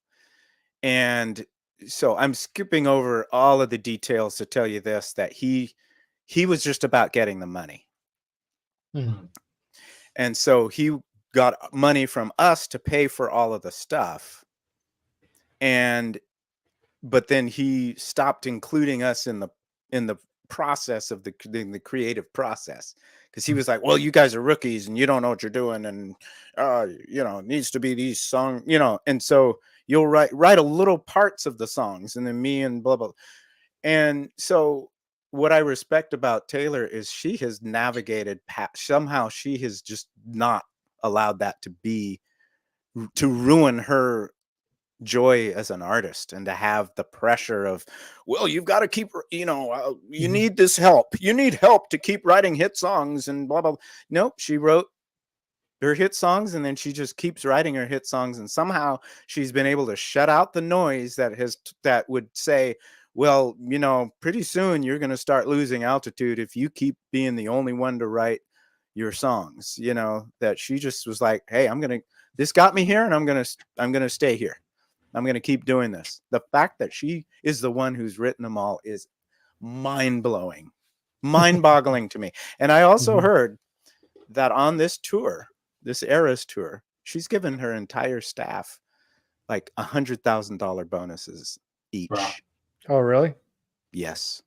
And so I'm skipping over all of the details to tell you this, that he was just about getting the money. And so he got money from us to pay for all of the stuff. And but then he stopped including us in the process of the creative process, because he was like, well, you guys are rookies and you don't know what you're doing, and it needs to be these songs, and so you'll write a little parts of the songs, and then me and blah blah. And so what I respect about Taylor is she has navigated somehow she has just not allowed that to ruin her joy as an artist, and to have the pressure of, well, you've got to keep, you need this help. You need help to keep writing hit songs and blah, blah, blah. Nope. She wrote her hit songs, and then she just keeps writing her hit songs. And somehow she's been able to shut out the noise that would say, well, pretty soon you're going to start losing altitude if you keep being the only one to write your songs, that she just was like, hey, this got me here, and I'm going to stay here. I'm going to keep doing this. The fact that she is the one who's written them all is mind-blowing, mind-boggling to me. And I also heard that on this tour, this Eras tour, she's given her entire staff like $100,000 bonuses each. Wow. Oh, really? Yes.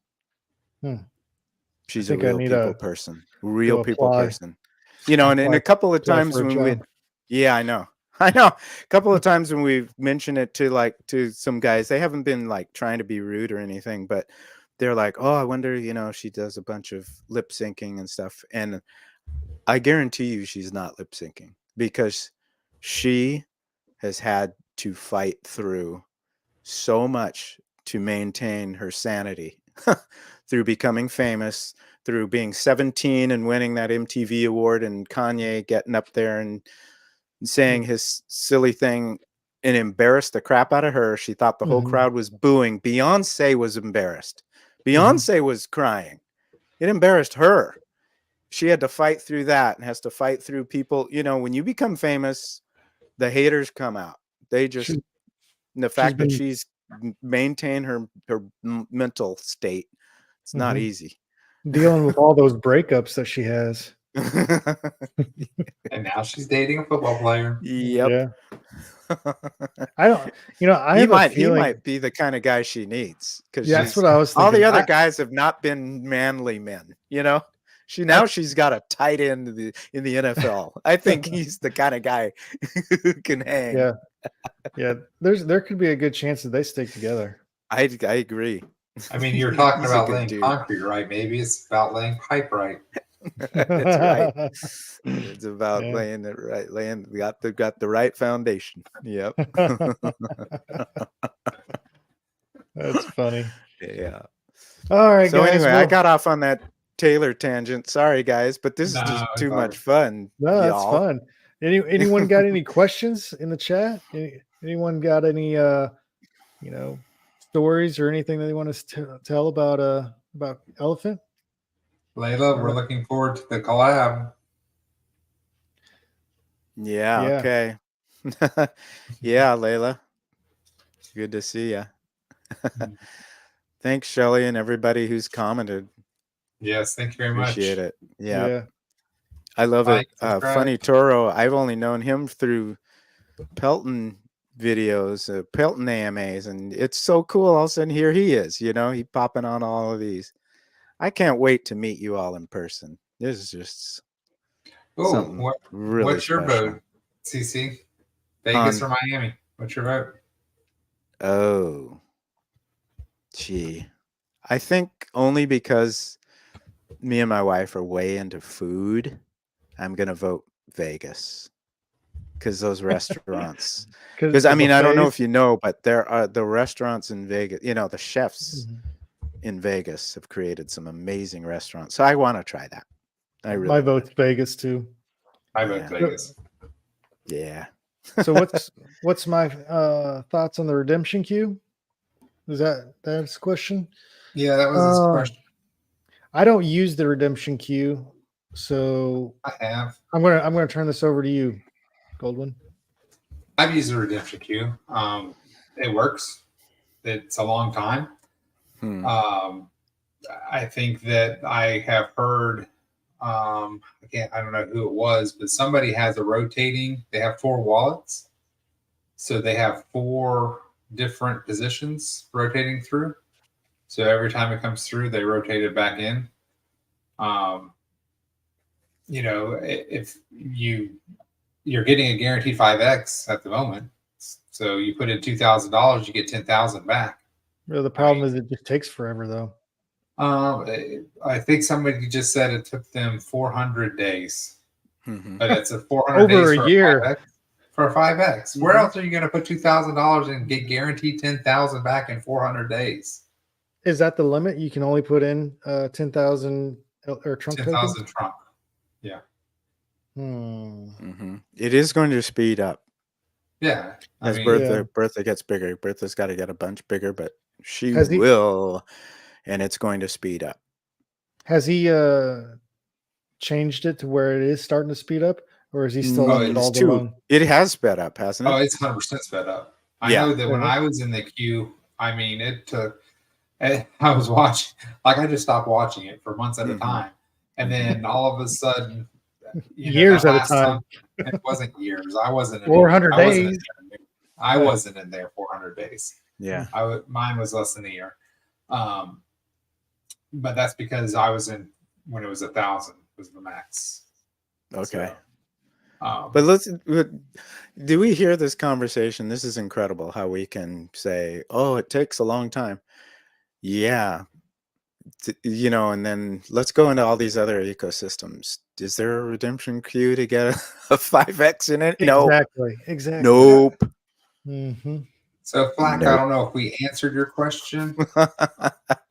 Hmm. She's a real people person. Real people person. And a couple of times when yeah, I know. A couple of times when we've mentioned it to some guys, they haven't been like trying to be rude or anything, but they're like, oh, I wonder, she does a bunch of lip syncing and stuff. And I guarantee you she's not lip syncing, because she has had to fight through so much to maintain her sanity through becoming famous, through being 17 and winning that MTV award, and Kanye getting up there and saying his silly thing and embarrassed the crap out of her. She thought the whole crowd was booing. Beyonce was embarrassed. Beyonce was crying. It embarrassed her. She had to fight through that, and has to fight through people. When you become famous, the haters come out. They just, the fact that she's maintained her mental state, it's not easy. Dealing with all those breakups that she has. And now she's dating a football player. Yep. Yeah. I don't, I have a feeling he might be the kind of guy she needs, because that's what I was thinking. All the other guys have not been manly men, she's got a tight end in the NFL. I think he's the kind of guy who can hang. Yeah. There could be a good chance that they stick together. I agree. I mean, you're talking about laying concrete right. Maybe it's about laying pipe right. That's right. It's about laying it right. They've got the right foundation. Yep. That's funny. Yeah. All right, so guys. Anyway, I got off on that Taylor tangent. Sorry, guys, but this is just too much fun. No, that's fun. Anyone got any questions in the chat? Anyone got any stories or anything that they want us to tell about Elephant? Layla, we're looking forward to the collab. Yeah. Okay. Yeah, Layla. Good to see you. Thanks, Shelly, and everybody who's commented. Yes, thank you very much. Appreciate it. Yeah. I love it. Funny Toro, I've only known him through Pelton videos, Pelton AMAs, and it's so cool. All of a sudden, here he is, he popping on all of these. I can't wait to meet you all in person. This is just really what's your special. vote, CC? Vegas or Miami? What's your vote? Oh, gee. I think only because me and my wife are way into food, I'm going to vote Vegas. Because those restaurants. Because, I don't know if you know, but there are the restaurants in Vegas, the chefs in Vegas have created some amazing restaurants. So I want to try that. My vote's Vegas too. I vote Vegas. Yeah. So what's my thoughts on the redemption queue? Is that's a question? Yeah, that was his question. I don't use the redemption queue, so I have. I'm gonna turn this over to you, Goldwyn. I've used the redemption queue. It works. It's a long time. I think that I have heard. I don't know who it was, but somebody has a rotating. They have 4 wallets, so they have 4 different positions rotating through. So every time it comes through, they rotate it back in. If you're getting a guaranteed 5x at the moment, so you put in $2,000, you get 10,000 back. Well, the problem is it just takes forever, though. I think somebody just said it took them 400 days, Mhm. but it's a 400 Over days a for year. 5x. For a 5x, where Mhm. else are you going to put $2,000 and get guaranteed 10,000 back in 400 days? Is that the limit? You can only put in 10,000 or Trump tokens? 10,000 Trump. Yeah. It is going to speed up Yeah. I as mean, Bertha gets bigger. Bertha's got to get a bunch bigger, but she Has he- will, and it's going to speed up. Has he changed it to where it is starting to speed up, or is he still left it all alone? It has sped up, hasn't it? Oh, it's 100% sped up. I Yeah. know that when I was in the queue, I mean, it took. I was watching, like I just stopped watching it for months at a time, and then all of a sudden, Years that at a last time. it wasn't years. I wasn't in 400 I wasn't in days. there. I wasn't in there 400 days. Yeah. Mine was less than a year, but that's because I was in when it was 1,000 was the max. Okay. So, but do we hear this conversation? This is incredible how we can say, oh, it takes a long time. Yeah. And then let's go into all these other ecosystems. Is there a redemption queue to get a 5x in it? Exactly. Nope. Mm-hmm. So Flack, I don't know if we answered your question.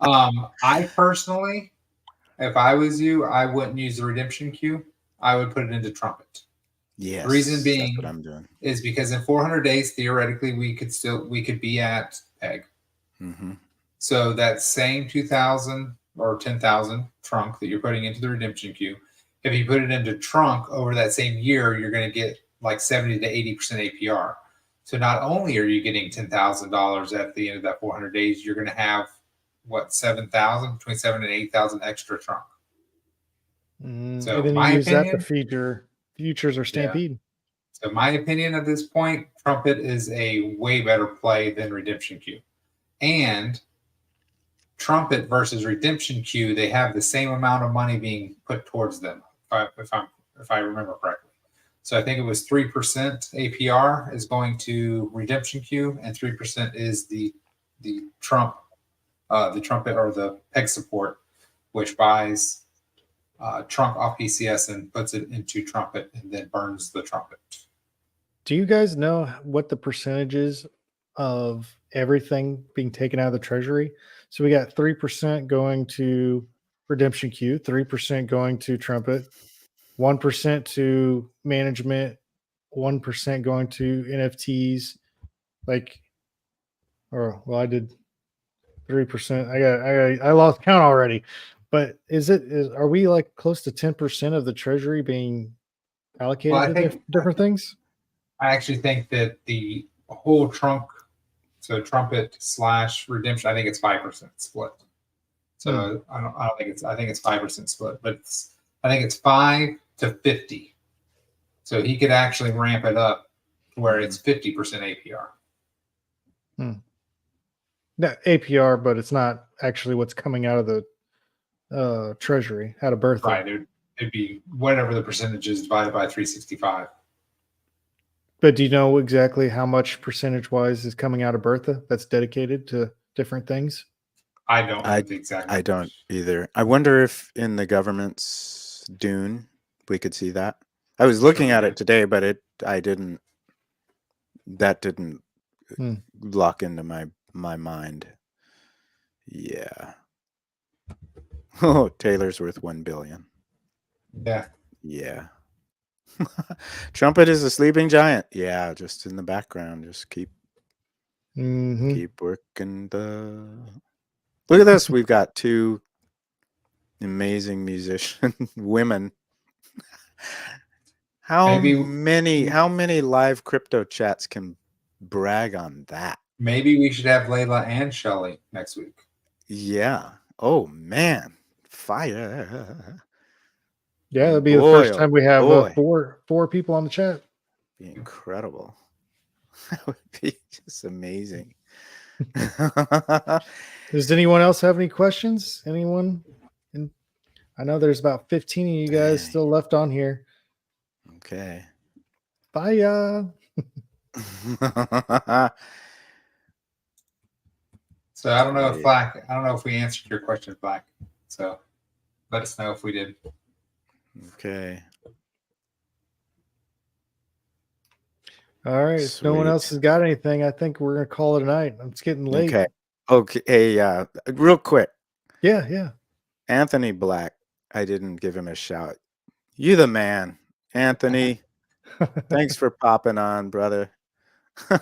I personally, if I was you, I wouldn't use the redemption queue. I would put it into Trumpet. Yes. The reason being that's what I'm doing. Is because in 400 days, theoretically, we could be at PEG. Mm-hmm. So that same 2,000 or 10,000 trunk that you're putting into the redemption queue, if you put it into trunk over that same year, you're going to get like 70 to 80% APR. So not only are you getting $10,000 at the end of that 400 days, you're going to have what, 7,000, between 7 and 8,000 extra trunk. So and then you use that to feed your futures or Stampede. Yeah. So my opinion at this point, Trumpet is a way better play than Redemption Queue. And Trumpet versus Redemption Queue, they have the same amount of money being put towards them, if I remember correctly. So I think it was 3% APR is going to Redemption Queue, and 3% is the Trumpet or the PEG support, which buys trunk off PCS and puts it into Trumpet and then burns the Trumpet. Do you guys know what the percentages of everything being taken out of the treasury? So we got 3% going to Redemption Queue, 3% going to Trumpet, 1% to management, 1% going to NFTs. I did 3%. I lost count already. But are we like close to 10% of the treasury being allocated to different things? I actually think that the whole trunk, so Trumpet / Redemption, I think it's 5% split. So I don't think I think it's 5% split, but I think it's 5 to 50. So he could actually ramp it up where it's 50% APR. No, APR, but it's not actually what's coming out of the treasury, out of Bertha. Right. It'd be whatever the percentage is divided by 365. But do you know exactly how much percentage-wise is coming out of Bertha that's dedicated to different things? I don't know the exact numbers. I don't either. I wonder if in the government's Dune we could see that. I was looking at it today, but that didn't lock into my mind. Yeah. Oh, Taylor's worth 1 billion. Yeah. Trumpet is a sleeping giant. Yeah, just in the background. Just keep working Look at this. We've got 2 amazing musician women. How many live crypto chats can brag on that? Maybe we should have Layla and Shelly next week. Yeah. Oh man, fire! Yeah, it'll be the first time we have 4 people on the chat. Be incredible. That would be just amazing. Does anyone else have any questions? Anyone? And I know there's about 15 of you guys Dang. still left on here. Okay. Bye. So I don't know if Black. I don't know if we answered your question, Black. So let us know if we did. Okay. All right. If no one else Sweet. has got anything, I think we're gonna call it a night. It's getting late. Okay. Okay. Hey, real quick, Yeah. Anthony Black. I didn't give him a shout. You the man, Anthony. Thanks for popping on, brother.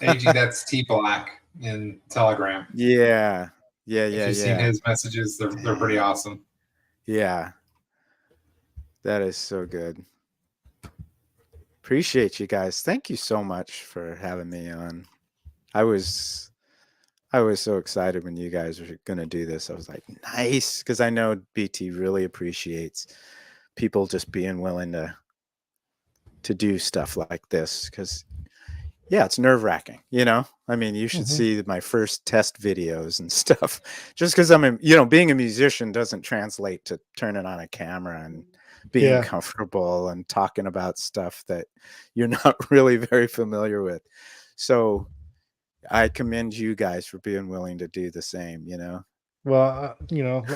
AG, that's T Black in Telegram. Yeah. If you've seen his messages, they're pretty awesome. Yeah. That is so good. Appreciate you guys. Thank you so much for having me on. I was so excited when you guys were going to do this. I was like, nice, because I know BT really appreciates people just being willing to do stuff like this, because it's nerve-wracking, I mean, you should see my first test videos and stuff. Just because being a musician doesn't translate to turning on a camera and being comfortable and talking about stuff that you're not really very familiar with. So I commend you guys for being willing to do the same, Well,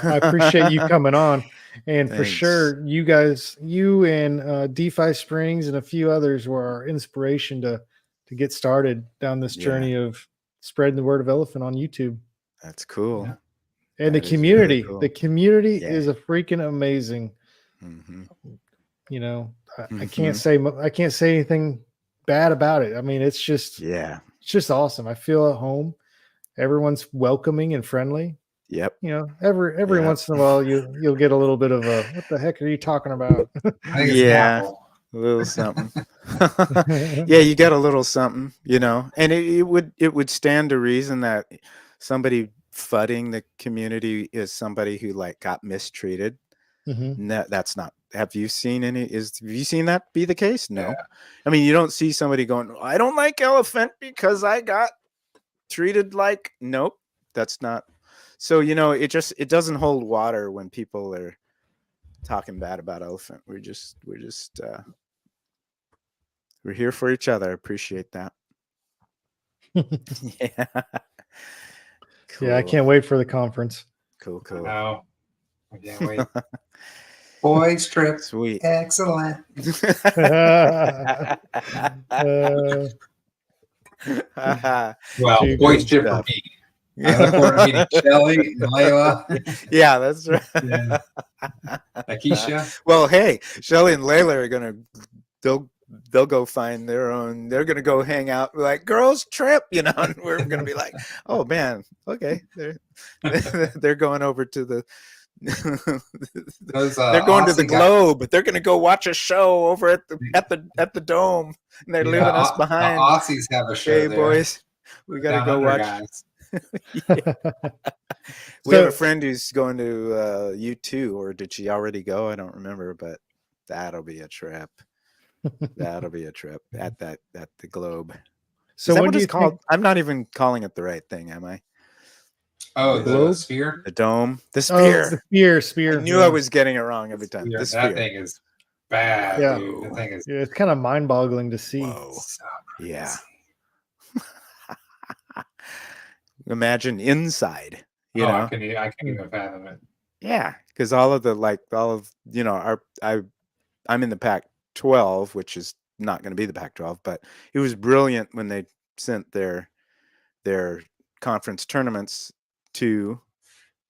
I appreciate you coming on, and for Thanks. sure, you guys, you and DeFi Springs and a few others were our inspiration to get started down this journey of spreading the word of elephant on YouTube. That's cool. Yeah. And That the is community, really cool. the community Yeah. is a freaking amazing. Mhm. I can't say anything bad about it. I mean, it's just awesome. I feel at home. Everyone's welcoming and friendly. Yep. Every once in a while you'll get a little bit of a, what the heck are you talking about? I think it's an apple. A little something. Yeah, you got a little something, and it would stand to reason that somebody fudding the community is somebody who got mistreated. No, that's not. Have you seen that be the case? No. Yeah. I mean, you don't see somebody going, I don't like elephant because I got treated like. Nope, that's not. So it doesn't hold water when people are talking bad about elephant. We're here for each other. I appreciate that. Yeah. Cool. Yeah, I can't wait for the conference. Cool. No, I can't wait. Boys trip. Sweet. Excellent. Well, boys trip for me. I look forward to meeting Shelly and Layla. Yeah, that's right. Yeah. Akisha. Well, hey, Shelly and Layla are they'll go find their own. They're gonna go hang out like girls trip, and we're gonna be like, oh man, okay, they're going over to the. They're going to the Globe. They're going to go watch a show over at the Dome, and they're leaving us behind. The Aussies have a show. Hey, there. boys, we got to go watch. Guys. We have a friend who's going to U2, or did she already go? I don't remember, but that'll be a trip. That'll be a trip at the Globe. So what is it called? I'm not even calling it the right thing, am I? Oh, the sphere? The dome? The sphere. The sphere. I knew I was getting it wrong every time. The sphere. That thing is bad, dude. The thing is... Yeah, it's kind of mind-boggling to see. Whoa. Yeah. Imagine inside. I can't even fathom it. Yeah, because I'm in the Pac-12, which is not going to be the Pac-12, but it was brilliant when they sent their conference tournaments to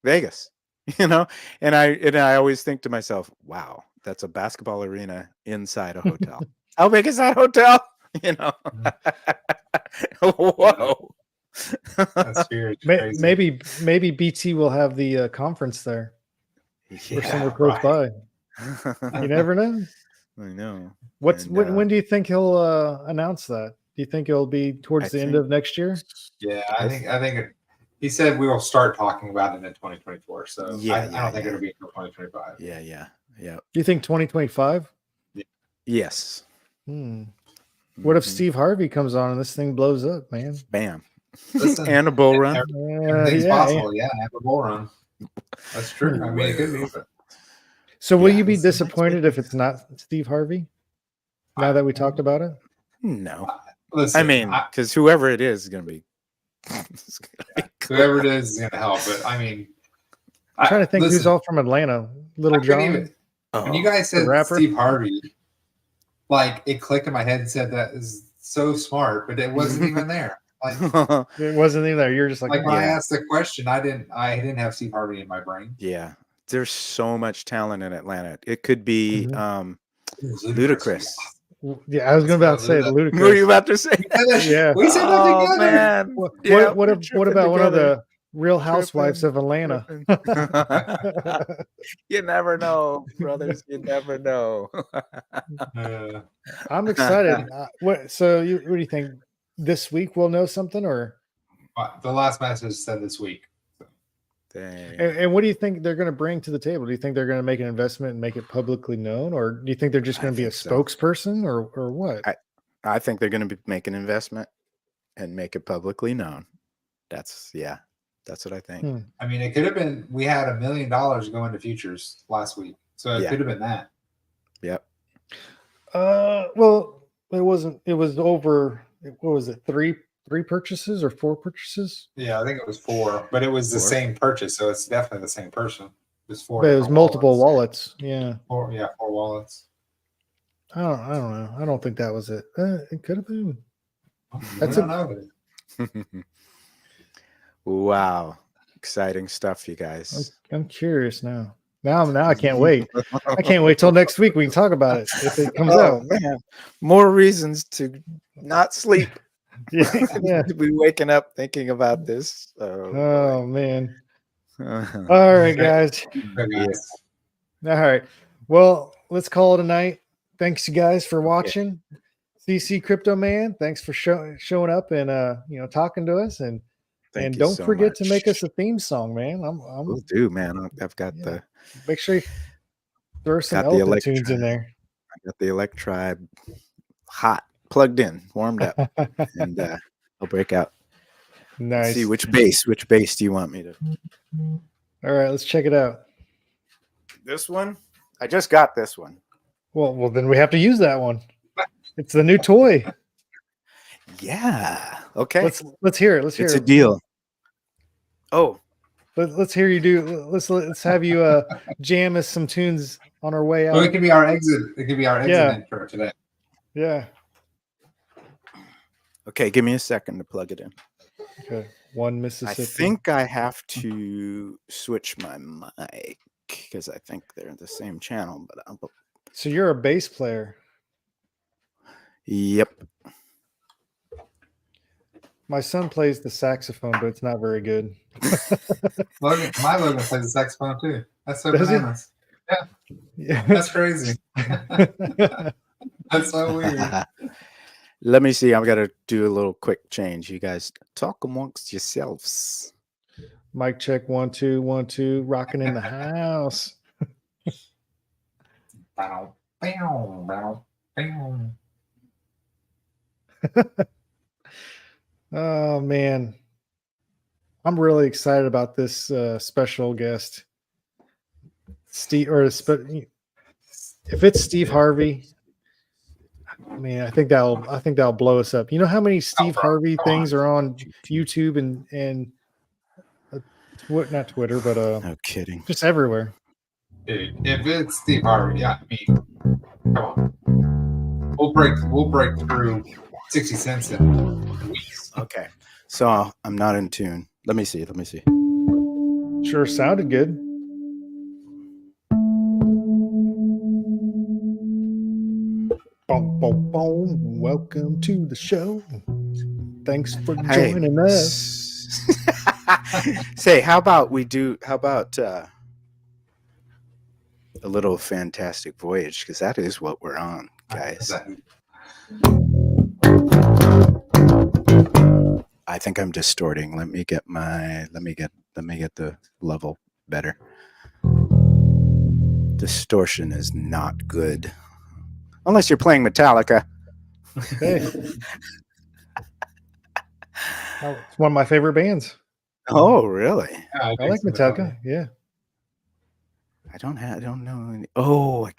Vegas, and I always think to myself, wow, that's a basketball arena inside a hotel. How big is that hotel? Whoa. That's weird. Maybe BT will have the conference there or somewhere close by. You never know. I know. When do you think he'll announce that? Do you think it'll be towards the end of next year? Yeah, I think he said we will start talking about it in 2024. So I don't think it'll be until 2025. Yeah. Do you think 2025? Yes. What if Mhm. Steve Harvey comes on and this thing blows up, man? Bam. Listen, And a bull run. everything's Yeah. possible. Yeah, have a bull run. That's true. I mean, it could be. But So will Yeah. you be Listen, disappointed if it's not Steve Harvey? Now that we talked about it, No. listen, I mean, because whoever it is going to be. it's gonna be cool. whoever it is going to help. But I mean, I'm trying to think who's listen, all from Atlanta. Little I couldn't John. even- when you Oh, guys said rapper? Steve Harvey, like it clicked in my head and said that is so smart, but it wasn't even there. Like It wasn't even there. You're just like, when I Yeah. asked the question, I didn't have Steve Harvey in my brain. yeah. There's so much talent in Atlanta. It could be Mhm. It was Ludicrous. yeah, I was going to about to say Let's go, Ludacris. What were you about to say? Yeah. We said that Oh, together. man. What, Yeah, what, we're what tripping about one of together. the Real Housewives Tripping, of Atlanta? tripping. You never know, brothers. You never know. Uh, I'm excited. What do you think? This week we'll know something, or the last message said this week. Dang. and what do you think they're going to bring to the table? Do you think they're going to make an investment and make it publicly known, or do you think they're just I going to be a think so. spokesperson, or what? I think they're going to make an investment and make it publicly known. That's what I think. I mean, it could have been. We had $1 million go into futures last week, so it Yeah. could have been that. Yep. Well, it wasn't. It was over. What was it? Three purchases or 4 purchases? Yeah, I think it was 4, but it was the 4. same purchase, so it's definitely the same person. It was 4. But it was different multiple wallets. Yeah. 4 wallets. I don't know. I don't think that was it. It could have been. That's That's know. Wow. Exciting stuff, you guys. I'm curious now. Now I can't wait. I can't wait till next week. We can talk about it if it comes out. Man. More reasons to not sleep. Yeah. To be waking up thinking about this. Oh man. boy. All right, guys. Yes. All right. Well, let's call it a night. Thanks, you guys, for watching. CC CryptoMan, thanks for showing up and talking to us, and Thank you don't so forget to make much. us a theme song, man. Will do, man. I've got Yeah. Make sure you throw some Got the elephant tunes in there. the Electribe hot, plugged in, warmed up, and I'll break out. Nice. See which bass do you want me to? All right, let's check it out. This one? I just got this one. Well, then we have to use that one. It's the new toy. Yeah. Okay. Let's hear it. Let's hear It's it. a deal. Oh, Let's hear you do. Let's have you jam us some tunes on our way out. Well, it could be our exit. It could be our exit Yeah. intro today. Yeah. okay. Give me a second to plug it in. Okay. One I Mississippi. think I have to switch my mic because I think they're the same channel. But So you're a bass player. yep. My son plays the saxophone, but it's not very good. Logan plays the saxophone too. That's so Does he? bananas. Yeah. That's crazy. That's so weird. Let me see. I've got to do a little quick change. You guys talk amongst yourselves. Mic check 1 2 1 2. Rocking in the house. Bow, bow, bow, bow. Oh man, I'm really excited about this special guest, Steve. If it's Steve Harvey, I mean, I think that'll blow us up. You know how many Steve bro, Harvey come things on. are on YouTube and not Twitter, but No kidding. just everywhere. Dude, if it's Steve Harvey, yeah, I mean, come on. We'll break through 60 cents in weeks. Okay. So I'm not in tune. Let me see. Sure sounded good. Boom, boom, boom. Welcome to the show. Thanks for joining us. Say, how about a little Fantastic Voyage? Because that is what we're on, guys. I think I'm distorting. Let me get the level better. Distortion is not good. Unless you're playing Metallica. Hey, it's one of my favorite bands. Oh, really? Yeah, I like Metallica. Yeah. I don't know any. Oh, I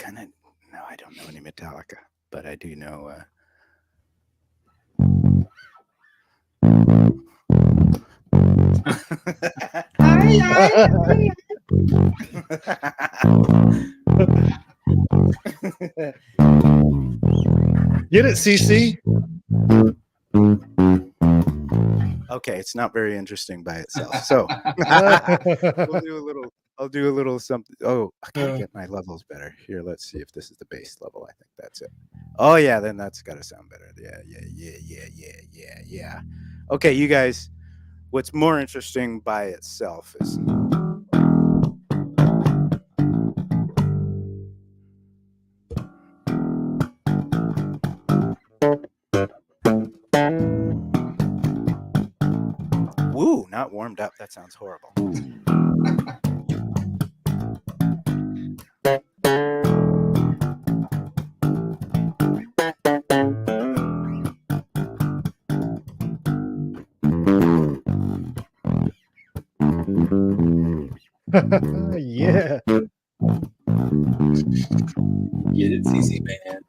don't know any Metallica, but I do know. Get it, CC? Okay, it's not very interesting by itself. So we'll do a little. I'll do a little something. Oh, I gotta get my levels better. Here, let's see if this is the base level. I think that's it. Oh yeah, then that's gotta sound better. Yeah. Okay, you guys. What's more interesting by itself is. Woo, not warmed up. That sounds horrible. Yeah. Get it, CC man.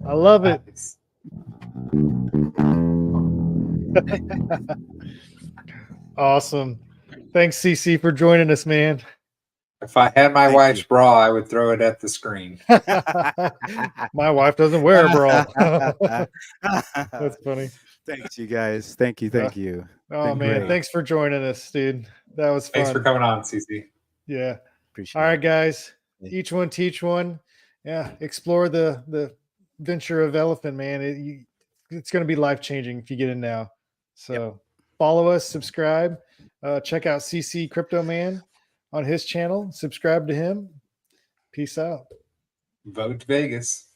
I love it. Nice. Awesome. Thanks, CC, for joining us, man. If I had my Thank wife's you. bra, I would throw it at the screen. My wife doesn't wear a bra. That's funny. Thanks, you guys. Thank you. Yeah. You. Oh, Been man. great. Thanks for joining us, dude. That was fun. Thanks for coming on, CC. Yeah. Appreciate All right, it. guys. Yeah. Each one teach one. Yeah. Explore the venture of elephant, man. It's going to be life changing if you get in now. So follow us, subscribe, check out CC CryptoMan on his channel. Subscribe to him. Peace out. Vote Vegas.